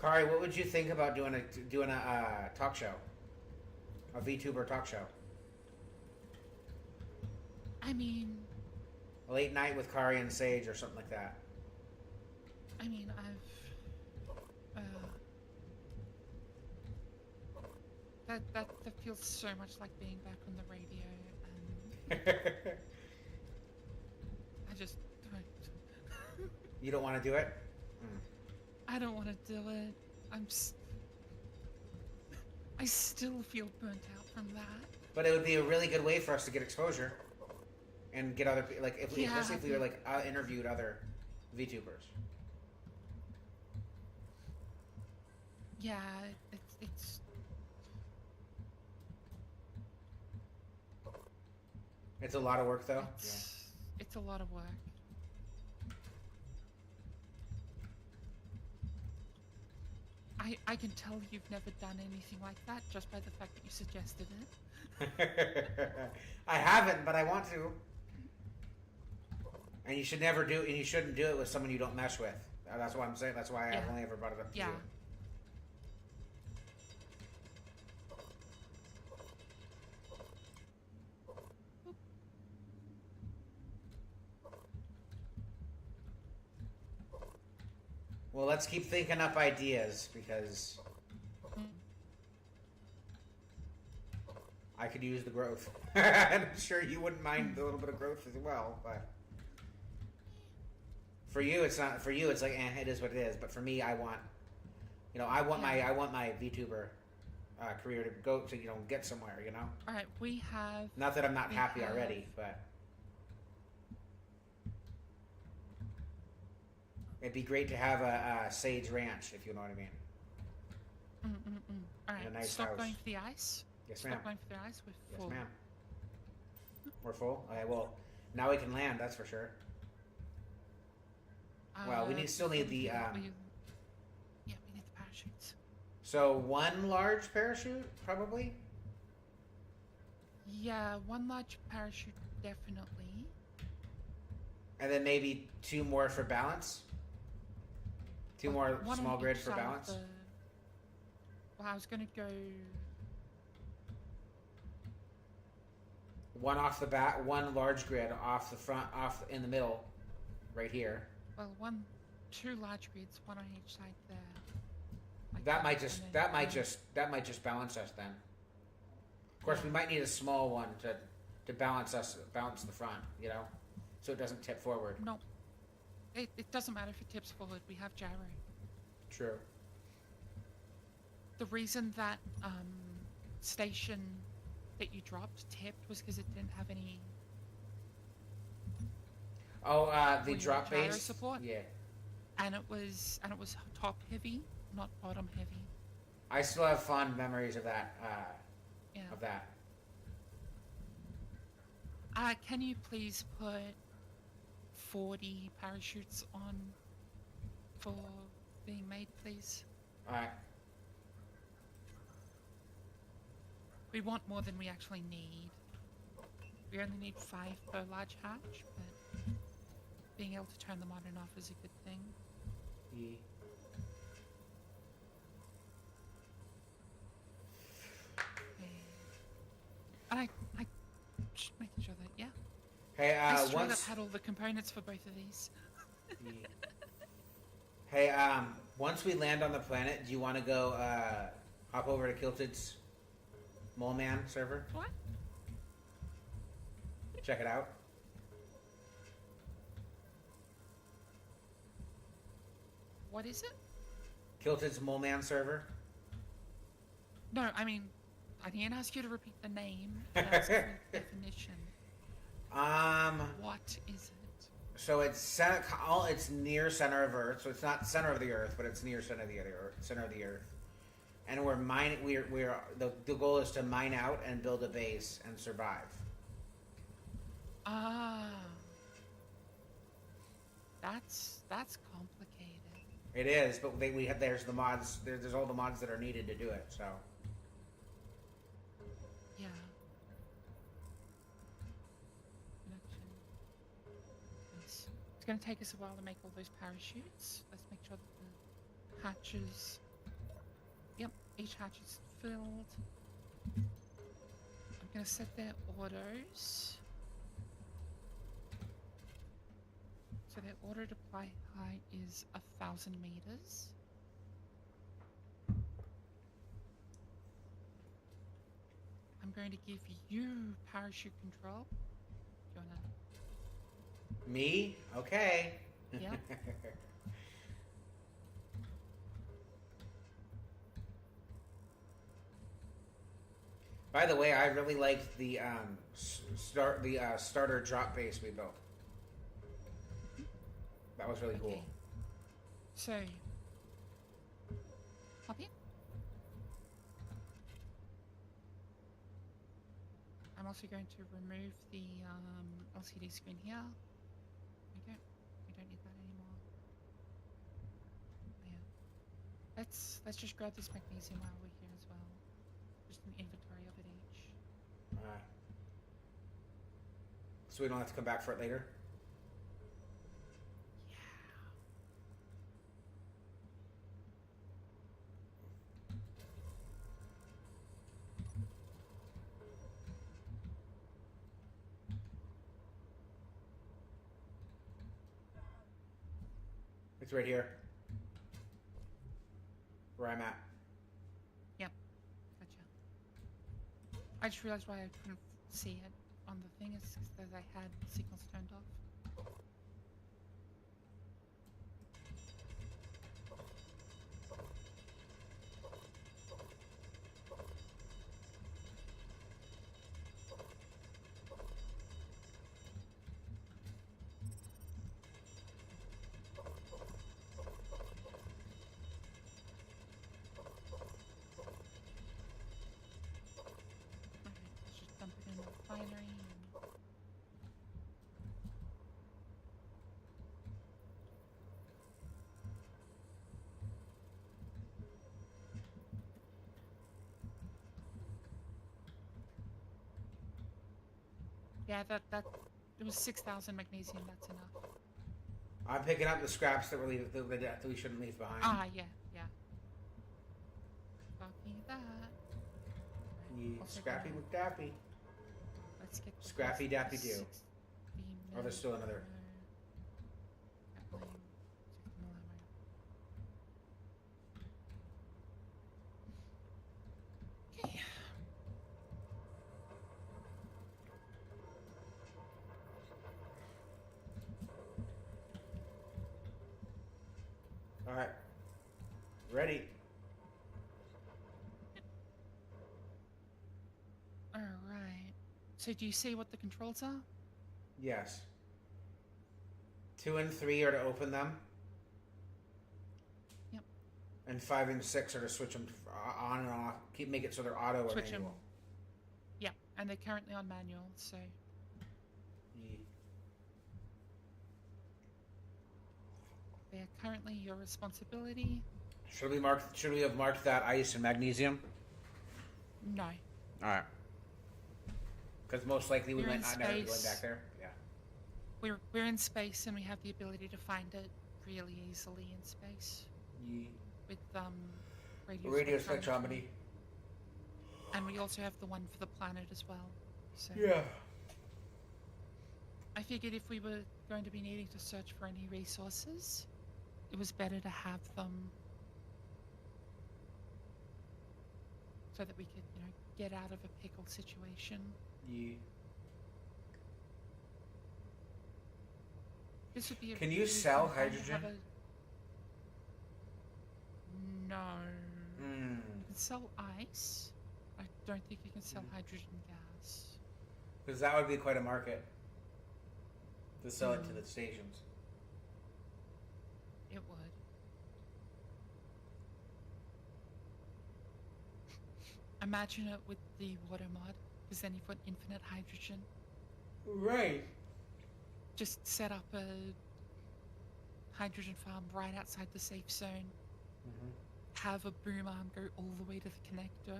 Kari, what would you think about doing a talk show, a VTuber talk show, I mean, a late night with Kari and Sage or something like that? I've that feels so much like being back on the radio, and I just don't. You don't want to do it? I don't want to do it. I still feel burnt out from that. But it would be a really good way for us to get exposure and get other like if we especially if we were like interviewed other VTubers. Yeah, it's It's a lot of work though. it's a lot of work. I can tell you've never done anything like that just by the fact that you suggested it. I haven't, but I want to. And you should never do, and you shouldn't do it with someone you don't mesh with. That's what I'm saying. That's why I've only ever brought it up to you. Well, let's keep thinking up ideas because I could use the growth. I'm sure you wouldn't mind a little bit of growth as well, but for you, it's not. For you, it's like it is what it is. But for me, I want, I want my VTuber career to go to get somewhere. All right, we have. Not that I'm not happy already, but. It'd be great to have a Sage Ranch, if you know what I mean. All right, a nice stop house. going for the ice. Yes, ma'am. Stop going for the ice. We're full. Yes, ma'am. We're full? Okay, well, now we can land, that's for sure. Well, we still need the... yeah, we need the parachutes. So, one large parachute, probably? Yeah, one large parachute, definitely. And then maybe two more for balance? Two more small grids for balance? Well, I was going to go... One off the back, one large grid off the front, off in the middle, right here. Well, two large grids, one on each side there. Like That might just balance us then. Of course, we might need a small one to balance the front, so it doesn't tip forward. No, it doesn't matter if it tips forward. We have gyro. True. The reason that station that you dropped tipped was because it didn't have any. Oh, the drop gyro base support. Yeah. And it was top heavy, not bottom heavy. I still have fond memories of that. Yeah. Of that. Can you please put 40 parachutes on for being made, please? All right. We want more than we actually need. We only need 5 per large hatch, but being able to turn them on and off is a good thing. Yeah. And I just making sure that, yeah. Hey, I straight up had all the components for both of these. Yeah. Hey, once we land on the planet, do you want to go hop over to Kilted's Mole Man server? What? Check it out. What is it? Kilted's Mole Man server. No, I mean, I didn't ask you to repeat the name. I asked for the definition. What is it? So it's near center of Earth. So it's not center of the Earth, but it's near center of the Earth. Center of the Earth. And we're mining. We're the goal is to mine out and build a base and survive. Ah, that's complicated. It is, but there's the mods. There's all the mods that are needed to do it. So. Yeah. Connection. Yes. It's going to take us a while to make all those parachutes. Let's make sure that the hatches. Yep, each hatch is filled. I'm going to set their autos. So their auto deploy height is 1,000 meters. I'm going to give you parachute control. Do you wanna? Me? Okay. Yeah. By the way, I really liked the starter drop base we built. That was really cool. So, hop in. I'm also going to remove the LCD screen here. We don't need that anymore. Yeah. Let's just grab this magnesium while we're here as well. Just an inventory of it each. Alright. So we don't have to come back for it later? It's right here. Where I'm at. Yep. Gotcha. I just realized why I couldn't see it on the thing is because I had signals turned off. Let's just dump it in the refinery. Yeah, that it was 6,000 magnesium. That's enough. I'm picking up the scraps that we shouldn't leave behind. Ah, yeah. Copy that. Scrappy McDappy. Let's get the Scrappy Dappy Do. 60 Oh, there's still another. millimeter. Okay. Alright. Ready. All right. So do you see what the controls are? Yes. 2 and 3 are to open them. Yep. And 5 and 6 are to switch them on and off. Make it so they're auto or Switch 'em. manual. Yeah, and they're currently on manual, so Yeah. they are currently your responsibility. Should we have marked that ice and magnesium? No. Alright. Because most likely we You're might in not never be going space. back there. Yeah. We're in space and we have the ability to find it really easily in space Yeah. with Radio spectrometry. And we also have the one for the planet as well. So Yeah. I figured if we were going to be needing to search for any resources, it was better to have them so that we could, get out of a pickle situation. Yeah. This would be a Can you really sell fun time to hydrogen? have No. Hmm. You can sell ice. I don't think you can sell hydrogen gas. Because that would be quite a market to sell it to the stations. It would. Imagine it with the water mod, because then you've got infinite hydrogen. Right. Just set up a hydrogen farm right outside the safe zone. Mm-hmm. Have a boom arm go all the way to the connector.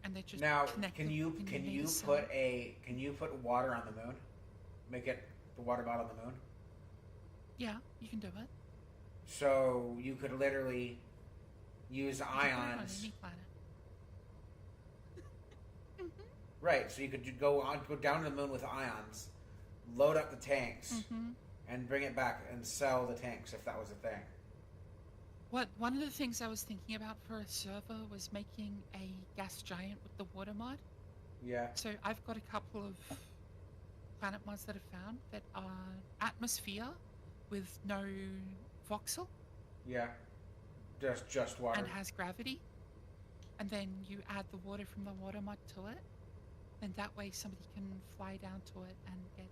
And they just Now, connect can it you when can need you a cell. put water on the moon? Make it the water bottle on the moon. Yeah, you can do it. So you could literally use You can put it on ions. any planet. Right. So you could go down to the moon with ions, load up the tanks, Mm-hmm. and bring it back and sell the tanks if that was a thing. One of the things I was thinking about for a server was making a gas giant with the water mod. Yeah. So I've got a couple of planet mods that I've found that are atmosphere with no voxel Yeah. Just water. and has gravity. And then you add the water from the water mod to it. And that way somebody can fly down to it and get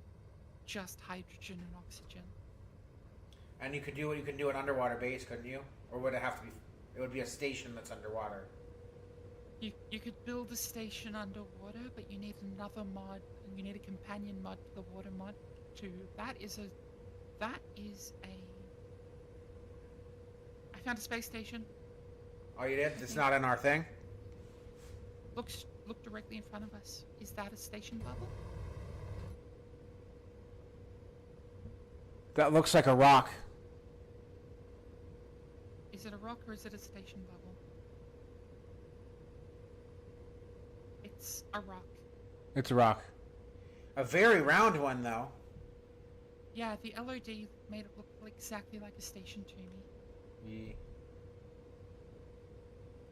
just hydrogen and oxygen. And you could do an underwater base, couldn't you? Or would it have to be? It would be a station that's underwater. You could build a station underwater, but you need another mod, and you need a companion mod to the water mod too. That is a I found a space station. Oh, you did? It's not in our thing? Look directly in front of us. Is that a station bubble? That looks like a rock. Is it a rock or is it a station bubble? It's a rock. It's a rock. A very round one, though. Yeah, the LOD made it look exactly like a station to me. Yeah.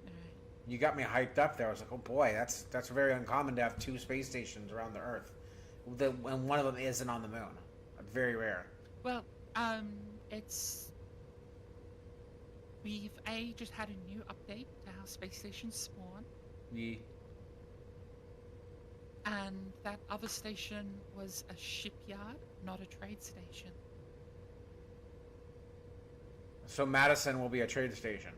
Alright. You got me hyped up there. I was like, oh boy, that's very uncommon to have two space stations around the Earth. And one of them isn't on the moon. Very rare. Well, we've just had a new update to how space stations spawn, Yeah. and that other station was a shipyard, not a trade station. So Madison will be a trade station.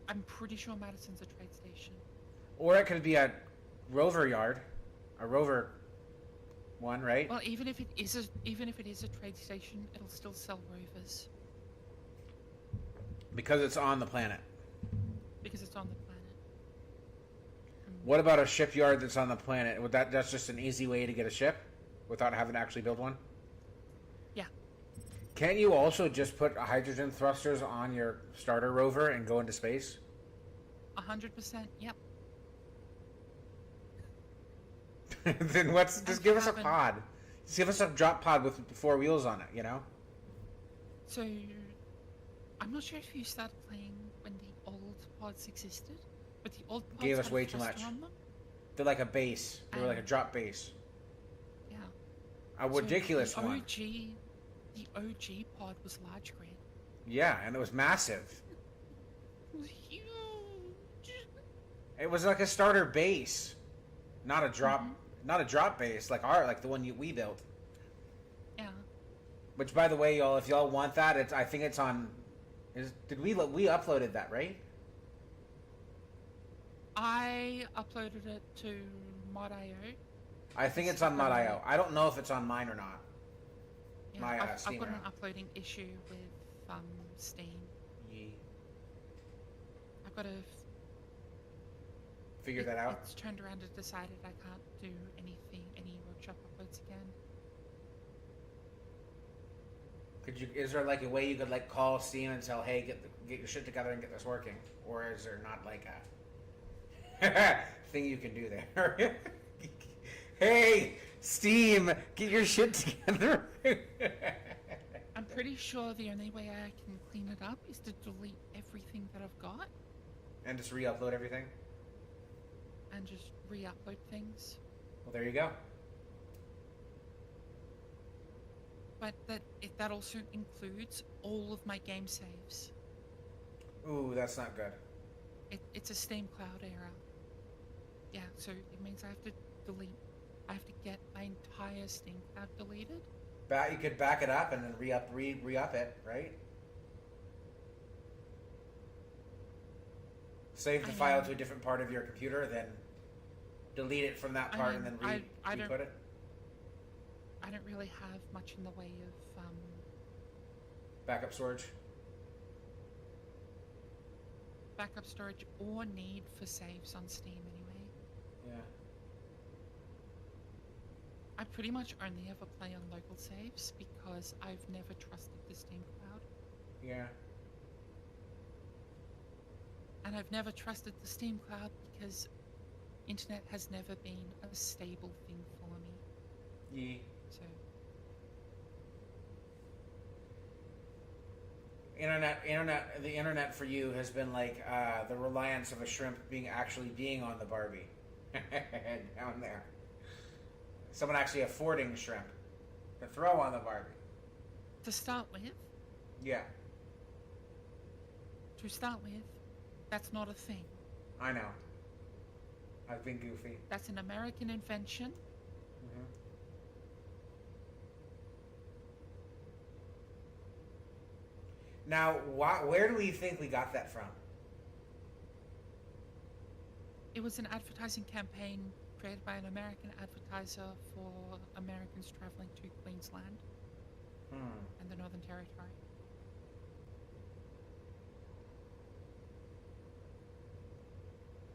I'm pretty sure Madison's a trade station. Or it could be a rover yard. A rover one, right? Well, even if it is a trade station, it'll still sell rovers Because it's on the planet. because it's on the planet. What about a shipyard that's on the planet? That's just an easy way to get a ship without having to actually build one? Yeah. Can't you also just put hydrogen thrusters on your starter rover and go into space? 100%. Yep. Then just give us a pod. Just give us a drop pod with 4 wheels on it, you know? So, I'm not sure if you started playing when the old pods existed, but the old pods Gave us had a way too thruster much. on them. They're like a base. They were like a drop base. Yeah. A ridiculous the one. The OG pod was large grid. Yeah, and it was massive. It was huge. It was like a starter base, not a drop, not a drop base like the one we built. Yeah. Which, by the way, y'all, if y'all want that, I think it's on. We uploaded that, right? I uploaded it to Mod.io. I think it's on Mod.io. I don't know if it's on mine or not. Yeah, My I've Steam got an account. uploading issue with Steam. Yeah. I've got to Figure that out. It's turned around and decided I can't do any workshop uploads again. Is there like a way you could like call Steam and tell, hey, get your shit together and get this working, or is there not like a thing you can do there? Hey, Steam, get your shit together. I'm pretty sure the only way I can clean it up is to delete everything that I've got And just re-upload everything. and just re-upload things. Well, there you go. But that also includes all of my game saves. Ooh, that's not good. It's a steam cloud error. Yeah, so it means I have to delete. I have to get my entire steam cloud deleted. You could back it up and then re-up it, right? Save the file to a different part of your computer, then delete it from that part, and then re-put it. I don't really have much in the way of Backup storage. backup storage or need for saves on Steam anyway. Yeah. I pretty much only ever play on local saves because I've never trusted the Steam cloud. Yeah. And I've never trusted the Steam cloud because internet has never been a stable thing for me. Yeah. So the internet for you has been like the reliance of a shrimp being on the Barbie down there. Someone actually affording shrimp to throw on the Barbie. to start with, Yeah, that's not a thing. I know. I've been goofy. That's an American invention. Mm-hmm. Now, where do we think we got that from? It was an advertising campaign created by an American advertiser for Americans traveling to Queensland and the Northern Territory.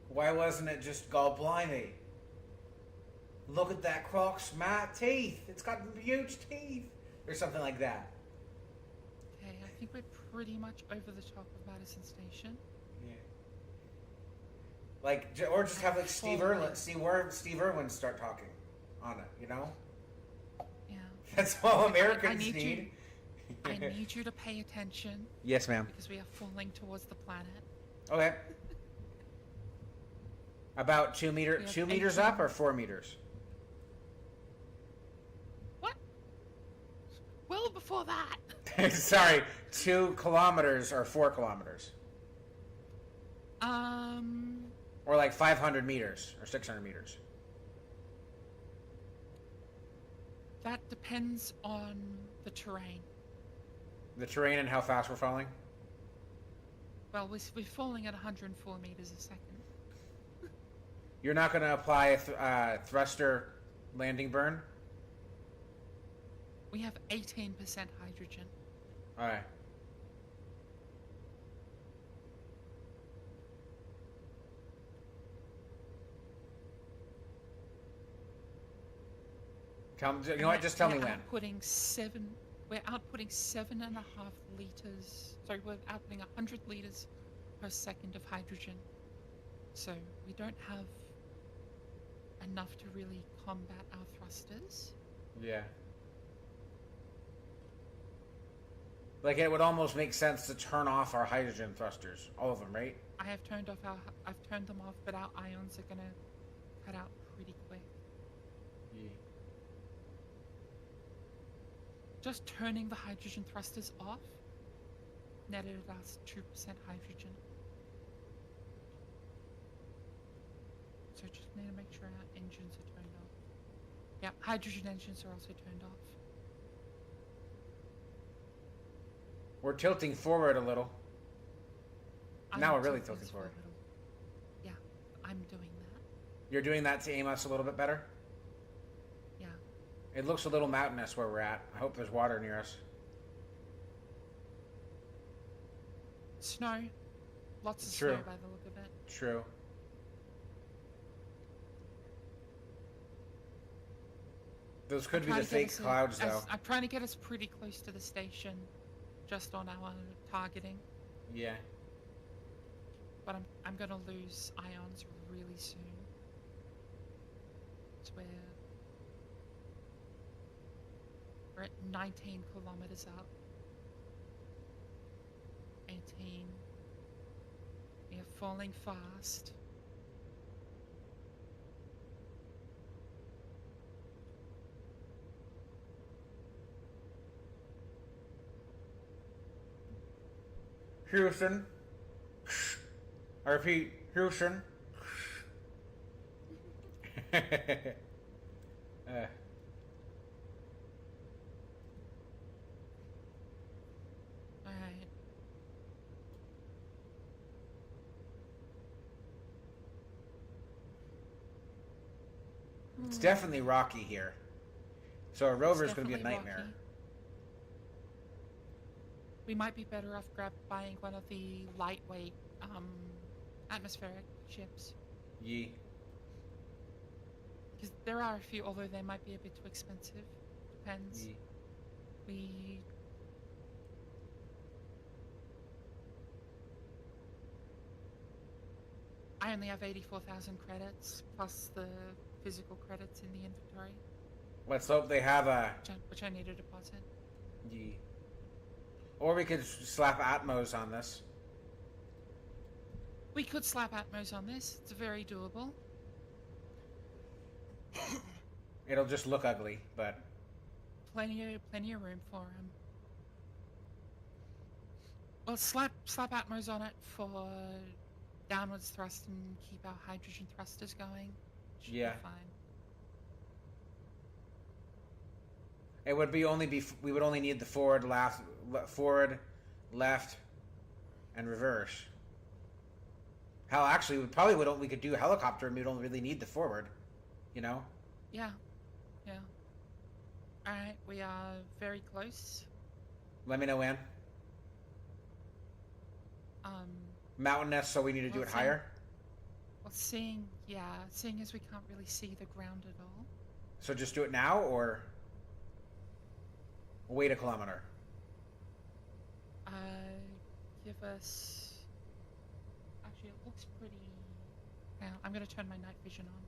Why wasn't it just God blimey? Look at that croc's teeth. It's got huge teeth. Or something like that. Okay, I think we're pretty much over the top of Madison Station. Yeah. Like, or just have like Steve Irwin start talking on it, you know? Yeah. That's all Americans I need. I need you to pay attention. Yes, ma'am. Because we are falling towards the planet. Okay. About 2 meters up or 4 meters? What? Well before that. Sorry, 2 kilometers or 4 kilometers? Or like 500 meters or 600 meters? That depends on the terrain. The terrain and how fast we're falling? Well, we're falling at 104 meters a second. You're not going to apply a thruster landing burn? We have 18% hydrogen. All right. You know what? Just tell me when. We're outputting 7.5 liters. Sorry, we're outputting 100 liters per second of hydrogen. So we don't have enough to really combat our thrusters. Yeah. Like it would almost make sense to turn off our hydrogen thrusters, all of them, right? I've turned them off, but our ions are gonna cut out pretty quick. Yeah. Just turning the hydrogen thrusters off netted us 2% hydrogen. So just need to make sure our engines are turned off. Yeah, hydrogen engines are also turned off. We're tilting forward a little. Now we're really tilting forward. Yeah, I'm doing that. You're doing that to aim us a little bit better? Yeah. It looks a little mountainous where we're at. I hope there's water near us. Snow. Lots of True. snow by the look of it. True. Those could be the fake clouds, though. I'm trying to get us pretty close to the station, just on our targeting. Yeah. But I'm gonna lose ions really soon. It's where we're at 19 kilometers up. 18. We are falling fast. Houston, I repeat, Houston. uh, Alright. it's definitely rocky here. So a rover is going to be a Definitely nightmare. rocky. We might be better off buying one of the lightweight atmospheric ships. Yee. Because there are a few, although they might be a bit too expensive. Depends. Yee. We... I only have 84,000 credits, plus the physical credits in the inventory, Let's hope they have a... which I need to deposit. Yee. Or we could slap Atmos on this. We could slap Atmos on this. It's very doable. It'll just look ugly, but... Plenty of room for him. Well, slap Atmos on it for downwards thrust and keep our hydrogen thrusters going. Should Yeah. be fine. It would be we would only need the forward, left, and reverse. Hell, actually, we could do helicopter, and we don't really need the forward. You know? Yeah. Yeah. Alright, we are very close. Let me know when. Mountainous, so we need to do it higher. Well, seeing as we can't really see the ground at all. So just do it now, or wait a kilometer. Give us. Actually, it looks pretty. Now, I'm gonna turn my night vision on.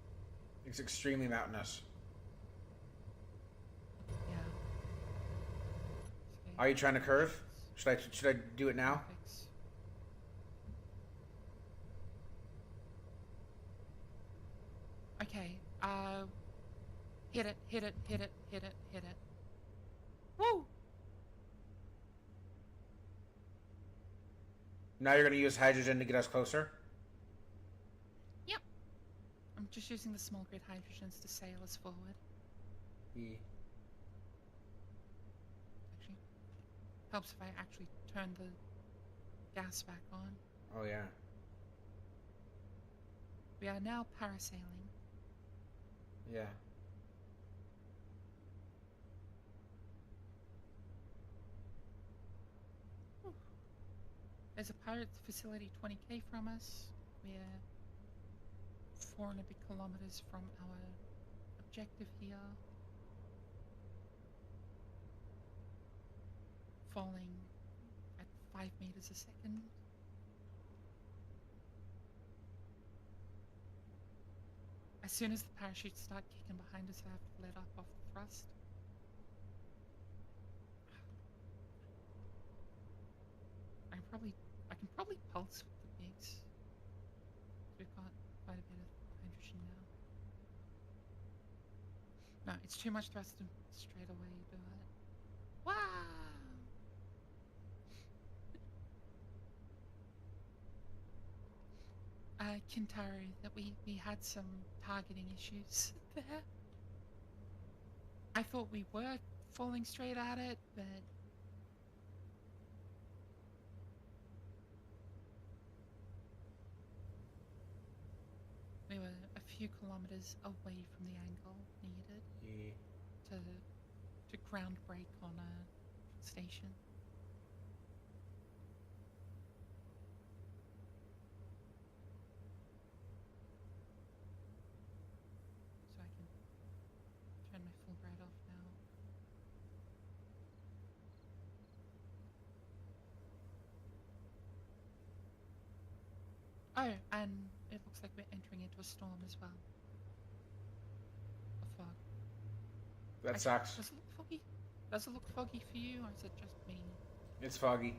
It's extremely mountainous. Yeah. Are you trying to curve? Should I do it now? Graphics. Okay. Hit it. Woo! Now you're going to use hydrogen to get us closer? Yep. I'm just using the small grid hydrogens to sail us forward. Yeah. Actually, helps if I actually turn the gas back on. Oh, yeah. We are now parasailing. Yeah. There's a pirate facility 20k from us. We're 4 and a bit kilometers from our objective here. Falling at 5 meters a second. As soon as the parachutes start kicking behind us, I have to let up off the thrust. I can probably pulse with the bigs. We've got quite a bit of hydrogen now. No, it's too much thrust to straight away do it. Wow! Kintaro, that we had some targeting issues there. I thought we were falling straight at it, but we were a few kilometers away from the angle needed to ground break on a station. So I can turn my full bright off now. Oh, and it looks like we're entering into a storm as well. A fog. That sucks. Does it look foggy? Does it look foggy for you, or is it just me? It's foggy.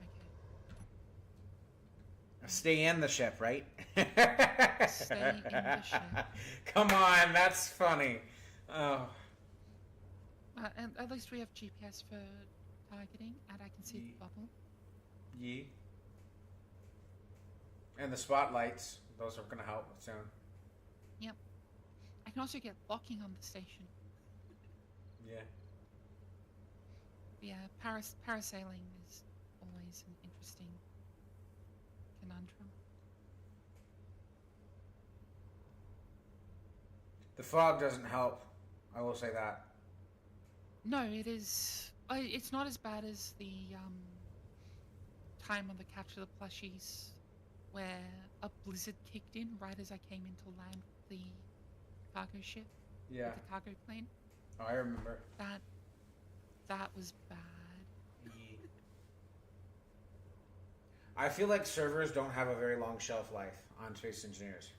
Okay. Stay in the ship, right? Stay in the ship. Come on, that's funny. Oh. And at least we have GPS for targeting, and I can see the bubble. Yee. And the spotlights, those are going to help soon. Yep. I can also get locking on the station. Yeah. Yeah, parasailing is always an interesting conundrum. The fog doesn't help. I will say that. No, it is. It's not as bad as the time on the Capture the Plushies, where a blizzard kicked in right as I came into land with the cargo ship, Yeah. with the cargo plane. Oh, I remember. That was bad. I feel like servers don't have a very long shelf life on Space Engineers.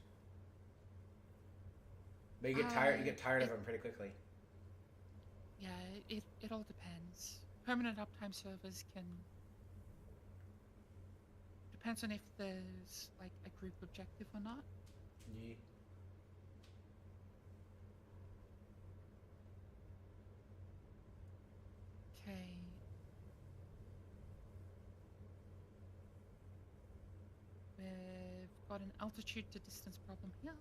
But you get tired. You get tired of them pretty quickly. Yeah, it all depends. Permanent uptime servers can depends on if there's like a group objective or not. Yeah. Okay. We've got an altitude to distance problem here.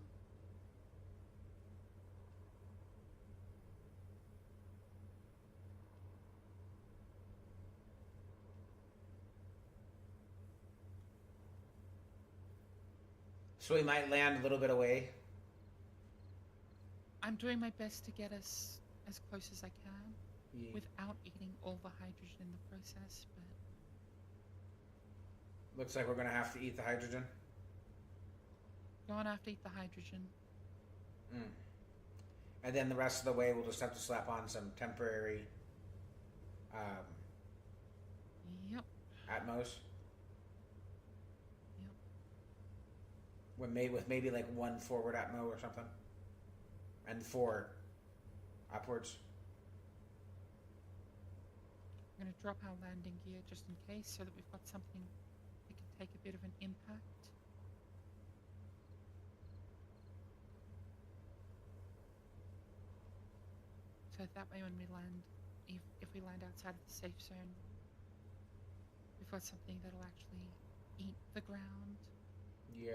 So we might land a little bit away. I'm doing my best to get us as close as I can Yeah. without eating all the hydrogen in the process, but Looks like we're gonna have to eat the hydrogen. going to have to eat the hydrogen. Mm. And then the rest of the way, we'll just have to slap on some temporary Yep. Atmos. Yep. With maybe like one forward Atmo or something, and 4 upwards. I'm going to drop our landing gear just in case so that we've got something that can take a bit of an impact. So that way when we land, if we land outside of the safe zone, we've got something that'll actually eat the ground. Yeah.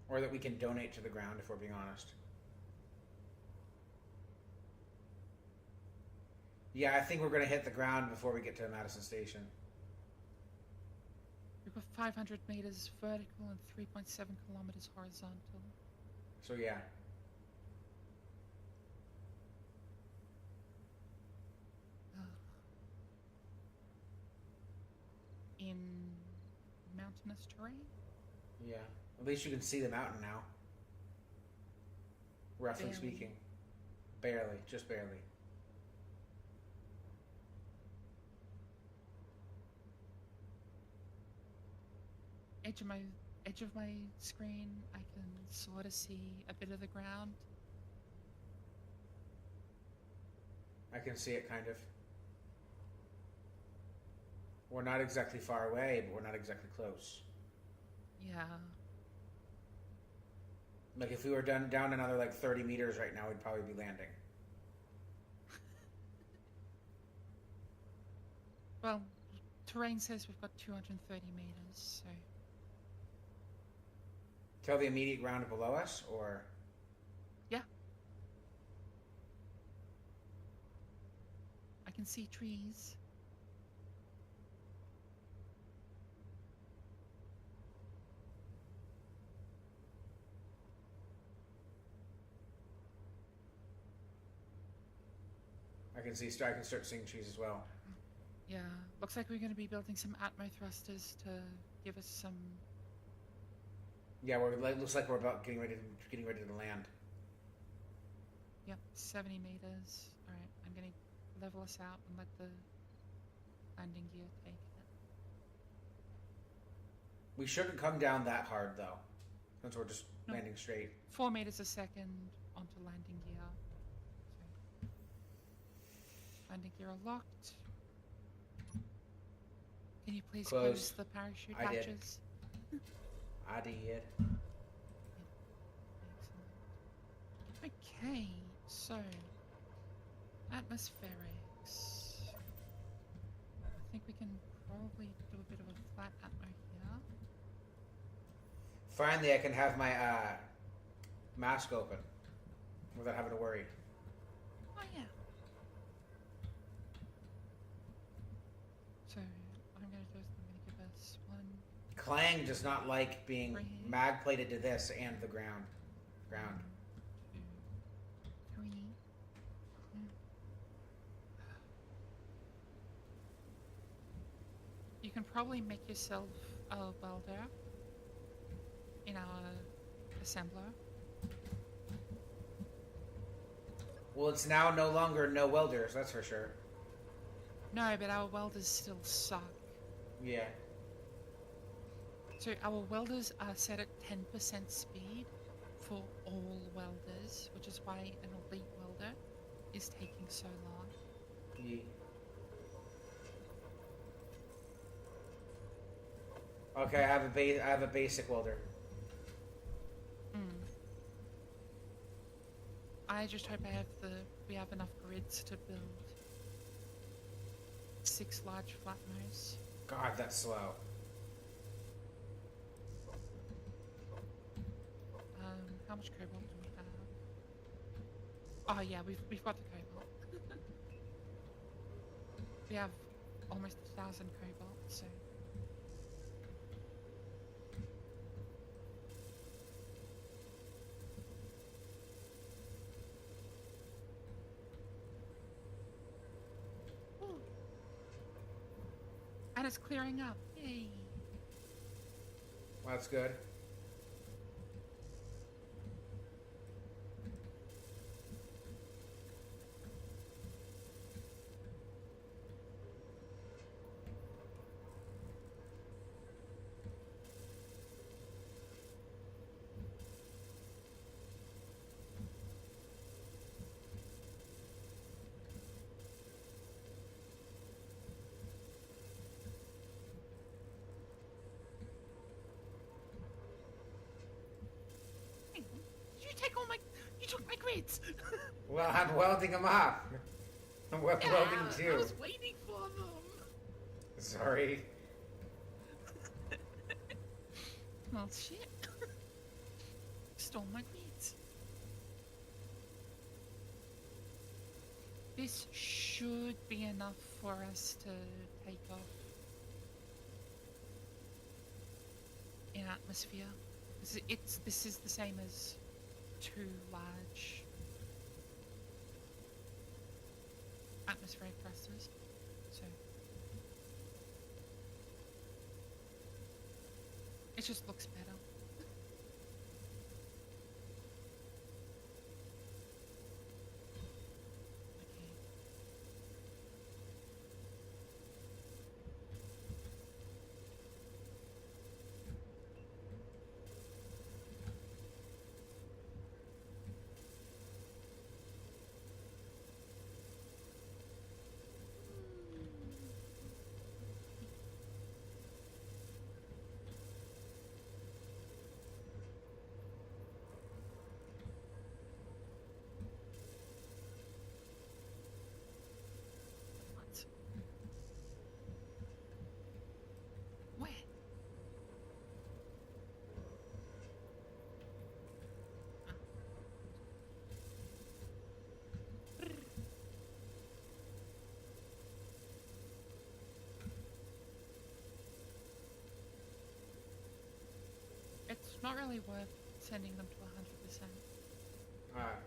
Or that we can donate to the ground, if we're being honest. Yeah, I think we're going to hit the ground before we get to Madison Station. We've got 500 meters vertical and 3.7 kilometers horizontal. So yeah. In mountainous terrain? Yeah. At least you can see the mountain now. Roughly Barely. speaking. Barely. Just barely. Edge of my screen, I can sort of see a bit of the ground. I can see it kind of. We're not exactly far away, but we're not exactly close. Yeah. Like if we were down another like 30 meters right now, we'd probably be landing. Well, terrain says we've got 230 meters, so Tell the immediate ground below us, or yeah. I can see trees. I can start seeing trees as well. Yeah, looks like we're going to be building some Atmo thrusters to give us some. Yeah, looks like we're about getting ready to land. Yep, 70 meters. All right, I'm going to level us out and let the landing gear take it. We shouldn't come down that hard though, since we're just No. landing straight. 4 meters a second onto landing gear. So, landing gear locked. Can you please Close. close the parachute I did. hatches? I did. Excellent. Okay, so atmospherics. think we can probably do a bit of a flat atmo here. Finally, I can have my mask open without having to worry. Oh yeah. So what I'm gonna do is I'm gonna give us 1, Clang does not like being Right. mag plated to this and the ground. 2, 3. You can probably make yourself a welder in our assembler. Well, it's now no longer No Welders, that's for sure. No, but our welders still suck. Yeah. So our welders are set at 10% speed for all welders, which is why an elite welder is taking so long. Yeah. Okay, I have a basic welder. I just hope we have enough grids to build 6 large flat nose. God, that's slow. How much cobalt do we have? Oh yeah, we've got the cobalt. We have almost 1,000 cobalt, so. Ooh. And it's clearing up. Yay. Well, that's good. Hey, you took my grids! Well, I'm welding them up. I'm welding I too. was waiting for them! Sorry. Well, shit. Stole my grids. This should be enough for us to take off in atmosphere. This is the same as 2 large atmospheric thrusters. So it just looks better. Okay. What? Where? It's not really worth sending them to 100%. Alright.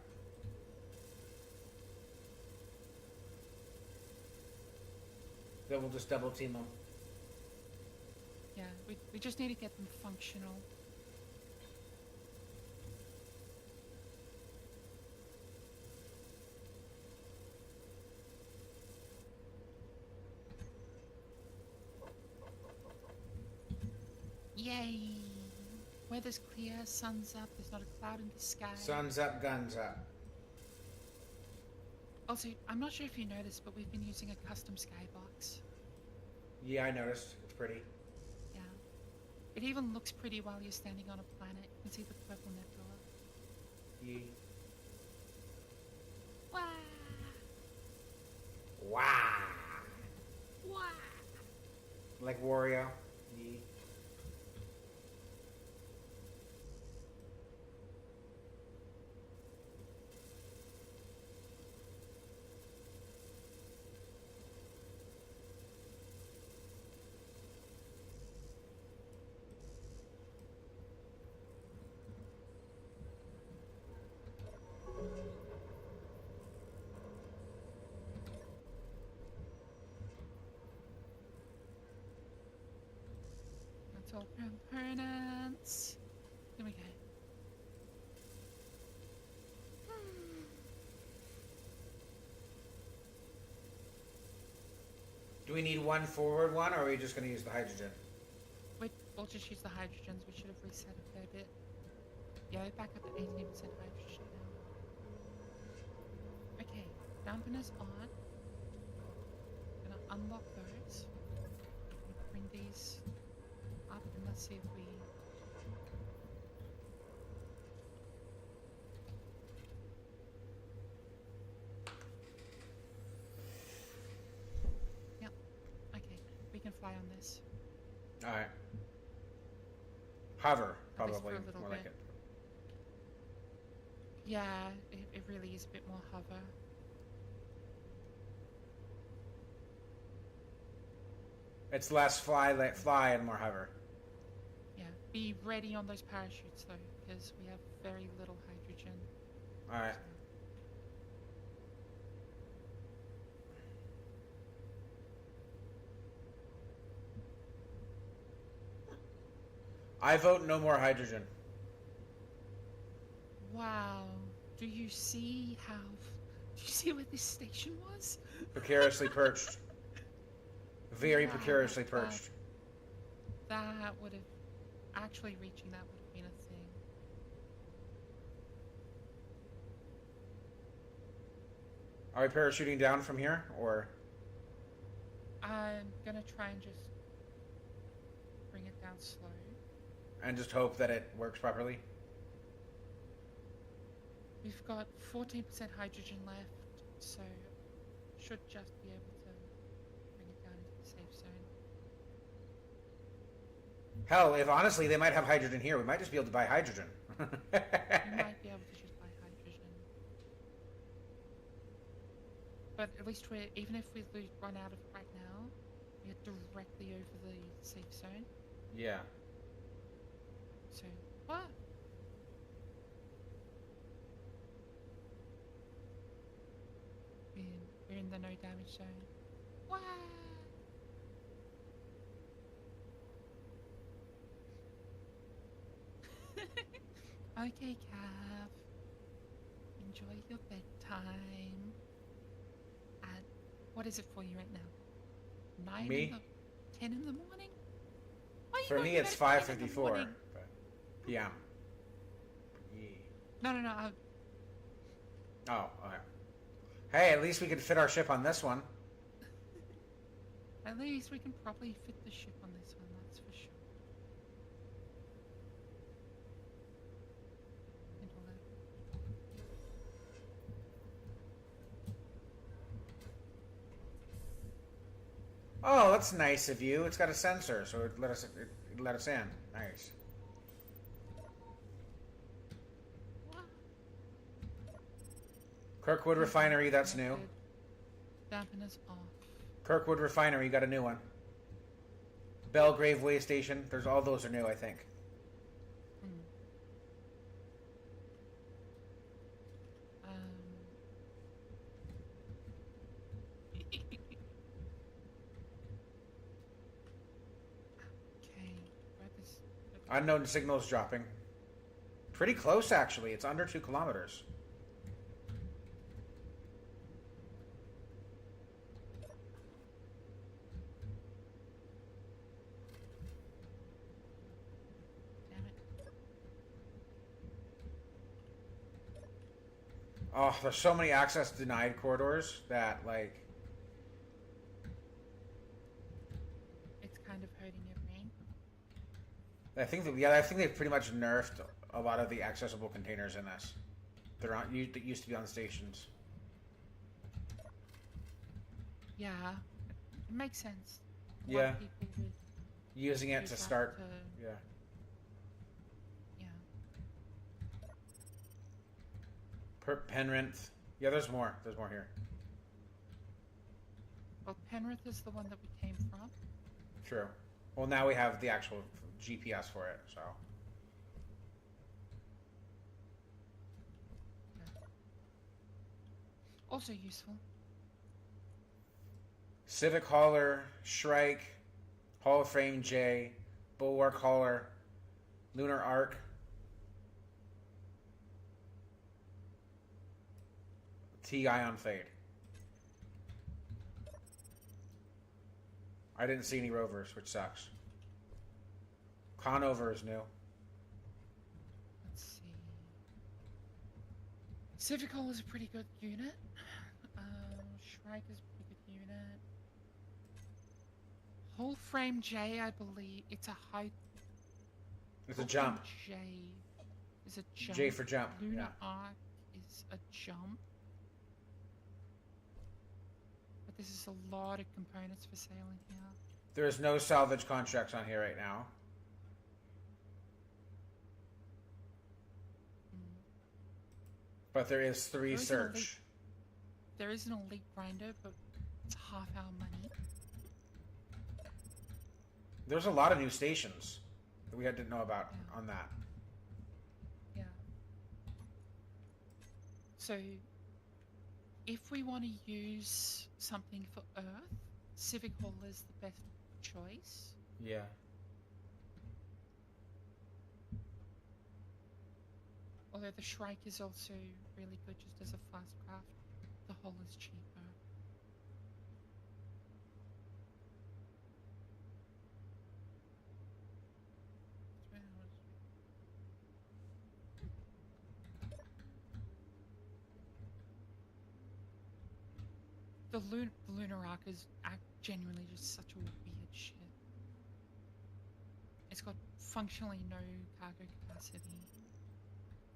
Then we'll just double team them. Yeah, we just need to get them functional. Yay! Weather's clear, sun's up, there's not a cloud in the sky. Sun's up, guns up. Also, I'm not sure if you noticed, but we've been using a custom skybox. Yeah, I noticed. It's pretty. Yeah. It even looks pretty while you're standing on a planet. You can see the purple nebula. Yeah. Wow! Wow. Wow! Like Wario. Yee. That's all components. Here we go. Do we need one forward one, or are we just going to use the hydrogen? We'll just use the hydrogens. We should have reset a fair bit. Yeah, we're back up at 18% hydrogen now. Okay, dampeners on. Gonna unlock those. Bring these up and let's see if we... Yep, okay, we can fly on this. Alright. Hover, At least probably. for a little More like bit. it. Yeah, it really is a bit more hover. It's less fly and more hover. Yeah, be ready on those parachutes though, because we have very little hydrogen. Alright. I vote no more hydrogen. Wow, do you see how... Do you see where this station was? Precariously perched. Very Yeah, precariously that- perched. That would have... Actually reaching that would have been a thing. Are we parachuting down from here, or? I'm gonna try and just bring it down slow. And just hope that it works properly? We've got 14% hydrogen left, so should just be able to bring it down into the safe zone. Hell, if honestly they might have hydrogen here, we might just be able to buy hydrogen. We might be able to just buy hydrogen. But at least we're, even if we run out of it right now, we're directly over the safe zone. Yeah. So, what? We're in the no damage zone. What? Okay, Cav. Enjoy your bedtime. At what is it for you right now? 9 Me? in the 10 in the morning? Why are you For going me, to it's bed at 9 in the 5:54 morning? p.m. No. Oh, okay. Hey, at least we could fit our ship on this one. At least we can probably fit the ship on this one, that's for sure. And all that. Oh, that's nice of you. It's got a sensor, so it let us in. Nice. What? Kirkwood Refinery, that's new. Dampeners off. Kirkwood Refinery, got a new one. Belgrave Way Station, there's all those are new, I think. Okay. Where this? Unknown signals dropping. Pretty close, actually. It's under 2 kilometers. Damn it. Oh, there's so many access denied corridors that, like... It's kind of hurting your brain. I think they've pretty much nerfed a lot of the accessible containers in this. That used to be on stations. Yeah. It makes sense. A lot of people would Using it use to that start. to, Yeah. yeah. Penrith. Yeah, there's more. There's more here. Well, Penrith is the one that we came from. True. Well, now we have the actual GPS for it, so. Also useful. Civic Hauler, Shrike, Hall of Fame J, Bulwark Hauler, Lunar Arc, T Ion Fade. I didn't see any rovers, which sucks. Conover is new. Let's see. Civic Hall is a pretty good unit. Shrike is a pretty good unit. Whole Frame J, I believe it's a high. It's a jump. J is a jump. J for jump. Lunar Yeah. Arc is a jump. But this is a lot of components for sale in here. There's no salvage contracts on here right now. But there is 3 There is an search. There is an elite grinder, but it's half our money. There's a lot of new stations that we didn't know about on that. Yeah. So, if we want to use something for Earth, Civic Hall is the best choice. Yeah. Although the Shrike is also really good just as a fast craft. The hull is cheaper. The Lunar Arc is genuinely just such a weird shit. It's got functionally no cargo capacity.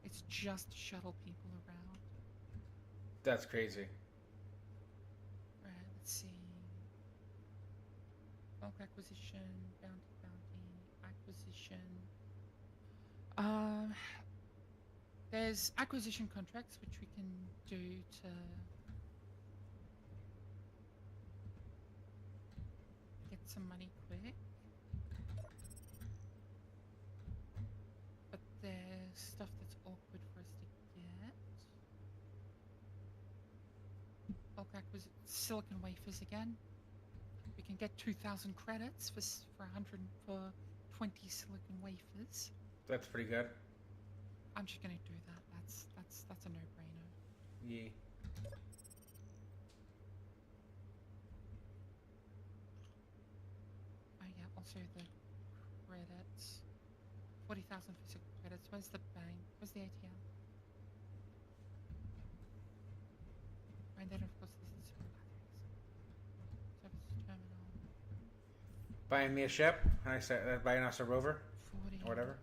It's just to shuttle people around. That's crazy. Right, let's see. Bulk acquisition, bounty, acquisition. There's acquisition contracts which we can do to get some money quick. But there's stuff that's awkward for us to get. Bulk acquisition, silicon wafers again. We can get 2,000 credits for 100 for 20 silicon wafers. That's pretty good. I'm just gonna do that. That's a no-brainer. Yeah. Oh yeah, also the credits. 40,000 physical credits. Where's the bank? Where's the ATM? And then of course this is service terminal. Buying me a ship? I said buying us a rover 40. or whatever.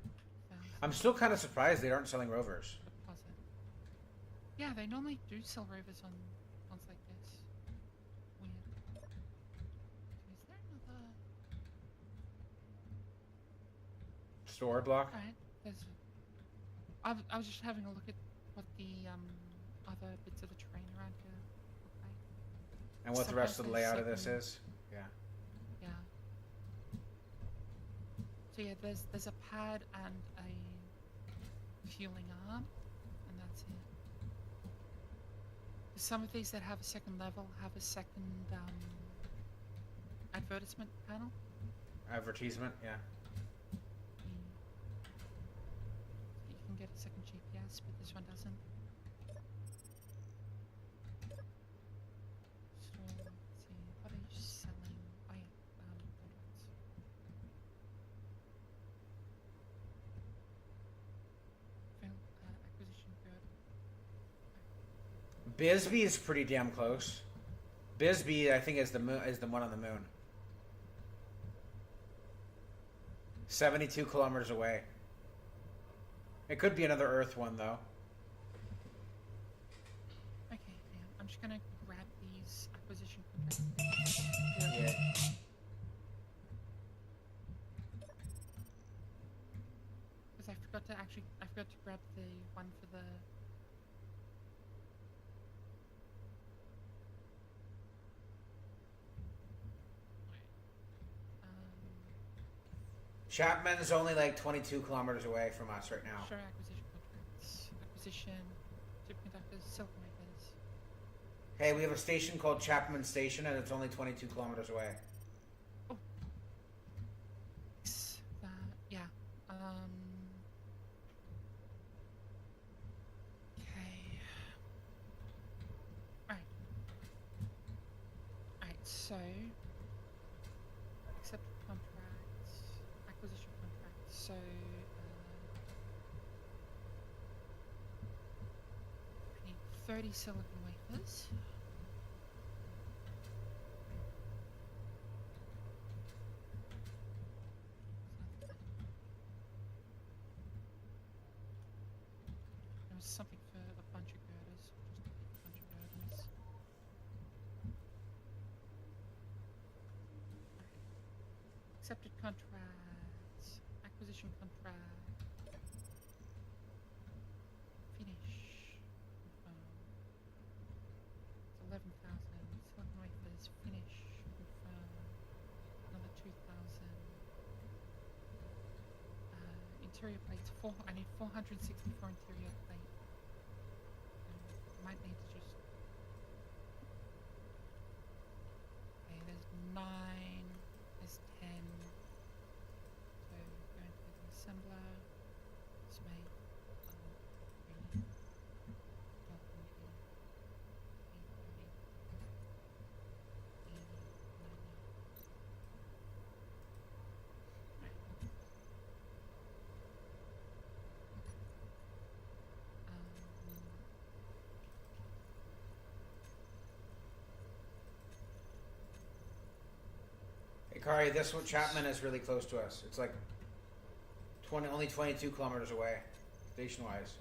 I'm still kind of surprised they aren't selling rovers. Deposit. Yeah, they normally do sell rovers on ones like this. Weird. Is there another? Store block. Alright, there's. I was just having a look at what the other bits of the terrain around here look like. And what the rest of the Sometimes layout of there's this is. Yeah. Yeah. So yeah, there's a pad and a fueling arm, and that's it. Some of these that have a second level have a second advertisement panel. Advertisement, yeah. You can get a second GPS, but this one doesn't. So let's see, what are you selling? Oh yeah, contracts. Acquisition good. Bisbee is pretty damn close. Bisbee, I think, is the one on the moon. 72 kilometers away. It could be another Earth one, though. Okay, yeah, I'm just gonna grab these acquisition contracts. Yeah. forgot to grab the one for the. Chapman's only like 22 kilometers away from us right now. Sure, acquisition contracts. Acquisition, superconductors, silicon wafers. Hey, we have a station called Chapman Station, and it's only 22 kilometers away. Oh. Yeah. Okay. Alright, so accepted contracts, acquisition contracts. So I need 30 silicon wafers. There was something for a bunch of girders. Just a bunch of girders. Accepted contracts. Acquisition contract. Finish. It's 11,000. Silicon wafers. Finish. Confirm. Another 2,000. Interior plates. I need 464 interior plate. Might need to just. Okay, there's 9. There's 10. So go into the assembler. Let's make 3, 12, Hey, Kari, this one, Chapman is really close to us. It's like only 22 kilometers away, station-wise.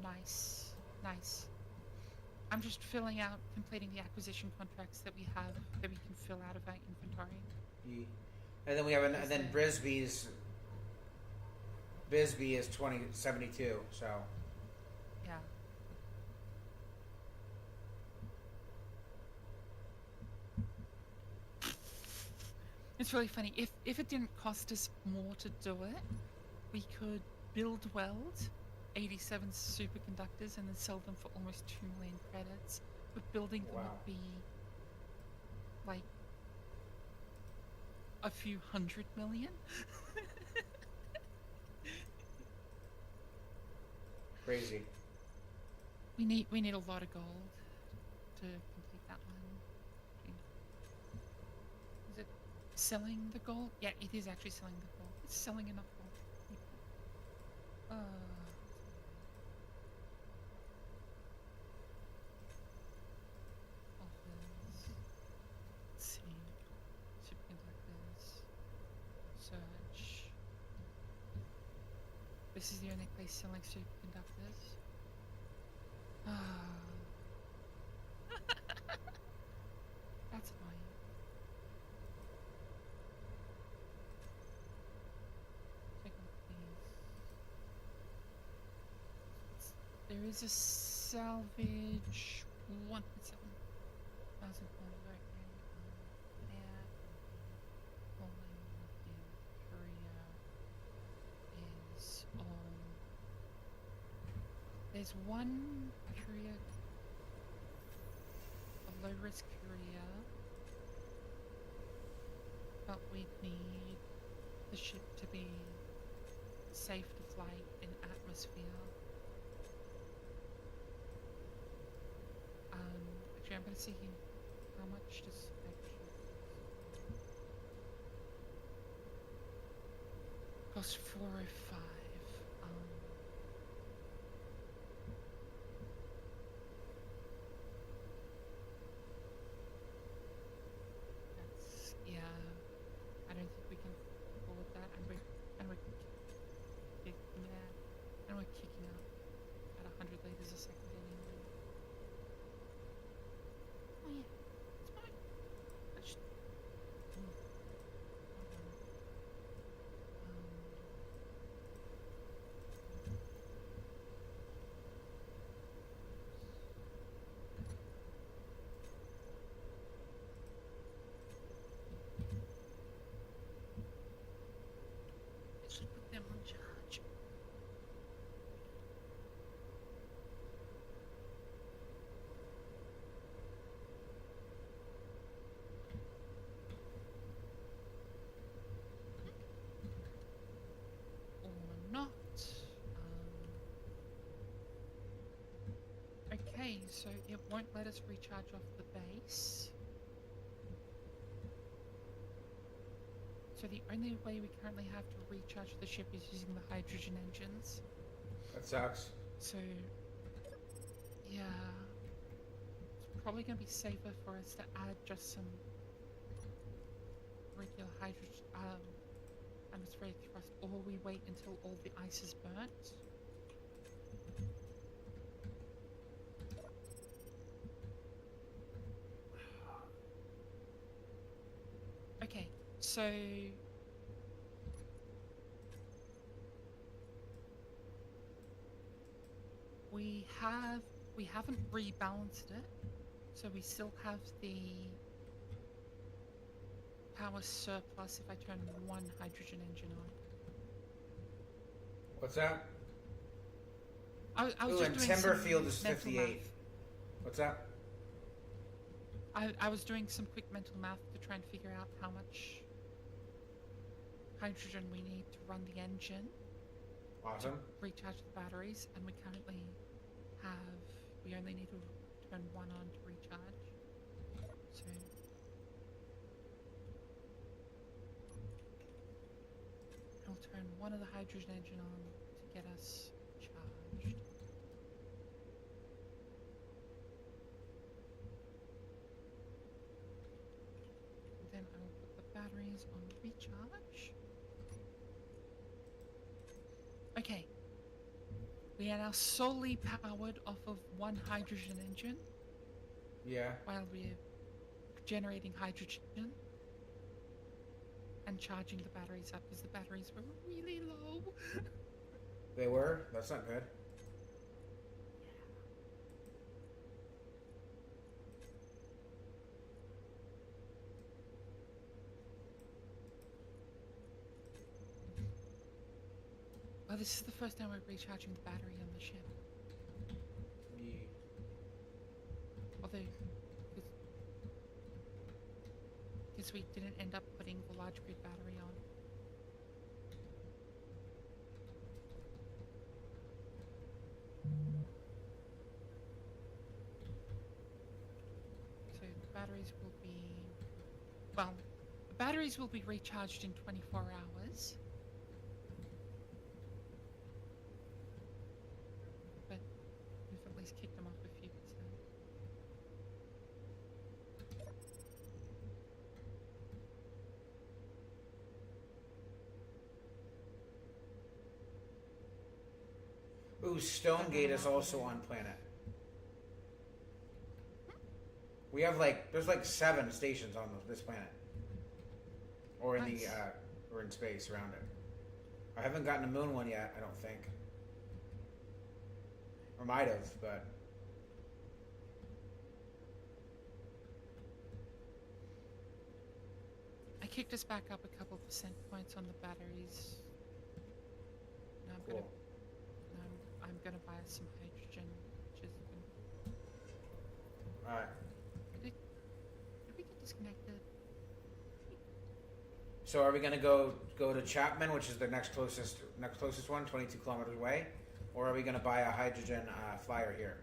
Nice. Nice. I'm just completing the acquisition contracts that we have that we can fill out of our inventory. And then we have, and then Bisbee is 2072. So Yeah. It's really funny. If it didn't cost us more to do it, we could build weld 87 superconductors and then sell them for almost 2 million credits. But building them would be like a few 100 million. crazy. We need a lot of gold to complete that one. Is it selling the gold? Yeah, it is actually selling the gold. It's selling enough gold for people. Offers. Let's see. Superconductors. Search. This is the only place selling superconductors. That's annoying. Take a look at these. There is a salvage 1.7 thousand pounds right there. Poland in Korea is on. There's one Korea, a low risk Korea, but we need the ship to be safe to flight in atmosphere. Actually, I'm going to see how much does cost 405. I don't think we can afford that, and we're kicking out at 100 liters a second anyway. Oh yeah, it's fine. So it won't let us recharge off the base. So the only way we currently have to recharge the ship is using the hydrogen engines. That sucks. So, yeah. It's probably going to be safer for us to add just some regular hydrogen, atmospheric thrust, or we wait until all the ice is burnt. Okay, so we haven't rebalanced it, so we still have the power surplus if I turn one hydrogen engine on. What's that? I was Ooh, just and doing Timberfield some is mental 58. math. What's that? I was doing some quick mental math to try and figure out how much hydrogen we need to run the engine Awesome. to recharge the batteries, and we currently we only need to turn one on to recharge. So I'll turn one of the hydrogen engine on to get us charged. Then I will put the batteries on recharge. Okay. We are now solely powered off of one hydrogen engine Yeah. while we're generating hydrogen and charging the batteries up because the batteries were really low. They were? That's not good. Well, this is the first time we're recharging the battery on the ship. Yeah. Although, because we didn't end up putting the large grid battery on. So the batteries will be, well, the batteries will be recharged in 24 hours. But we've at least kicked them off a few percent. Ooh, Stonegate is also on planet. We have there's 7 stations on this planet, or in Nice. or in space around it. I haven't gotten a moon one yet. I don't think, or might have, but I kicked us back up a couple percent points on the batteries. Now cool. I'm gonna buy us some hydrogen, which is All right. did we get disconnected? So are we gonna go to Chapman, which is the next closest one, 22 kilometers away, or are we gonna buy a hydrogen flyer here?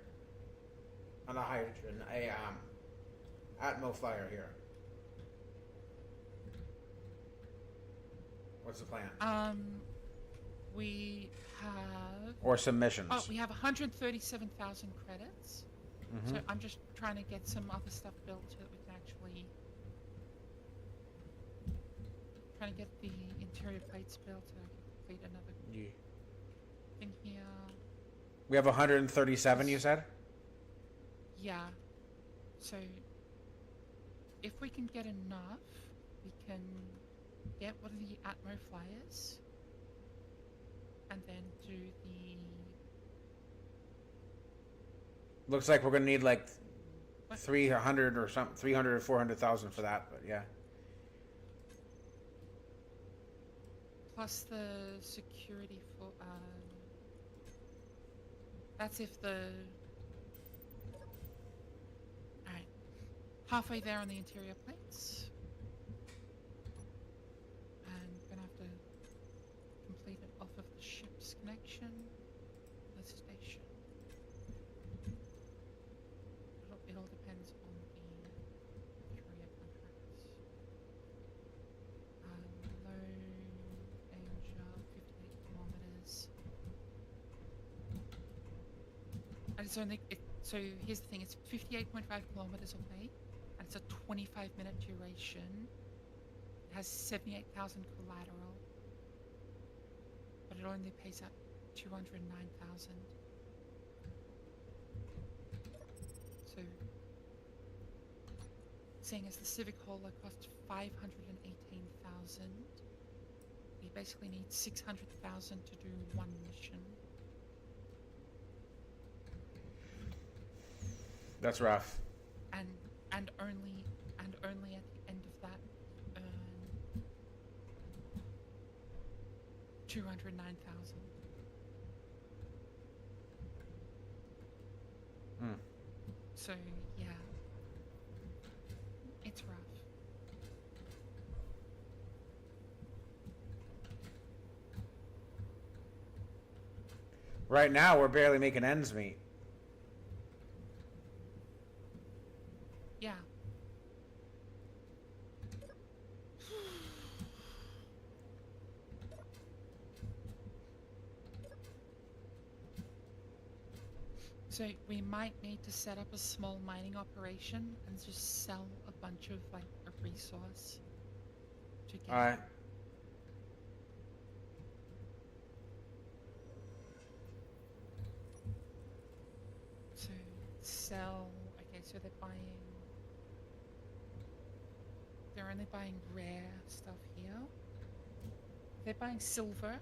Not a hydrogen, Atmo flyer here. What's the plan? We have Or submissions? we have 137,000 credits. Mm-hmm. So I'm just trying to get some other stuff built so that we can actually trying to get the interior plates built so I can complete another thing here. We have 137, you said? Yeah. So if we can get enough, we can get one of the Atmo flyers and then do the Looks like we're gonna need 300 or something, 300 or 400,000 for that, but yeah. plus the security for that's if the alright. Halfway there on the interior plates. And we're gonna have to complete it off of the ship's connection. The station. it's only so here's the thing: it's 58.5 kilometers away, and it's a 25-minute duration. It has 78,000 collateral, but it only pays out 209,000. So, seeing as the Civic Hauler costs 518,000, you basically need 600,000 to do one mission. That's rough. And only at the end of that earn 209,000. So yeah, it's rough. Right now, we're barely making ends meet. Yeah. So we might need to set up a small mining operation and just sell a bunch of like a resource to get. Alright. So sell. Okay, so they're only buying rare stuff here. They're buying silver.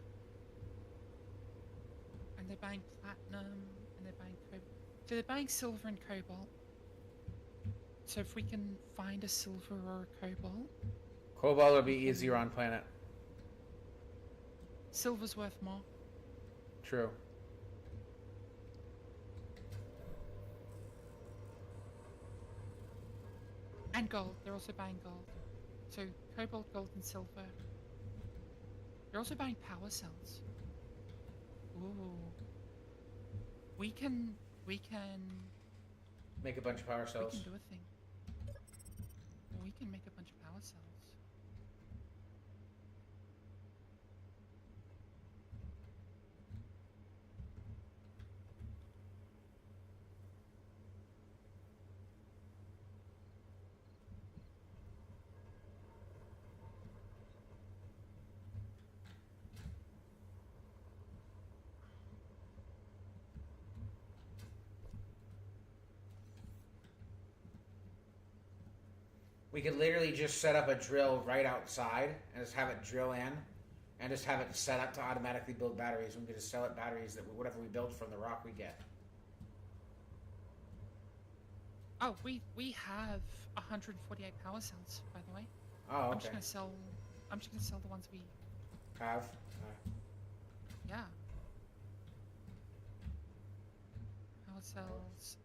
And they're buying platinum. And they're buying cobalt. So they're buying silver and cobalt. So if we can find a silver or a cobalt. Cobalt will be easier on planet. Silver's worth more. True. And gold. They're also buying gold. So cobalt, gold, and silver. They're also buying power cells. Ooh. We can Make a bunch of power cells. we can do a thing. We can make a bunch of power cells. We could literally just set up a drill right outside and just have it drill in and just have it set up to automatically build batteries. We could just sell it batteries that whatever we build from the rock we get. Oh, we have 148 power cells, by the way. Oh, I'm okay. just gonna sell the ones we Have? yeah. Power cells,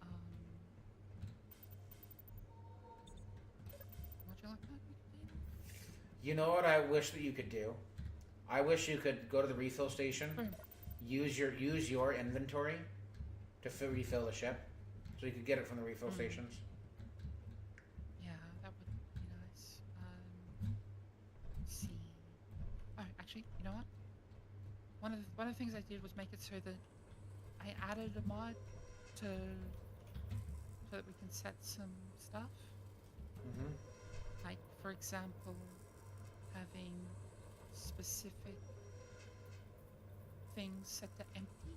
modular container? You know what I wish that you could do? I wish you could go to the refill station, use your inventory to refill the ship, so you could get it from the refill stations. Yeah, that would be nice. Let's see. Oh, actually, you know what? One of the things I did was make it so that I added a mod so that we can set some stuff. Mm-hmm. Like, for example, having specific things set to empty.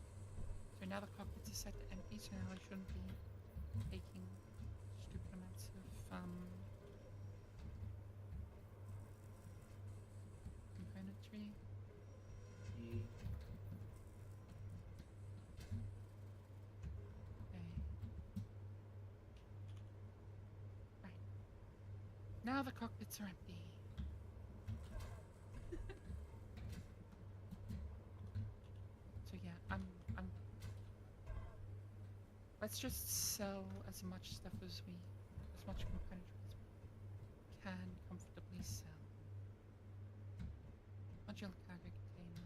So now the cockpits are set to empty, so now I shouldn't be taking stupid amounts of componentry. Okay. Right. Now the cockpits are empty. So yeah, I'm let's just sell as much stuff as much componentry as we can comfortably sell. Modular cargo container.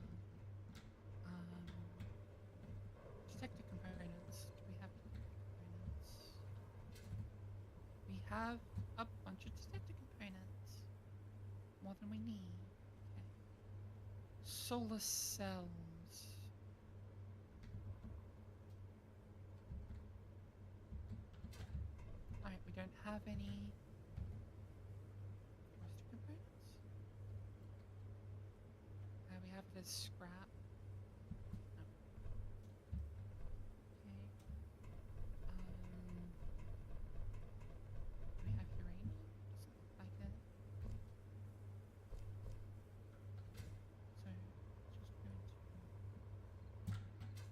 Detector components. Do we have components? We have a bunch of detector components. More than we need. Okay. Solar cells. don't have any roster components. We have it as scrap. No. Okay. We have uranium. Doesn't look like it. So just go into.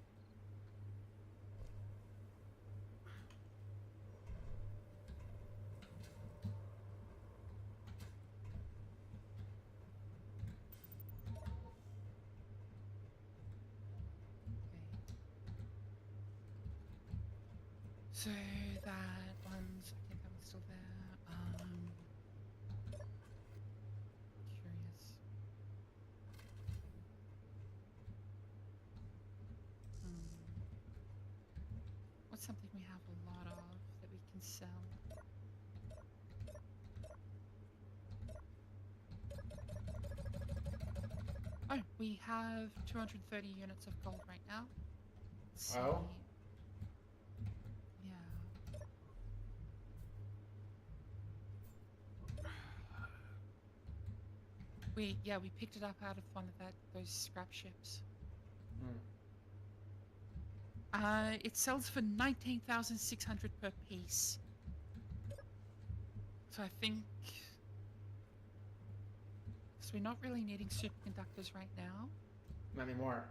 So that one's, I think that one's still there. Curious. What's something we have a lot of that we can sell? Oh, we have 230 units of gold right now. Let's see. Oh? Yeah. We picked it up out of one of those scrap ships. It sells for 19,600 per piece. So I think, so we're not really needing superconductors right now. Not anymore.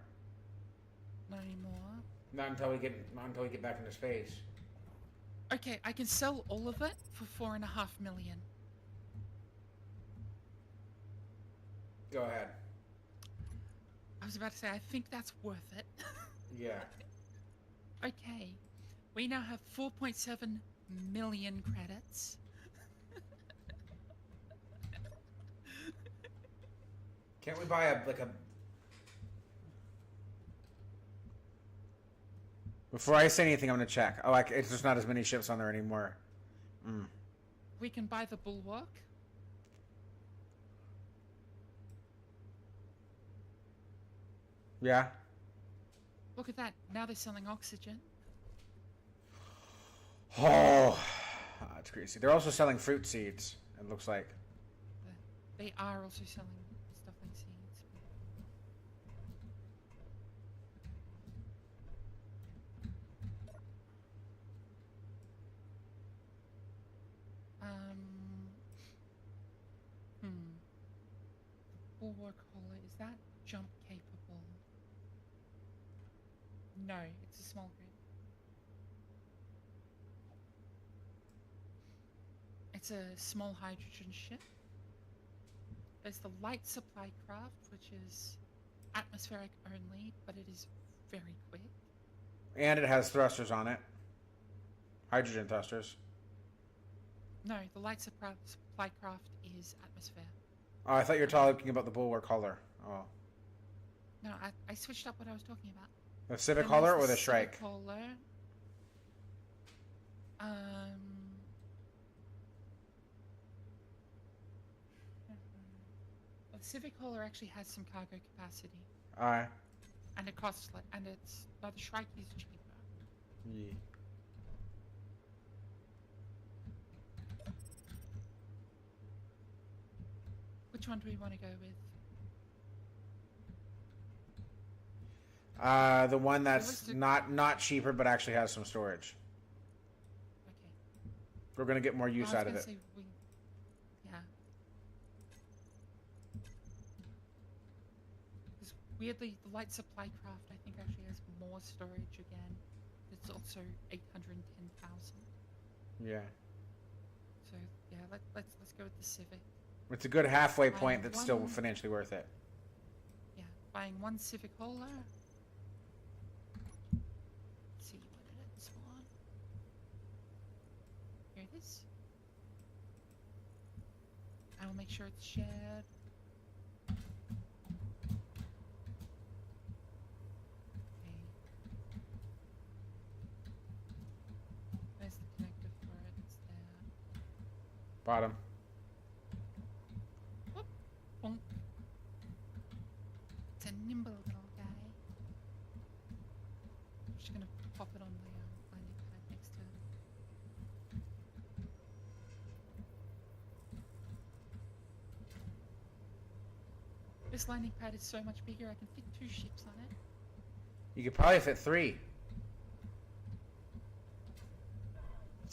Not anymore. Not until we get back into space. Okay, I can sell all of it for 4.5 million. Go ahead. I was about to say, I think that's worth it. Yeah. Okay, we now have 4.7 million credits. Can't we buy a Before I say anything, I'm gonna check. Oh, it's just not as many ships on there anymore. We can buy the Bulwark. Yeah. Look at that. Now they're selling oxygen. Oh, that's crazy. They're also selling fruit seeds. It looks like. They are also selling stuff like seeds. Bulwark Hollow, is that jump capable? No, it's a small grid. It's a small hydrogen ship. There's the light supply craft, which is atmospheric only, but it is very quick. And it has thrusters on it. Hydrogen thrusters. No, the light supply craft is atmosphere. Oh, I thought you were talking about the Bulwark Huller. Oh. No, I switched up what I was talking about. The Civic And Huller there's or the Shrike? Civic Huller. Well, the Civic Huller actually has some cargo capacity. Alright. And it costs like, and it's, no, the Shrike is cheaper. Yeah. Which one do we want to go with? The one that's not cheaper, but actually has some storage. Okay. We're gonna get more use out of it. Say yeah. Because weirdly, the light supply craft I think actually has more storage again. It's also 810,000. Yeah. So yeah, let's go with the Civic. It's a good halfway Buying point that's still one- financially worth it. Yeah, buying one Civic Hauler. Let's see what it is for. Here it is. I will make sure it's shared. Okay. There's the connector for it. It's there. Bottom. Bonk. It's a nimble little guy. I'm just gonna pop it on the landing pad next to This landing pad is so much bigger. I can fit 2 ships on it. You could probably fit 3.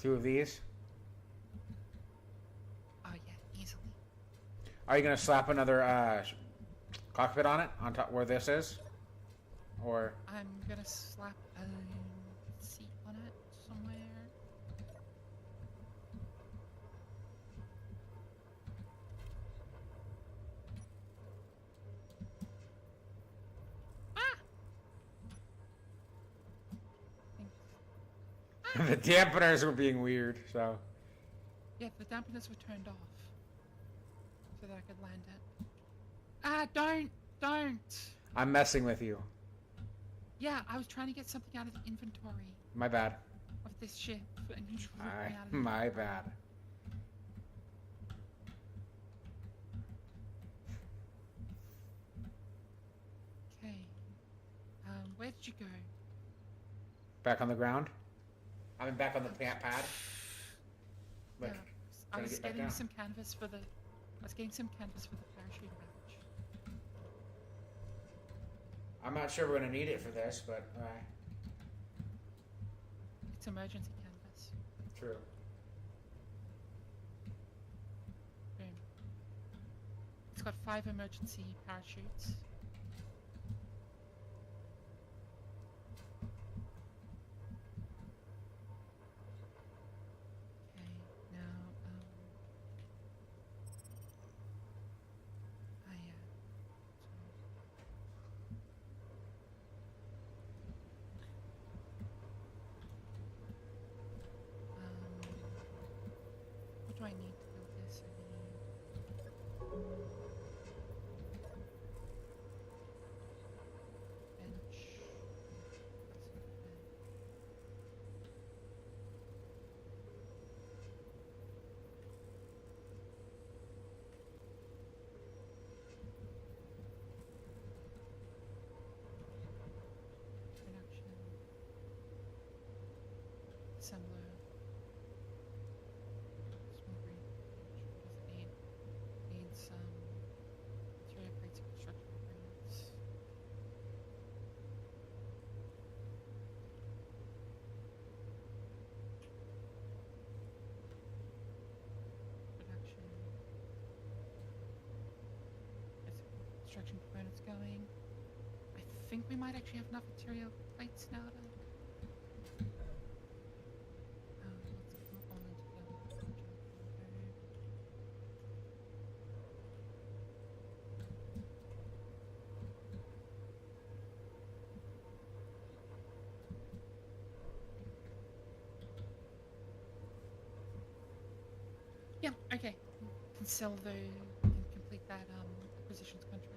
2 of these. Oh yeah, easily. Are you gonna slap another cockpit on it on top where this is, or? I'm gonna slap a seat on it somewhere. The dampeners were being weird, so. Yeah, the dampeners were turned off so that I could land it. Ah, don't! I'm messing with you. Yeah, I was trying to get something out of the inventory My bad. of this ship, and you just ripped me out of it. My bad. Okay. Where did you go? Back on the ground. I mean, back on the pad. Like, Yeah, I trying to was get back getting down. some canvas for the. I was getting some canvas for the parachute pouch. I'm not sure we're gonna need it for this, but It's emergency canvas. true. Boom. It's got 5 emergency parachutes. Okay, now, what do I need to build this? I need bench. Production. Assembler. Small green. What does it need? Needs some material plates and construction materials. Production. There's construction components going. I think we might actually have enough material plates now to. Let's move on into the project. Yeah, okay. Can sell the. Can complete that acquisitions contract.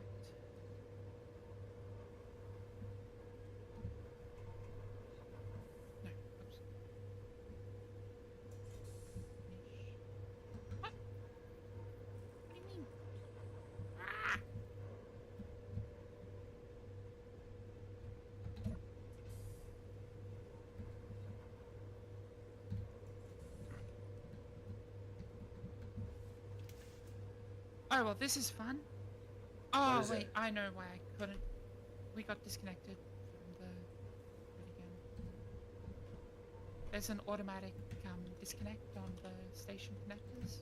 No, oops. Finish. What? What do you mean? Ah! Oh well, this is fun. Oh is wait, it? I know why I couldn't. We got disconnected from the grid again. There's an automatic disconnect on the station connectors,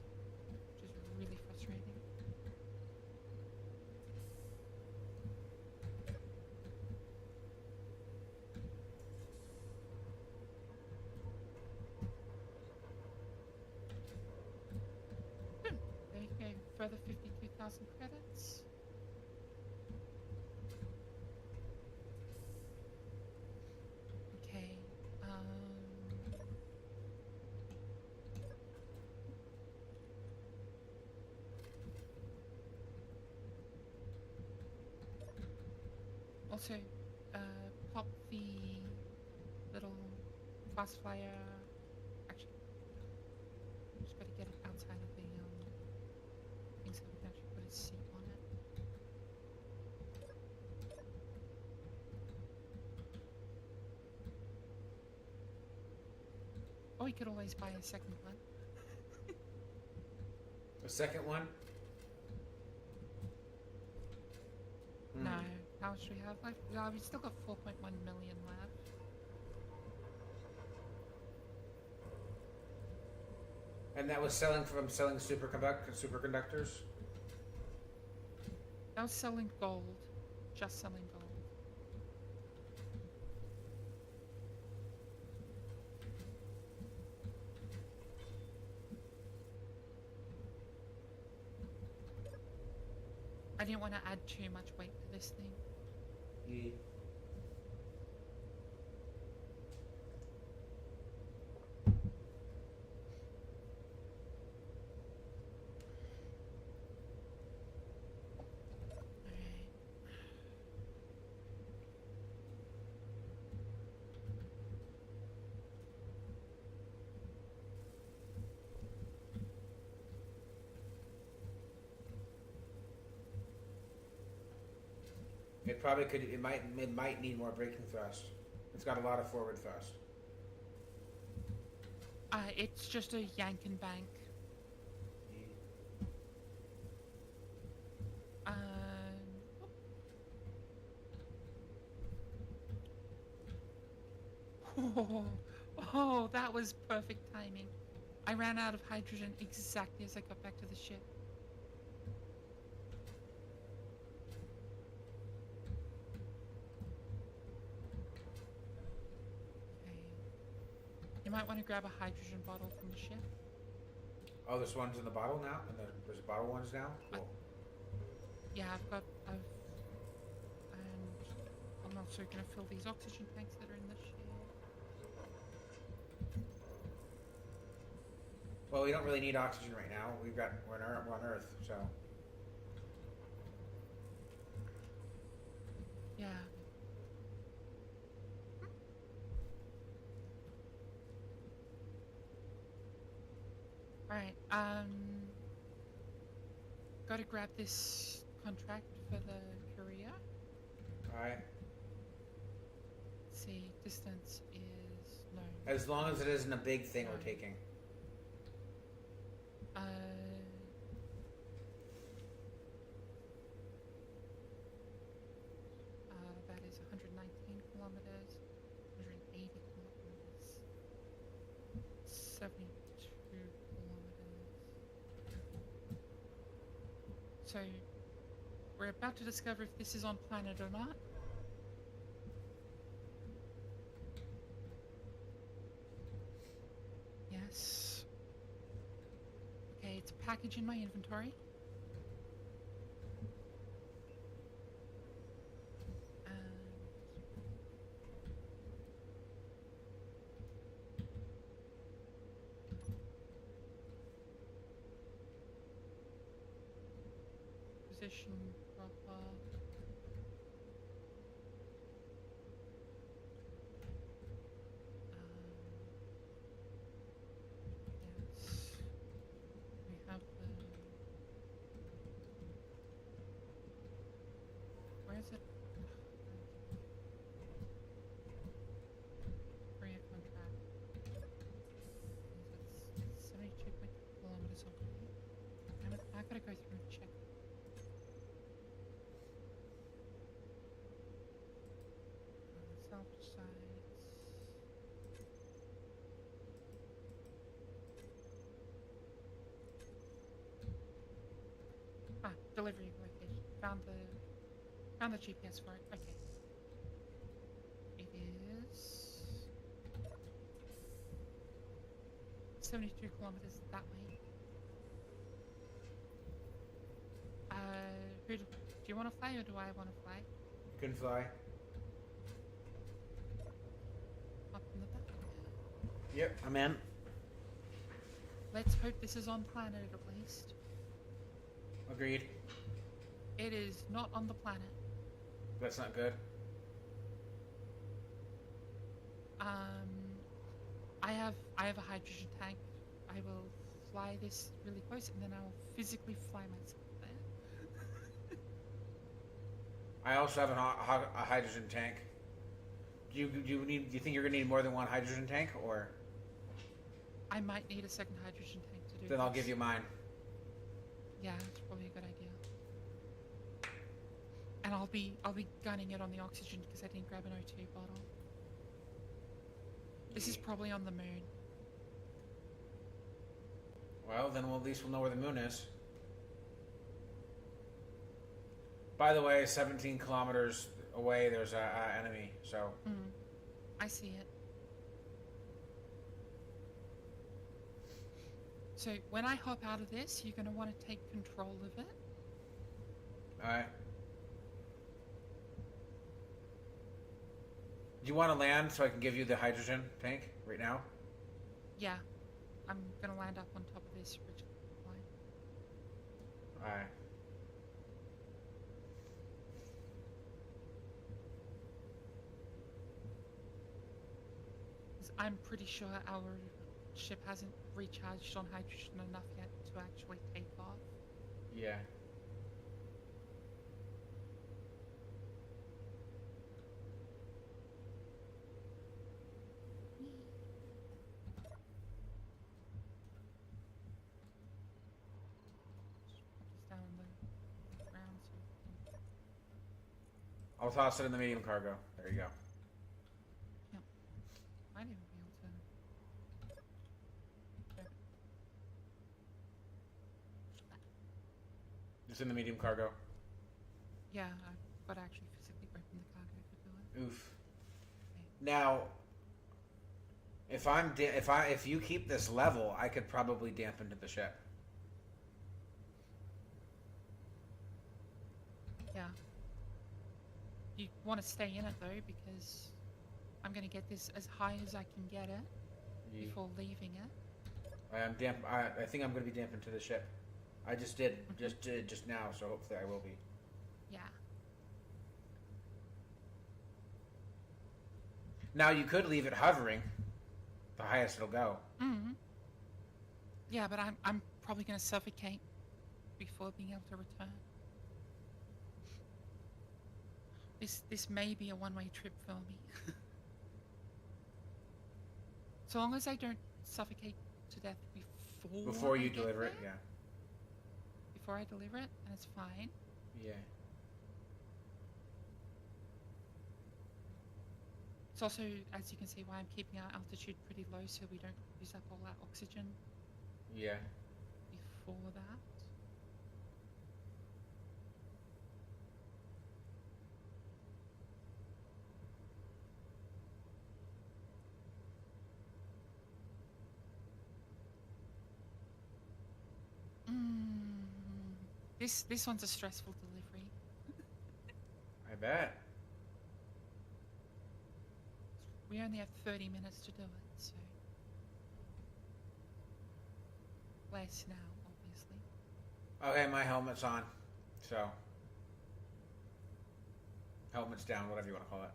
which is really frustrating. There you go, further 52,000 credits. Okay, also, pop the little fast flyer. Actually, just gotta get it outside of the thing so we can actually put a seat on it. Or we could always buy a second one. The second one. How much do we have left? We still got 4.1 million left. And that was selling superconductors? That was selling gold. Just selling gold. I didn't want to add too much weight to this thing. Yeah. Alright. It probably could. It might need more braking thrust. It's got a lot of forward thrust. It's just a yank and bank. Oh, that was perfect timing. I ran out of hydrogen exactly as I got back to the ship. Okay. You might want to grab a hydrogen bottle from the ship. Oh, there's ones in the bottle now, and there's bottle ones now. Cool. Yeah, and I'm also gonna fill these oxygen tanks that are in the ship. Well, we don't really need oxygen right now. We're on Earth, so. Yeah. Alright, gotta grab this contract for the courier. Alright. Let's see, distance is no. As long as it isn't a big thing we're taking. That is 119 kilometers, 180 kilometers, 72 kilometers. So, we're about to discover if this is on planet or not. Yes. Okay, it's a package in my inventory. Position proper. Yes. We have the. Where is it? Korea contract. It's 72 kilometers away. I gotta go through and check. South sides. Delivery location. Found the GPS for it. Okay. It is 72 kilometers that way. Do you want to fly or do I want to fly? You can fly. Up in the back. Yep, I'm in. Let's hope this is on planet at least. Agreed. It is not on the planet. That's not good. I have a hydrogen tank. I will fly this really close and then I will physically fly myself there. I also have a hydrogen tank. Do you think you're gonna need more than one hydrogen tank, or? I might need a second hydrogen tank to do Then I'll this. give you mine. Yeah, it's probably a good idea. And I'll be gunning it on the oxygen because I didn't grab an O2 bottle. This is probably on the moon. Well, then at least we'll know where the moon is. By the way, 17 kilometers away, there's a enemy. So. I see it. So when I hop out of this, you're gonna want to take control of it. All right. Do you want to land so I can give you the hydrogen tank right now? Yeah, I'm gonna land up on top of this ridge line. All right. I'm pretty sure our ship hasn't recharged on hydrogen enough yet to actually take off. Yeah. Just down on the ground so we can... I'll toss it in the medium cargo. There you go. Might even be able to... grab it. It's in the medium cargo. Yeah, I've got to actually physically open the cargo to do it. Oof. Now, if you keep this level, I could probably dampen to the ship. Yeah. You want to stay in it though, because I'm going to get this as high as I can get it before leaving it. I'm damp. I think I'm going to be dampened to the ship. I just did just now, so hopefully I will be. Yeah. Now you could leave it hovering. The highest it'll go. Yeah, but I'm probably going to suffocate before being able to return. This may be a one-way trip for me. So long as I don't suffocate to death Before you I get deliver it, there, yeah. Before I deliver it, then it's fine. Yeah. It's also, as you can see, why I'm keeping our altitude pretty low so we don't use up all that oxygen Yeah. before that. This one's a stressful delivery. I bet. We only have 30 minutes to do it, so... less now, obviously. Okay, my helmet's on. So. Helmet's down, whatever you want to call it.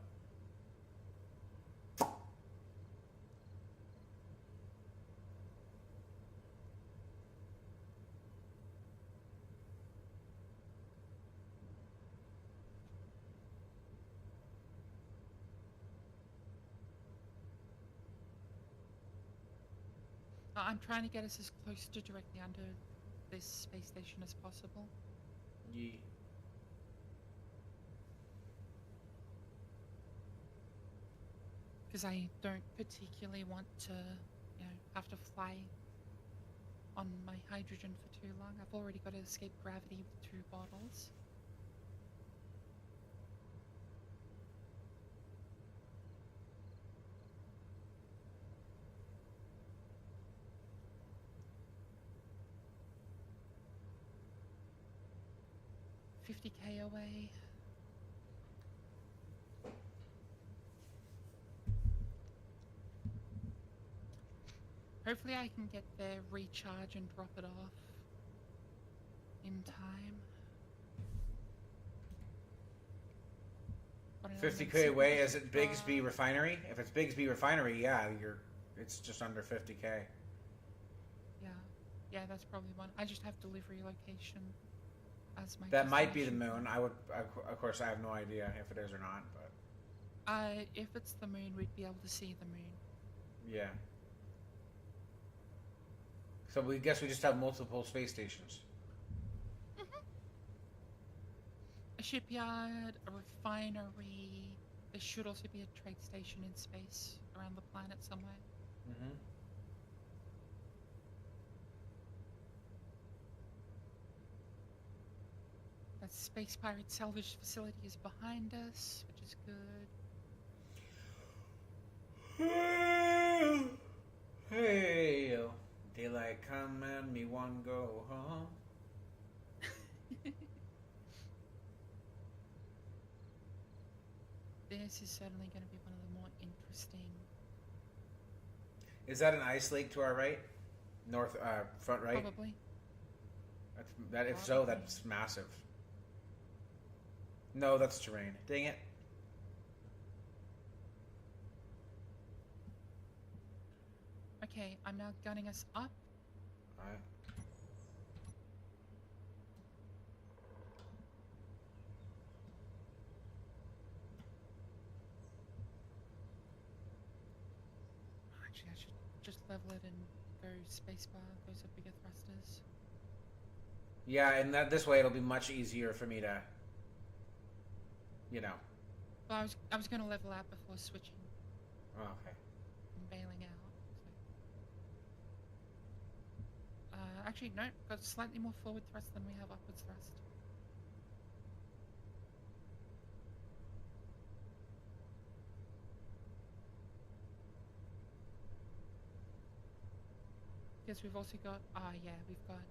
I'm trying to get us as close to directly under this space station as possible. Yeah. Because I don't particularly want to, have to fly on my hydrogen for too long. I've already got to escape gravity with 2 bottles. $50K away. Hopefully I can get there, recharge and drop it off in time. 50K away. Is it Bigsby Refinery? If it's Bigsby Refinery, yeah, it's just under 50K. Yeah, that's probably one. I just have delivery location as my That might be the destination. moon. Of course, I have no idea if it is or not, but If it's the moon, we'd be able to see the moon. yeah. So we guess we just have multiple space stations. a shipyard, a refinery. There should also be a trade station in space around the planet somewhere. Mm-hmm. That space pirate salvage facility is behind us, which is good. Hey, daylight come and me one go home. This is certainly going to be one of the more interesting. Is that an ice lake to our right? North, front right? Probably. If so, that's massive. No, that's terrain. Dang it. Okay, I'm now gunning us up. Alright. Actually, I should just level it and go spacebar. Those are bigger thrusters. Yeah, and this way it'll be much easier for me to, you know. Well, I was going to level out before switching Oh, okay. and bailing out. So. Actually, no. Got slightly more forward thrust than we have upwards thrust. Because we've also got, yeah, we've got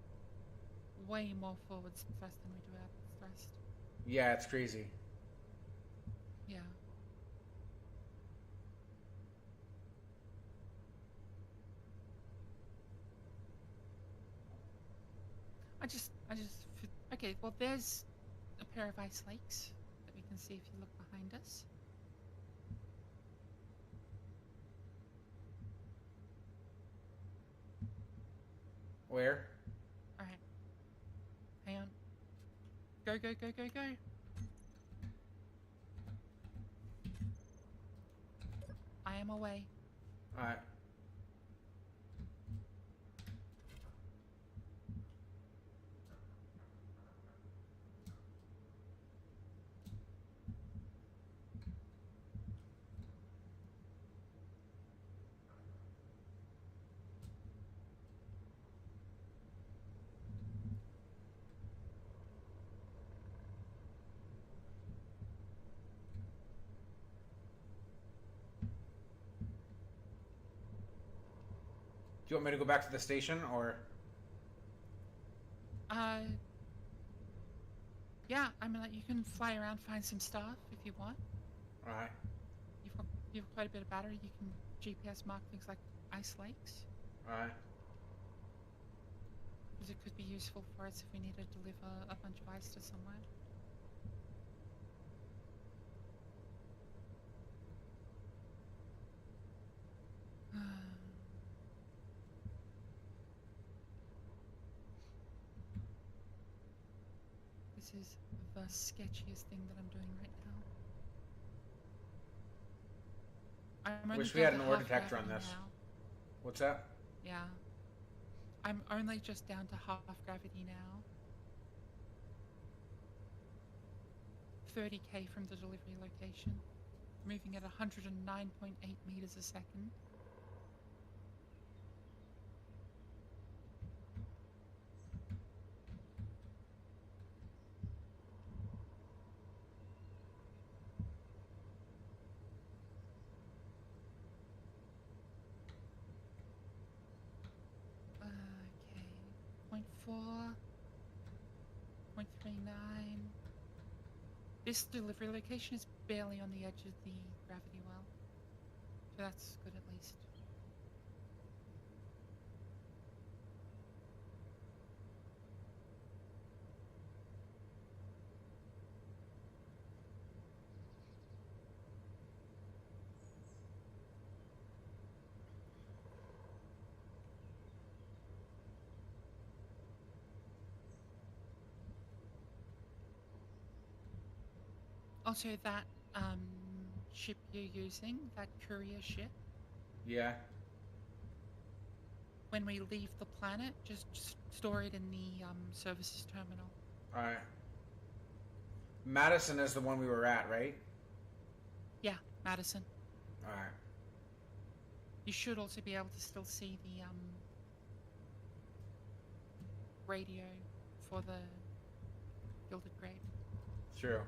way more forwards thrust than we do outwards thrust. Yeah, it's crazy. Yeah. Okay, well, there's a pair of ice lakes that we can see if you look behind us. Where? Alright. Hang on. Go, go, go, go, go. I am away. Alright. Do you want me to go back to the station, or? Yeah, I mean, like, you can fly around, find some stuff if you want. Alright. You've quite a bit of battery. You can GPS mark things like ice lakes. Alright. Because it could be useful for us if we need to deliver a bunch of ice to somewhere. This is the sketchiest thing that I'm doing right now. I'm only Wish we had down an to ore half detector on gravity this. now. What's that? Yeah. I'm only just down to half gravity now. 30k from the delivery location. Moving at 109.8 meters a second. Okay. 0.4. 0.39. This delivery location is barely on the edge of the gravity well. So that's good at least. Also, that ship you're using, that courier ship, Yeah. when we leave the planet, just store it in the services terminal. Alright. Madison is the one we were at, right? Yeah, Madison. All right. You should also be able to still see the radio for the Gilded Grape. True.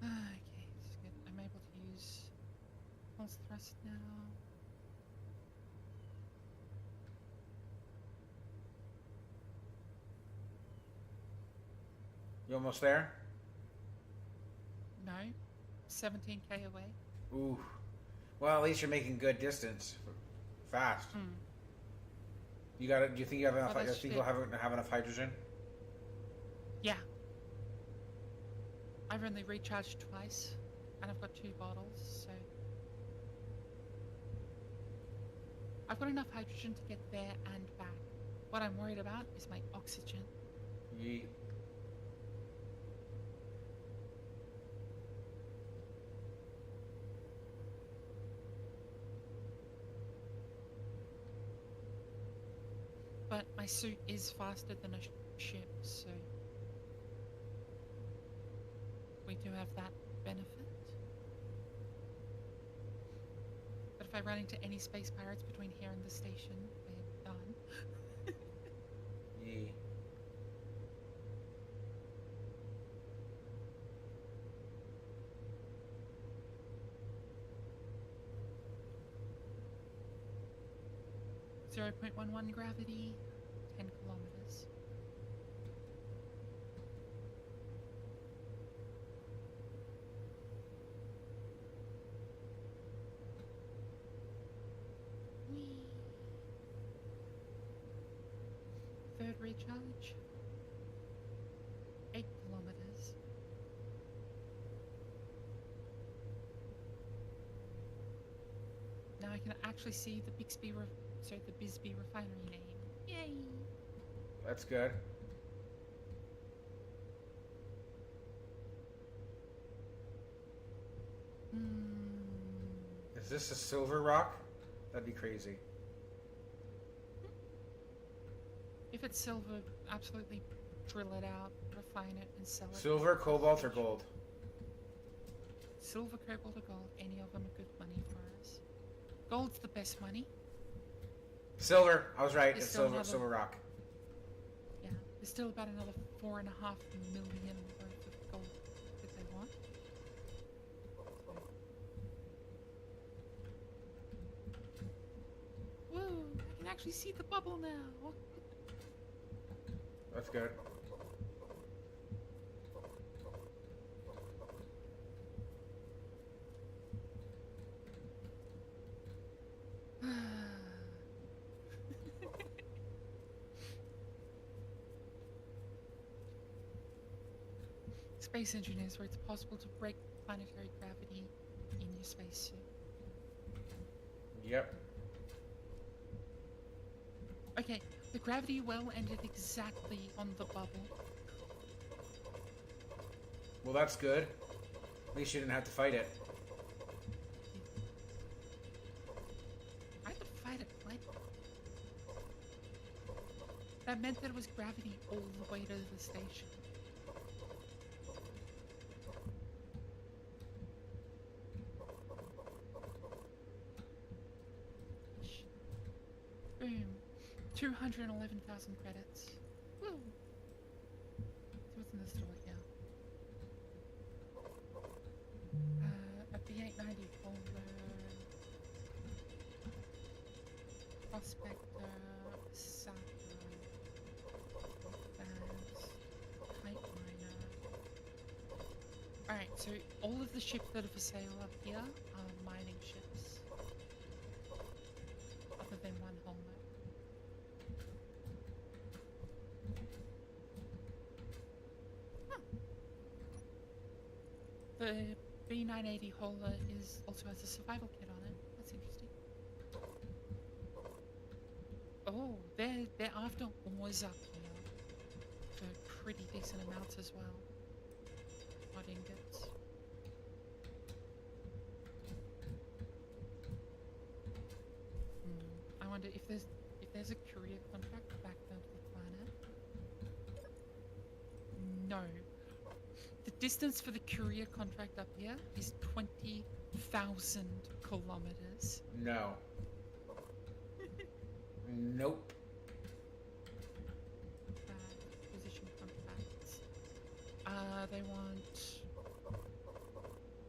Okay, this is good. I'm able to use pulse thrust now. You almost there? No, 17k away. Ooh. Well, at least you're making good distance. Fast. Hmm. You got it. Do you think you have enough? Oh, You that's think shit. you'll have enough hydrogen? Yeah. I've only recharged twice, and I've got 2 bottles, so I've got enough hydrogen to get there and back. What I'm worried about is my oxygen. Yeet. But my suit is faster than a ship, so we do have that benefit. But if I run into any space pirates between here and the station, we're done. Yee. 0.11 gravity, 10 kilometers. Whee! Third recharge, 8 kilometers. Now I can actually see the the Bisbee refinery name. Yay! That's good. Is this a silver rock? That'd be crazy. If it's silver, absolutely drill it out, refine it, and sell it. Silver, cobalt, or gold? Silver, cobalt, or gold, any of them are good money for us. Gold's the best money. Silver. I was right. There's It's still silver. another- Silver rock. Yeah, there's still about another 4.5 million worth of gold that they want. Woo! I can actually see the bubble now. That's good. Space engineers, where it's possible to break planetary gravity in your spacesuit. Yep. Okay, the gravity well ended exactly on the bubble. Well, that's good. At least you didn't have to fight it. I had to fight it, what? That meant that it was gravity all the way to the station. Boom. 211,000 credits. Woo! So what's in the store here? A B890 folder. Prospector. Sapper. Vans. Kite miner. Alright, so all of the ships that are for sale up here are mining ships. Other than one Holmer. The B980 Hola is also has a survival kit on it. That's interesting. Oh, they're after ores up here for pretty decent amounts as well. Not ingots. if there's a courier contract back down to the planet, no. The distance for the courier contract up here is 20,000 kilometers. No. Nope. Acquisition contracts. They want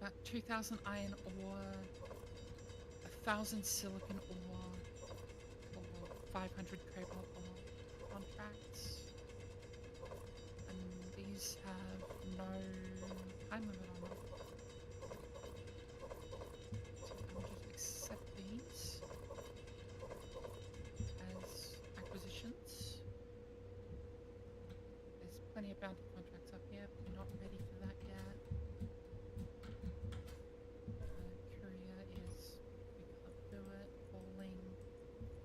about 2,000 iron ore, 1,000 silicon ore, or 500 cobalt ore contracts. And these have no time limit on them. So I'll just accept these as acquisitions. There's plenty of bounty contracts up here, but we're not ready for that yet. Courier is, we can't do it. Hauling,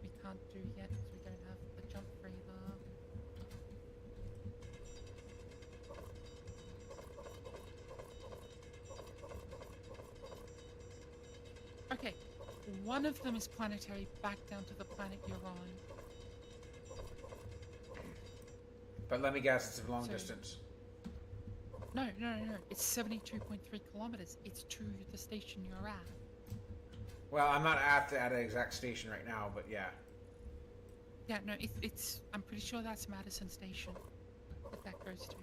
we can't do yet because we don't have the jump breather. Okay, one of them is planetary back down to the planet you're on. But let me guess, it's a long So- distance. No. It's 72.3 kilometers. It's to the station you're at. Well, I'm not at an exact station right now, but yeah. Yeah, no, it's. I'm pretty sure that's Madison Station that goes to.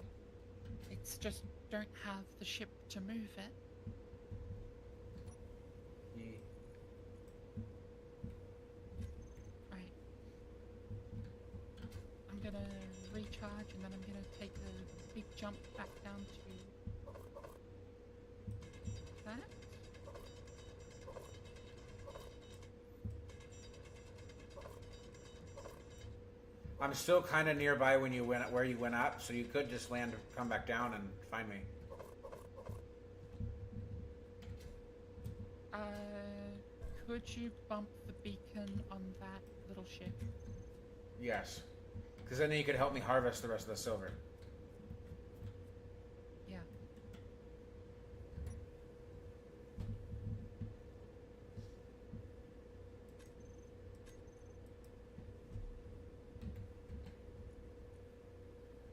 It's just don't have the ship to move it. Right. I'm gonna recharge and then I'm gonna take a big jump back down to that. I'm still kind of nearby when you went where you went up, so you could just land, come back down, and find me. Could you bump the beacon on that little ship? Yes, because then you could help me harvest the rest of the silver. Yeah.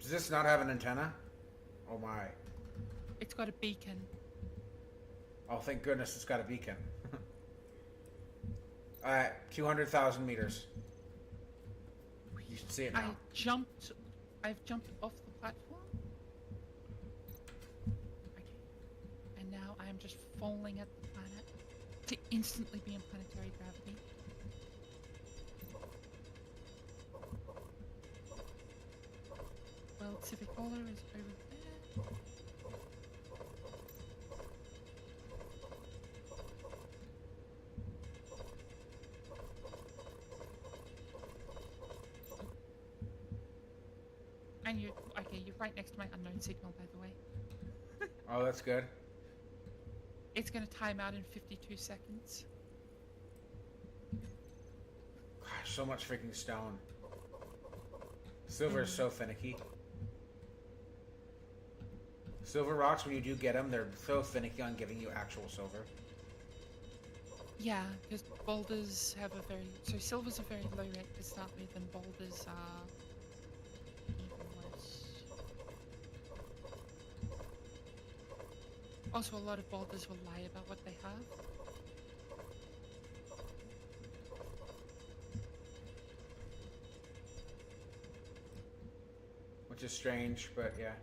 Does this not have an antenna? Oh my! It's got a beacon. Oh, thank goodness it's got a beacon. Alright, 200,000 meters. You should see it now. I've jumped off the platform. Okay. And now I am just falling at the planet to instantly be in planetary gravity. World Civic Hauler is over there. And you're right next to my unknown signal, by the way. Oh, that's good. It's gonna time out in 52 seconds. Gosh, so much freaking stone. Silver is so finicky. Silver rocks, when you do get them, they're so finicky on giving you actual silver. Yeah, because boulders have a very... So silver's a very low rate to start with, and boulders are even worse. Also, a lot of boulders will lie about what they have. Which is strange, but yeah.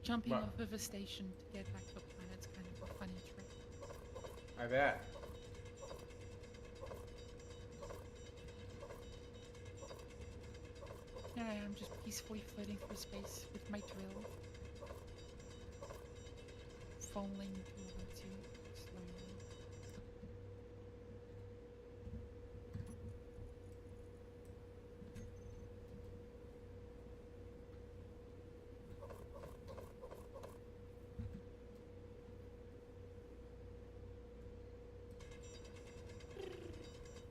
Jumping Well- off of a station to get back to a planet's kind of a funny trick. I bet. Here I am, just peacefully floating through space with my drill. Falling towards you slowly.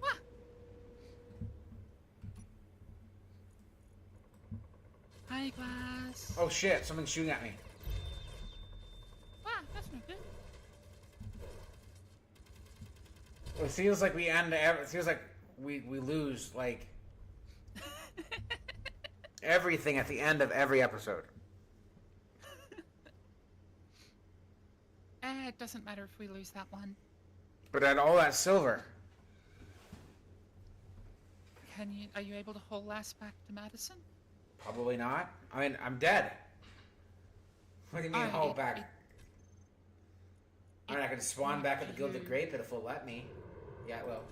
Wah! Hi, Glass. Oh shit! Something's shooting at me. Ah, that's not good. It feels like we end. It feels like we lose like everything at the end of every episode. It doesn't matter if we lose that one. But at all that silver. Are you able to haul Lass back to Madison? Probably not. I mean, I'm dead. What do you mean, hold back? I mean, I can spawn back at the Gilded Grape if it'll let me. Yeah, it will.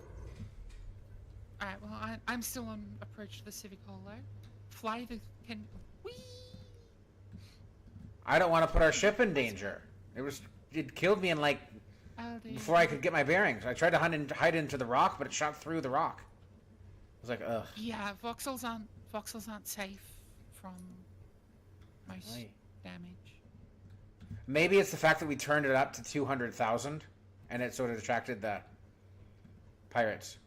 Alright, well, I'm still on approach to the Civic Holo. Fly the... Whee! I don't want to put our ship in danger. It killed me in like... before I could get my bearings. I tried to hide into the rock, but it shot through the rock. I was like, ugh. Yeah, voxels aren't safe from most damage. Maybe it's the fact that we turned it up to 200,000 and it sort of attracted the pirates.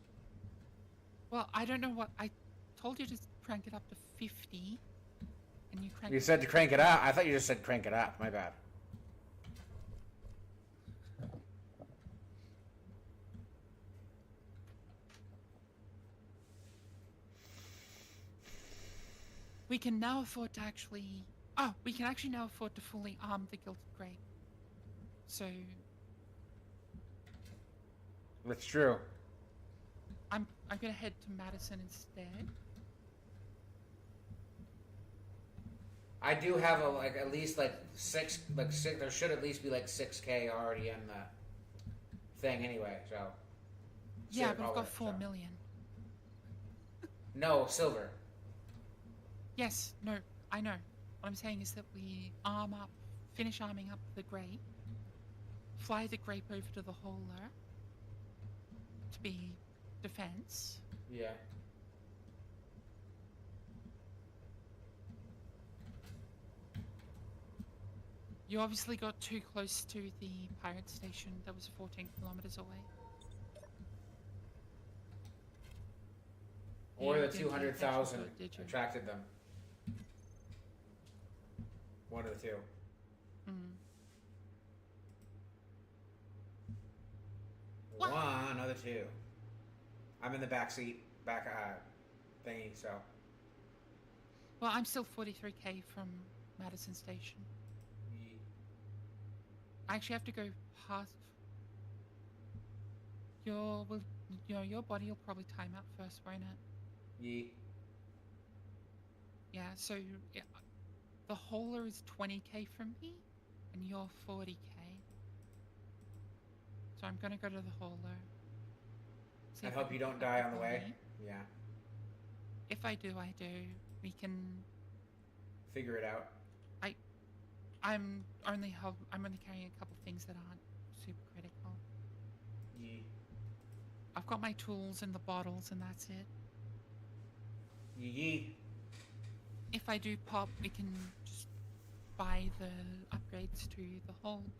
Well, I don't know what... I told you to crank it up to 50, and you cranked... You said to crank it up. I thought you just said crank it up. My bad. We can now afford to actually... Oh, we can actually now afford to fully arm the Gilded Grape. So... That's true. I'm gonna head to Madison instead. I do have at least six. There should at least be like 6K already in the thing anyway. So yeah, but I've got 4 million. No silver. Yes, no, I know. What I'm saying is that we finish arming up the Grape, fly the Grape over to the Holer to be defense. Yeah. You obviously got too close to the pirate station that was 14 kilometers away. Or the 200,000 attracted them. One of the two. One of the two. I'm in the back seat, thingy, so. Well, I'm still 43k from Madison Station. I actually have to go past. Your body will probably time out first, won't it? Yee. Yeah, so yeah, the Holer is 20k from me, and you're 40k. So I'm gonna go to the Holer. I hope you don't die on the way. Yeah. If I do, I do. We can figure it out. I'm only carrying a couple things that aren't super critical. Yee. I've got my tools and the bottles, and that's it. Yee. If I do pop, we can just buy the upgrades to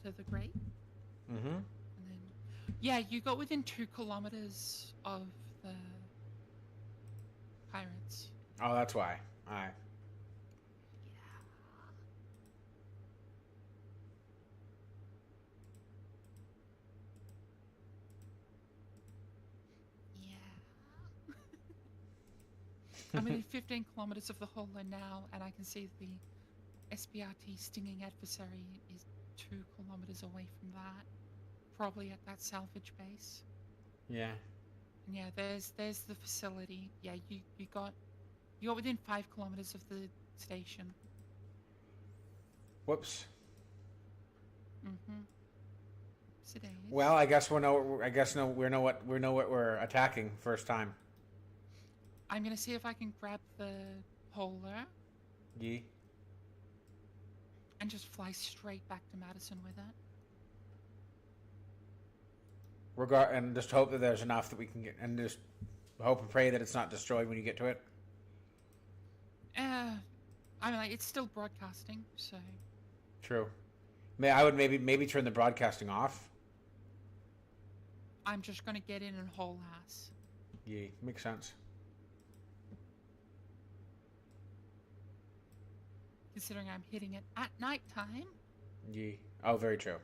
the Grape. Mm-hmm. And then, yeah, you got within 2 kilometers of the pirates. Oh, that's why. Alright. I'm within 15 kilometers of the Holer now, and I can see the SBRT Stinging Adversary is 2 kilometers away from that. Probably at that salvage base. Yeah. And yeah, there's the facility. Yeah, you got within 5 kilometers of the station. Whoops. Mm-hmm. Sedate. Well, I guess we know what we're attacking first time. I'm gonna see if I can grab the Holer. Yee. And just fly straight back to Madison with it. And just hope that there's enough that we can get, and just hope and pray that it's not destroyed when you get to it. I mean, like, it's still broadcasting, so. True. I would maybe turn the broadcasting off. I'm just gonna get in and haul ass. Yeah, makes sense. considering I'm hitting it at night time. Yeah. Oh, very true.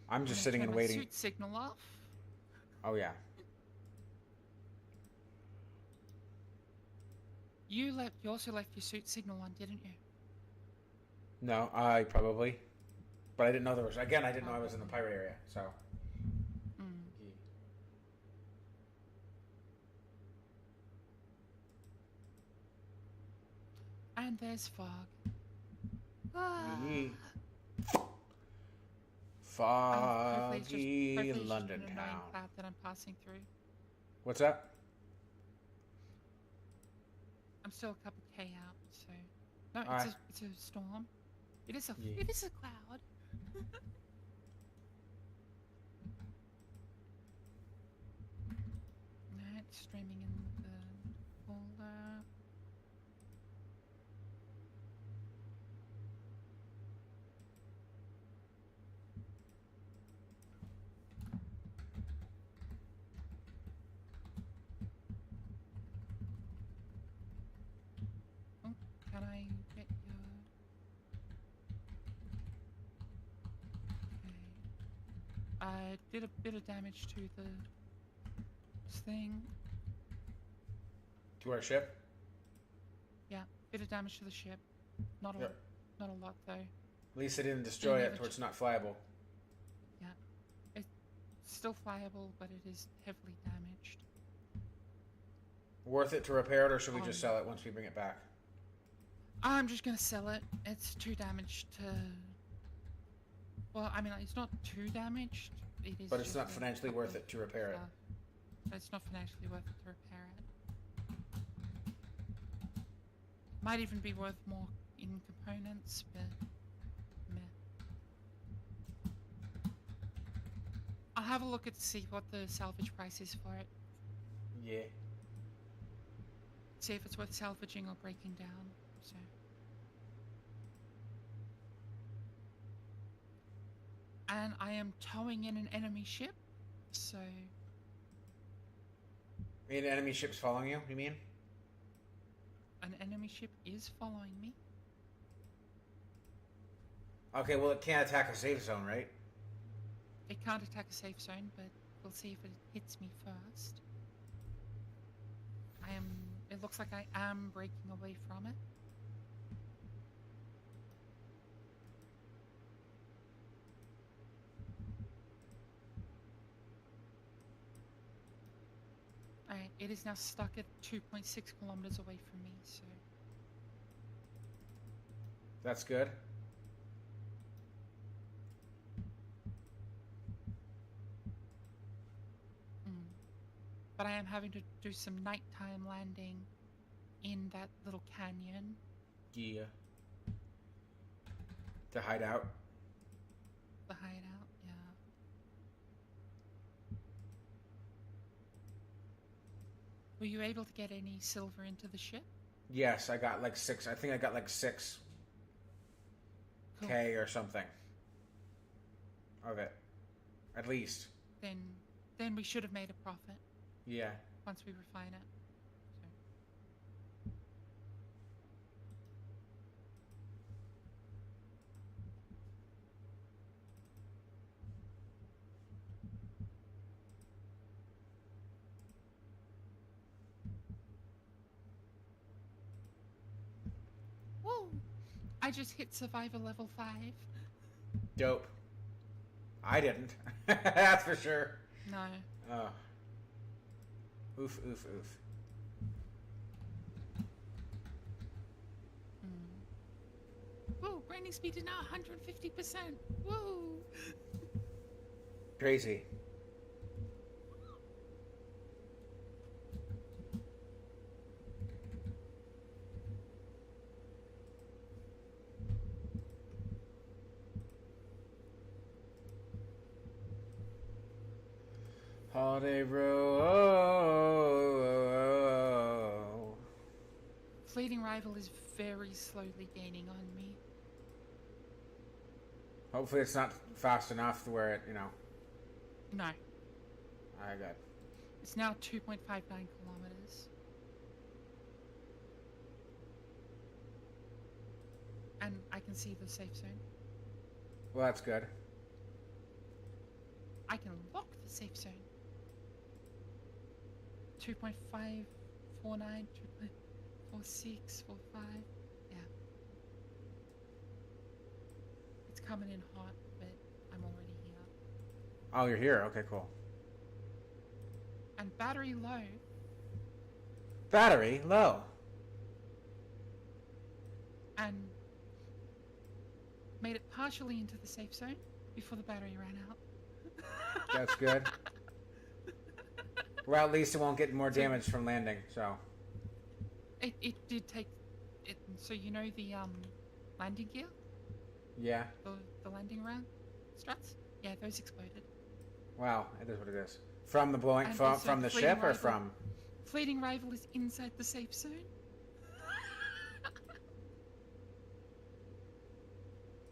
I'm just sitting Turn and my waiting. suit signal off. Oh yeah. You also left your suit signal on, didn't you? No, I probably. But I didn't know there was. Again, I didn't know I was in the pirate area. So. Mm. And there's fog. Ah. Yee. Hopefully it's Foggy just London an annoying town. cloud that I'm passing through. What's that? I'm still a couple K out, so no, Alright. it's a storm. It is a cloud. Alright, streaming in the folder. Oh, can I get your... Okay. I did a bit of damage to the thing. To our ship? Yeah, bit of damage to the ship. Not a Yep. not a lot though. At least they didn't destroy it to where it's not flyable. Yeah, it's still flyable, but it is heavily damaged. Worth it to repair it, or should we just sell it once we bring it back? I'm just gonna sell it. It's too damaged to. Well, I mean, it's not too damaged. It is. But it's just not a financially couple worth it to repair it. stuff. But it's not financially worth it to repair it. Might even be worth more in components, but meh. I'll have a look at see what the salvage price is for it. Yeah. See if it's worth salvaging or breaking down. So. And I am towing in an enemy ship, so. An enemy ship's following you, you mean? An enemy ship is following me. Okay, well, it can't attack a safe zone, right? It can't attack a safe zone, but we'll see if it hits me first. It looks like I am breaking away from it. Alright, it is now stuck at 2.6 kilometers away from me, so. That's good. But I am having to do some nighttime landing in that little canyon. Yeah. To hide out. The hideout, yeah. Were you able to get any silver into the ship? Yes, I got like 6. I think I got like 6 Cool. K or something of it, at least. Then we should have made a profit Yeah. once we refine it. Woo! I just hit survivor level 5. Dope. I didn't. That's for sure. No. Oh. Oof, oof, oof. Woo! Grinding speed is now 150%. Woo! Crazy. Holiday Row. Fleeting rival is very slowly gaining on me. Hopefully it's not fast enough to where it, you know. No. I got. It's now 2.59 kilometers. And I can see the safe zone. Well, that's good. I can lock the safe zone. 2.549, 2.46, 45. Yeah. It's coming in hot, but I'm already here. Oh, you're here. Okay, cool. And battery low. Battery low. And made it partially into the safe zone before the battery ran out. That's good. Well, at least it won't get more damage from landing, so. It did take it. So you know the landing gear, Yeah. the landing round struts. Yeah, those exploded. Wow, it is what it is. From the blowing And from, also from the fleeting ship or rival- from? Fleeting rival is inside the safe zone.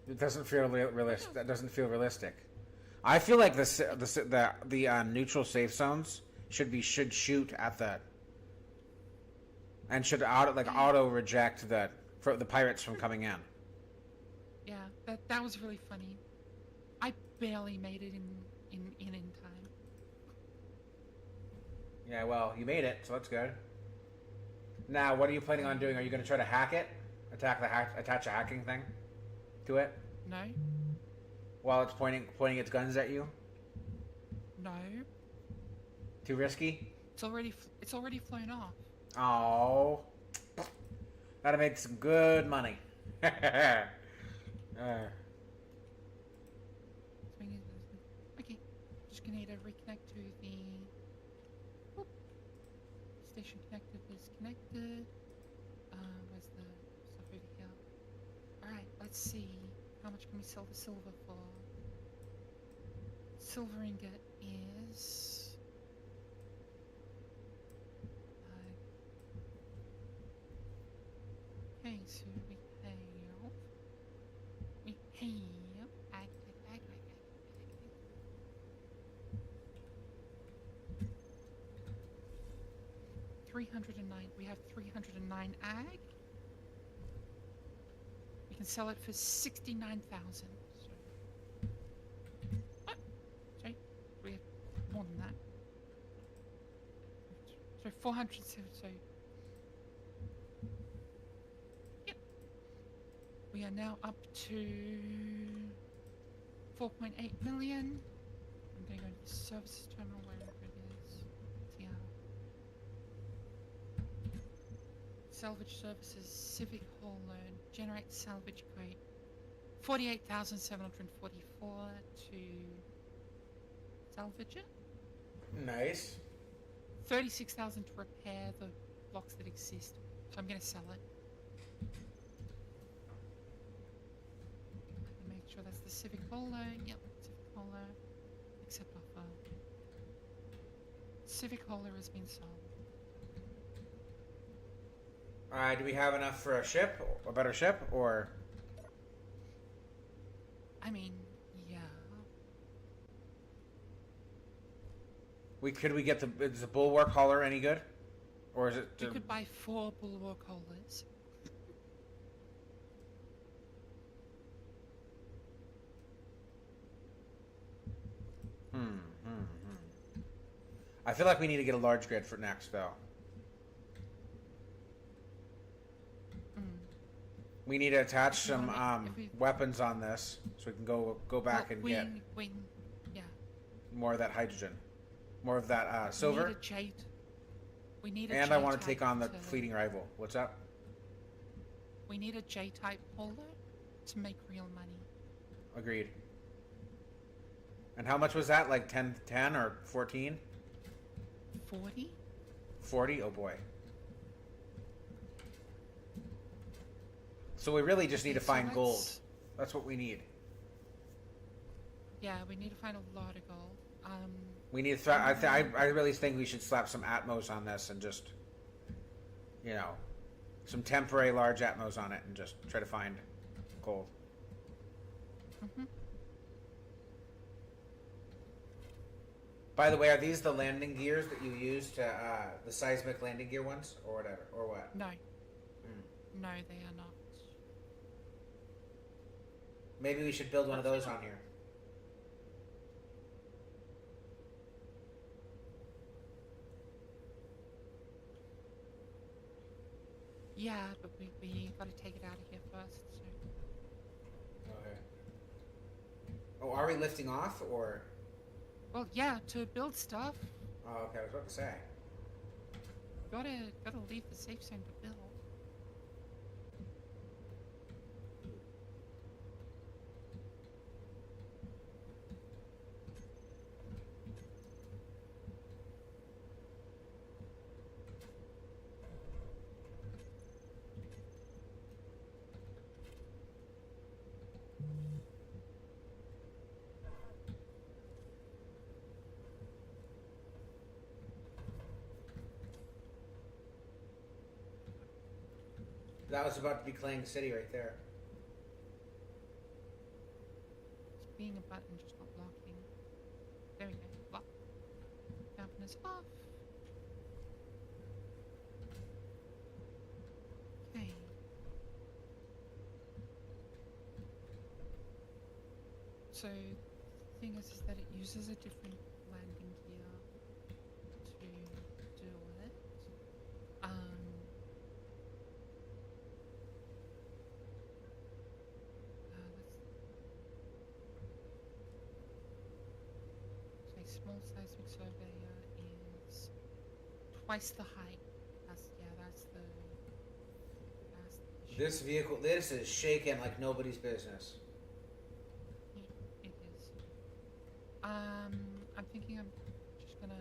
It doesn't feel realistic. That doesn't feel realistic. I feel like the neutral safe zones should shoot at the and should auto reject the pirates from coming in. Yeah, that was really funny. I barely made it in time. Yeah, well, you made it, so that's good. Now, what are you planning on doing? Are you going to try to hack it? Attach a hacking thing to it No, while it's pointing its guns at you? no, Too risky? it's already flown off. Oh, that'd make some good money. Okay, just gonna need to reconnect to the whoop. Station connected is connected. Where's the stuff over here? Alright, let's see. How much can we sell the silver for? Silver ingot is okay, so we have ag. 309. We have 309 ag. We can sell it for 69,000. Oh, sorry, we have more than that. So 400. So yep, we are now up to 4.8 million. I'm going to go to the services terminal wherever it is. Yeah. Salvage services, civic haul loan, generate salvage quote, 48,744 to salvage it. Nice. 36,000 to repair the blocks that exist. So I'm going to sell it. And make sure that's the civic haul loan. Yep, civic haul loan. Accept offer. Civic hauler has been sold. Do we have enough for a ship, a better ship, or? I mean, yeah. Could we get is the bulwark hauler any good, or is it? You could buy 4 bulwark haulers. I feel like we need to get a large grid for next, though. We need to attach some weapons on this, so we can go back and get Yeah. more of that hydrogen, more of that silver. We need a And I want to J-type take on the fleeting rival. What's up? We need a J-type hauler to make real money. Agreed. And how much was that? Like 10 or 14? 40? 40? Oh boy. So we really just need to find gold. That's what we need. Yeah, we need to find a lot of gold. We need to. I really think we should slap some Atmos on this and just, some temporary large Atmos on it and just try to find gold. By the way, are these the landing gears that you use to the seismic landing gear ones, or whatever, or what? No, Mm. no, they are not. Maybe we should build one of those on here. Yeah, but we got to take it out of here first. So. Okay. Oh, are we lifting off, or? Well, yeah, to build stuff, Oh, okay. I was about to say. gotta leave the safe zone to build. That was about to be Clang City right there. It's being a button, just not blocking. There we go. Block. Dampeners off. Okay. So, the thing is that it uses a different landing gear to do it. Let's say small seismic surveyor is twice the height. That's the issue. This vehicle, this is shaking like nobody's business. It is. I'm thinking I'm just gonna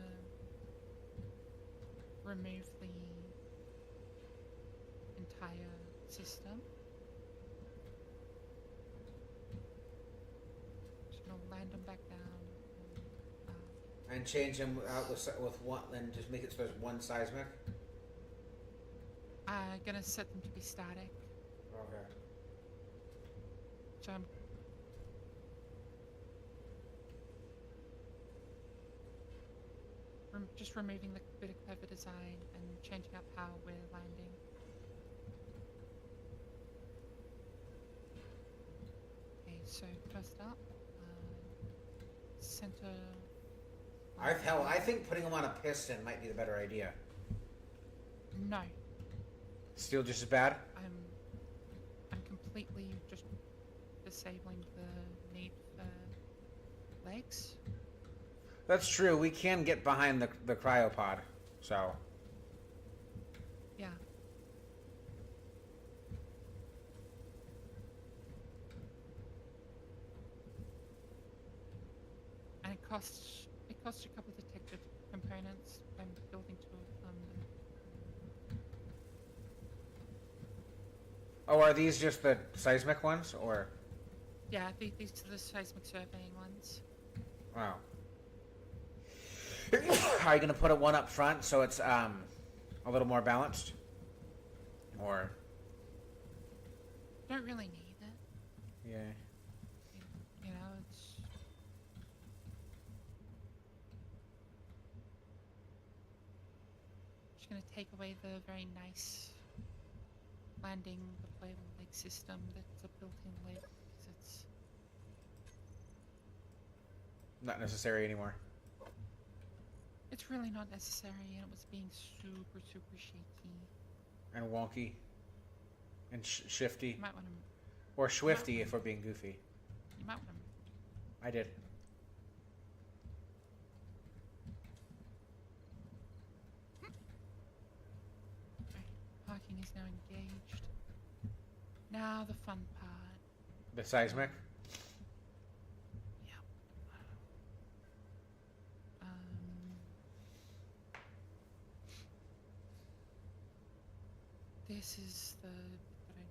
remove the entire system. Just gonna land them back down. And change them out with one, and just make it so there's one seismic. Gonna set them to be static. Okay. So I'm just removing the bit of clever design and changing up how we're landing. Okay, so first up, center. I think putting them on a piston might be the better idea. No, Still just as bad? I'm completely just disabling the need for legs. That's true. We can get behind the cryopod, so. Yeah. And it costs a couple of detective components. I'm building two of them. Oh, are these just the seismic ones, or? Yeah, these are the seismic surveying ones. Wow. Are you gonna put one up front so it's a little more balanced, or? Don't really need it. Yeah. You know, it's just gonna take away the very nice landing deployable leg system that's a built-in leg, because it's Not necessary anymore. really not necessary, and it was being super shaky. And wonky. And shifty. You might want to. Or swifty if we're being goofy. You might want to. I did. Parking is now engaged. Now the fun part. The seismic? Yep. This is the bit that I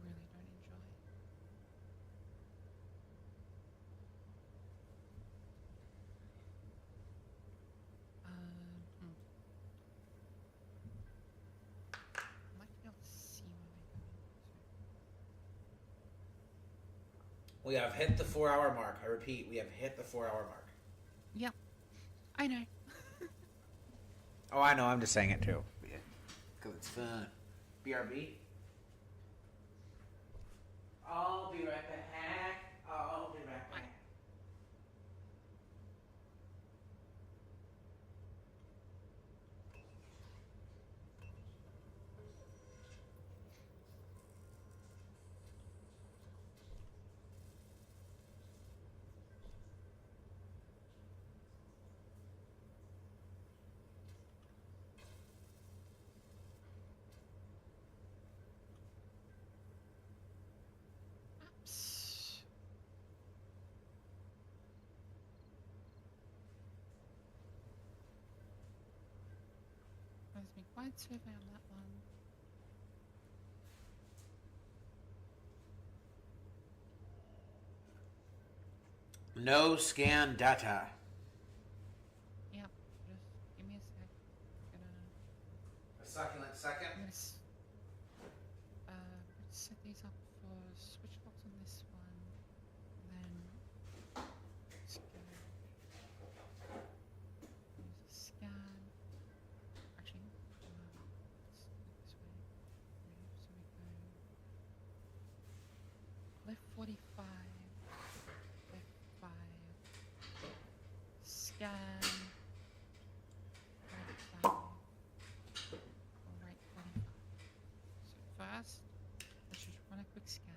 really don't enjoy. I might be able to see where we're going. We have hit the 4 hour mark. I repeat, we have hit the 4 hour mark. Yep. I know. Oh, I know. I'm just saying it too. Because it's fun. BRB. I'll be right back. I'll be right back. Oops. There's a big wide survey on that one. No scan data. Yep. Just give me a sec. A succulent second. I'm gonna let's set these up for switch box on this one. And then let's go use a scan. Actually, let's do it this way. So we go left 45, left 5, scan, right 5, or right 45. So first, let's just run a quick scan.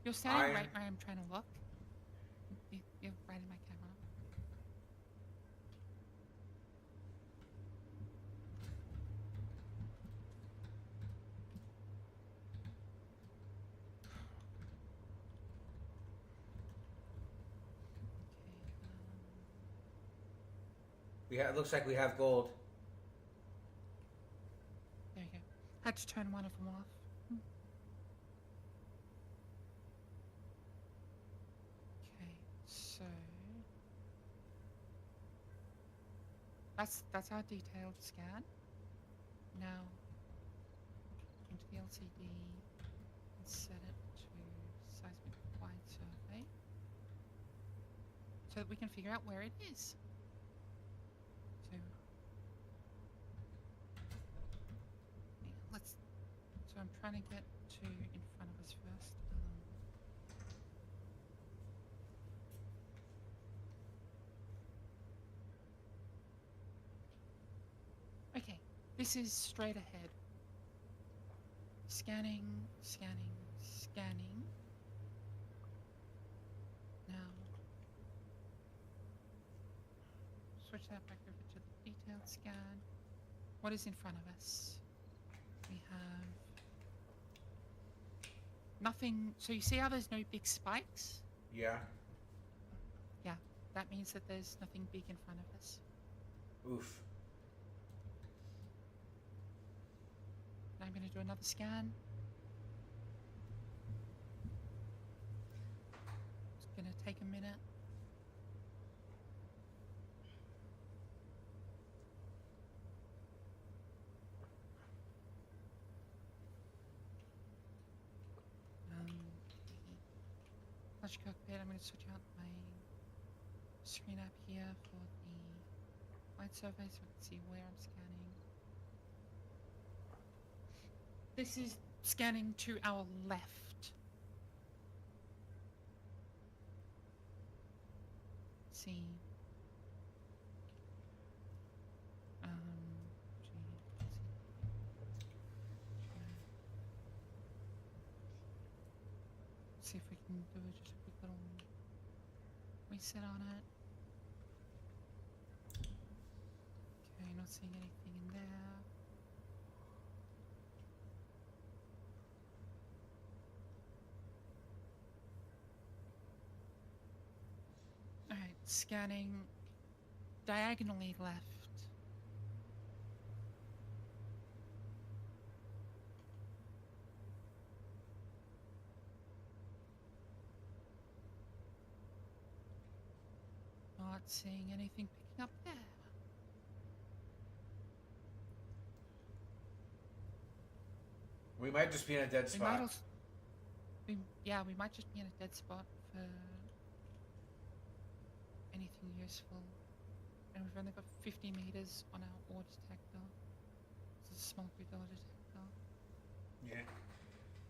You're standing right where I'm trying to look. You're right in my camera. Okay, It looks like we have gold. there you go. Had to turn one of them off. Okay, so that's our detailed scan. Now into the LCD and set it to seismic wide survey so that we can figure out where it is. So yeah, so I'm trying to get to in front of us first. Okay, this is straight ahead. Scanning, scanning, scanning. Now, switch that back over to the detailed scan. What is in front of us? We have nothing. So you see how there's no big spikes? Yeah. Yeah, that means that there's nothing big in front of us. Oof. And I'm going to do another scan. It's going to take a minute. Flash cockpit, I'm going to switch out my screen up here for the wide survey so I can see where I'm scanning. This is scanning to our left. Let's see. See if we can do just a quick little reset on it. Okay, not seeing anything in there. Alright, scanning diagonally left. Not seeing anything picking up there. We might just be in a dead We might spot. also, we might just be in a dead spot for anything useful. And we've only got 50 meters on our ore detector. It's a small grid ore detector. Yeah.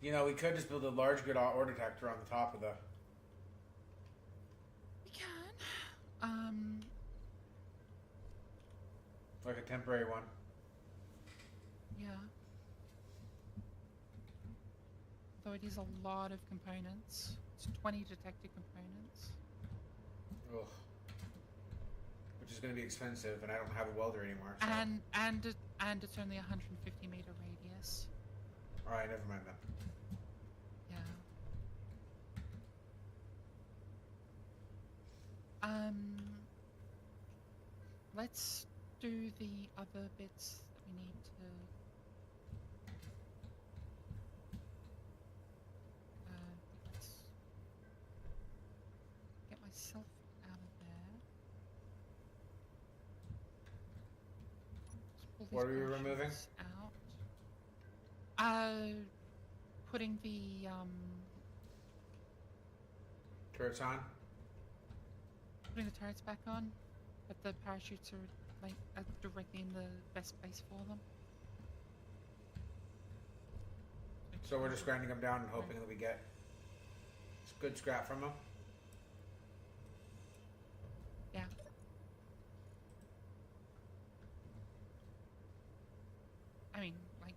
You know, we could just build a large grid ore detector on the top of the... We can. Like a temporary one. Yeah. Though it is a lot of components. It's 20 detected components. Ugh. Which is going to be expensive, and I don't have a welder anymore. So. And it's only a 150 meter radius. Alright, never mind then. Yeah. Let's do the other bits that we need to let's get myself out of there. Let's pull What are these we removing? parachutes out. Putting the Turrets on? putting the turrets back on, but the parachutes are like directly in the best place for them. So we're just grinding them down and hoping that we get good scrap from them? Yeah. I mean, like,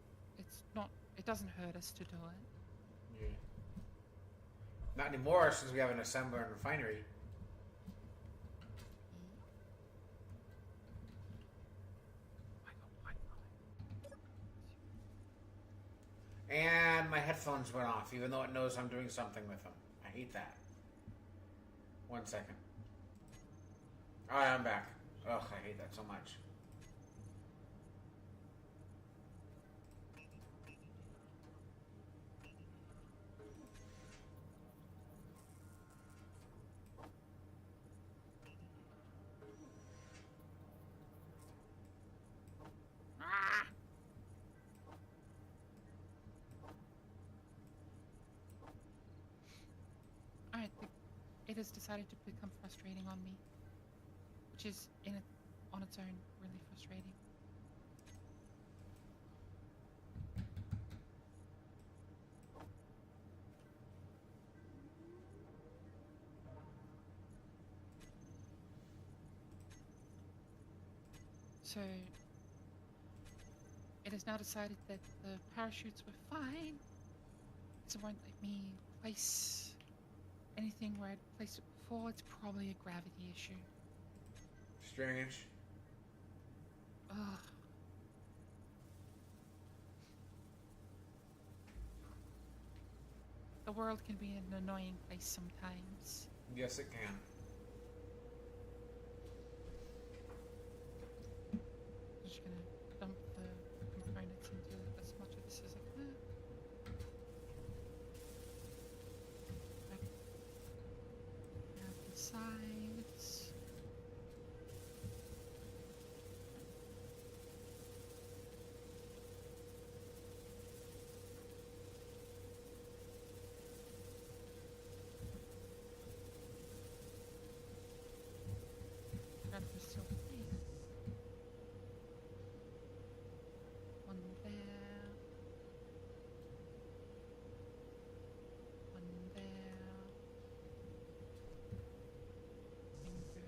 it doesn't hurt us to do it. Yeah. Not anymore since we have an assembler and refinery. And my headphones went off, even though it knows I'm doing something with them. I hate that. 1 second. Alright, I'm back. Ugh, I hate that so much. Alright, it has decided to become frustrating on me, which is on its own really frustrating. So it has now decided that the parachutes were fine, so it won't let me place anything where I'd placed it before. It's probably a gravity issue. Strange. Ugh. The world can be an annoying place sometimes. Yes, it can. I'm just gonna dump the components into as much of this as I can. Grab the sides. Grab the silver plate. One there. One there. Bingo.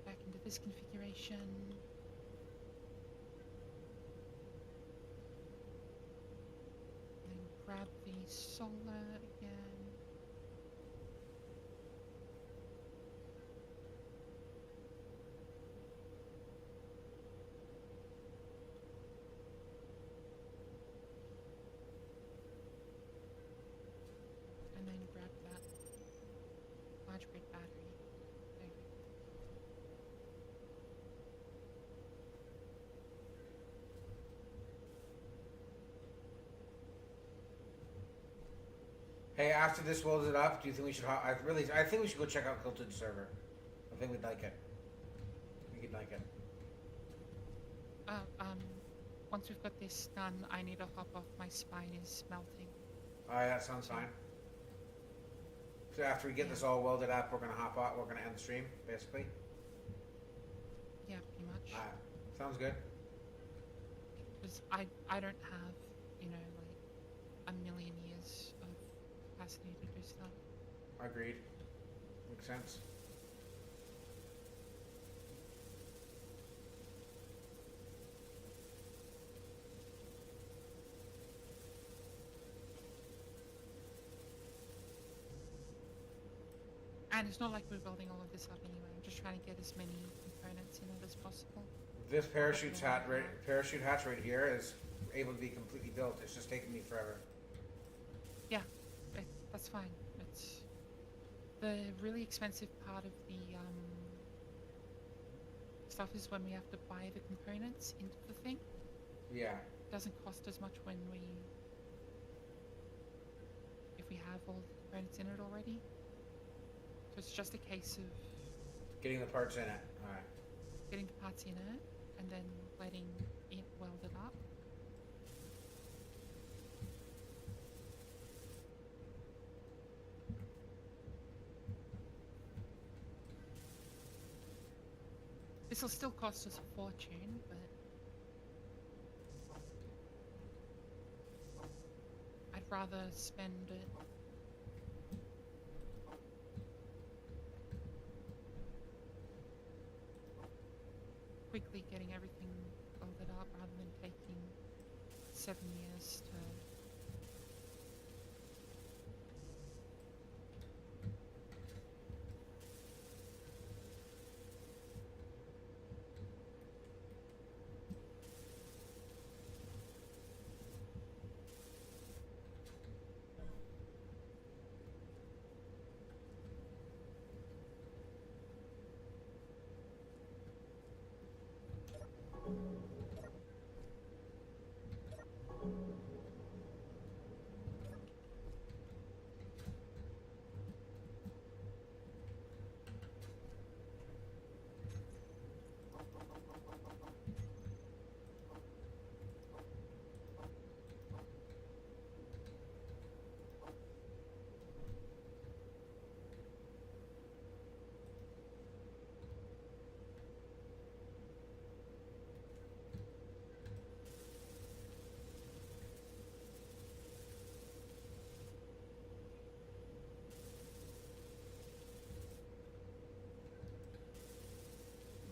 Back into this configuration. And grab the solar again. Hey, after this welds it up, do you think we should? I think we should go check out Kilted server. I think we'd like it. We'd like it. Uh, um, Once we've got this done, I need to hop off. My spine is melting. Alright, that sounds fine. So after we get this all welded up, we're gonna hop out. We're gonna end the stream, basically. Yeah, pretty much. Alright, sounds good. Because I don't have, you know, like a million years of capacity to do stuff. Agreed. Makes sense. And it's not like we're building all of this up anyway. I'm just trying to get as many components in it as possible. This parachute hatch right here is able to be completely built. It's just taking me forever. Yeah, that's fine. It's the really expensive part of the stuff is when we have to buy the components into the thing. Yeah. It doesn't cost as much if we have all the components in it already. So it's just a case of Getting the parts in it. Alright. getting the parts in it and then letting it weld it up. This will still cost us a fortune, but I'd rather spend it quickly getting everything welded up rather than taking 7 years to.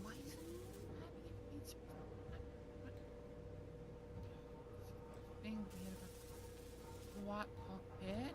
Why is it having it needs what being weird about what cockpit?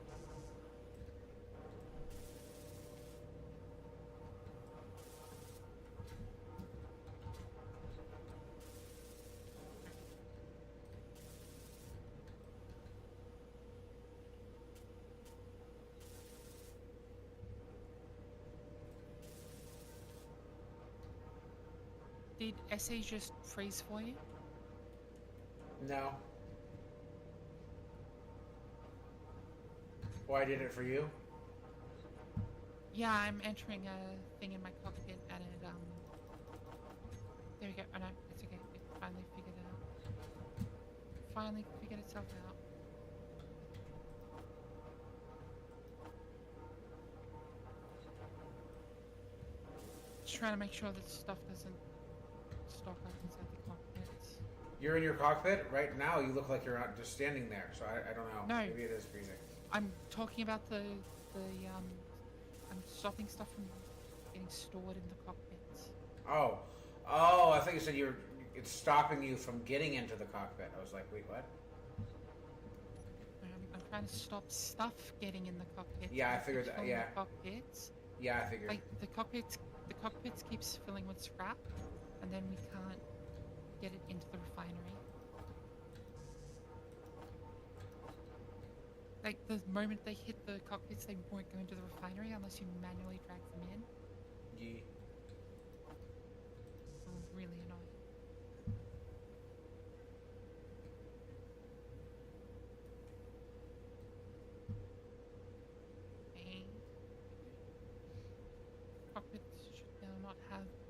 Did SA just freeze for you? No. Why did it for you? Yeah, I'm entering a thing in my cockpit and it there we go. Oh no, it's okay. It finally figured it out. Finally figured itself out. Just trying to make sure that stuff doesn't stock up inside the cockpits. You're in your cockpit right now. You look like you're not just standing there. So I don't know. No. Maybe it is freezing. I'm talking about the I'm stopping stuff from getting stored in the cockpits. Oh, I think you said it's stopping you from getting into the cockpit. I was like, wait, what? I'm trying to stop stuff getting in the cockpit. Yeah, I figured that. Yeah. The cockpits. Yeah, I figured. Like the cockpits keeps filling with scrap, and then we can't get it into the refinery. Like the moment they hit the cockpits, they won't go into the refinery unless you manually drag them in. Yeah. Oh, really annoying.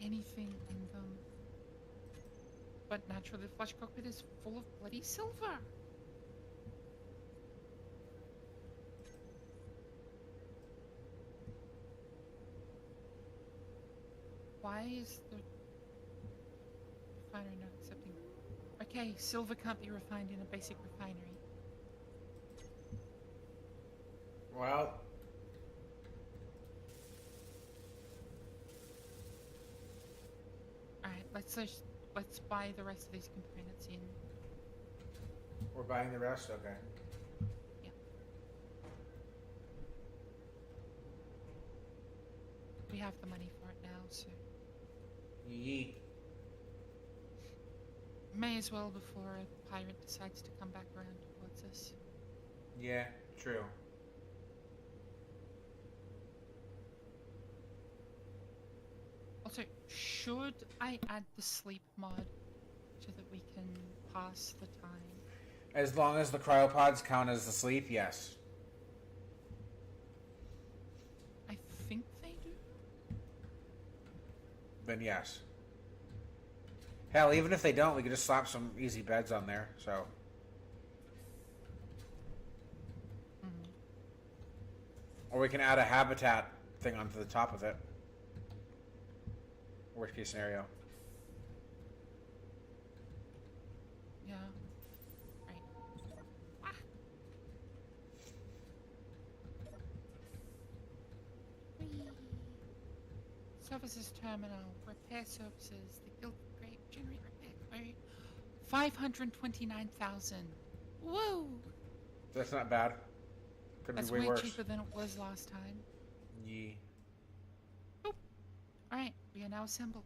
anything in them. But naturally, the flush cockpit is full of bloody silver. Why is the refinery not accepting? Okay, silver can't be refined in a basic refinery. Well, Alright, let's buy the rest of these components in. we're buying the rest? Okay. Yeah. We have the money for it now, so Yeet. may as well before a pirate decides to come back around towards us. Yeah, true. Also, should I add the sleep mod so that we can pass the time? As long as the cryopods count as the sleep, yes. I think they do. Then yes. Hell, even if they don't, we could just slap some easy beds on there, so. Or we can add a habitat thing onto the top of it. Worst case scenario. Yeah. Right. Ah. Whee. Services terminal, repair services, the guild great generate repair quote. 529,000. Whoa! That's not bad. Could That's be way way worse. cheaper than it was last time. Yee. Boop. Alright, we are now assembled.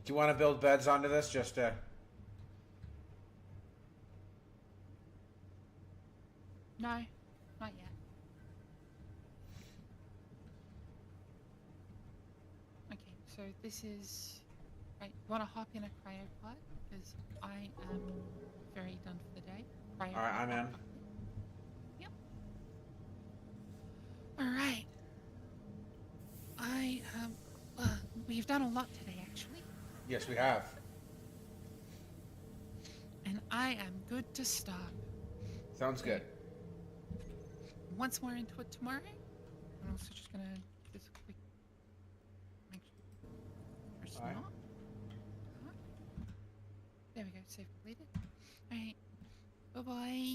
Do you want to build beds onto this? Just to... No, not yet. Okay, so this is... Right, you want to hop in a cryopod? Because I am very done for the day. Cryopod. Alright, I'm in. Yep. Alright. We've done a lot today, actually. Yes, we have. And I am good to start. Sounds good. Once more into it tomorrow. I'm also just gonna do this quick. Make sure it's Alright. not. There we go. Save completed. Alright. Bye bye.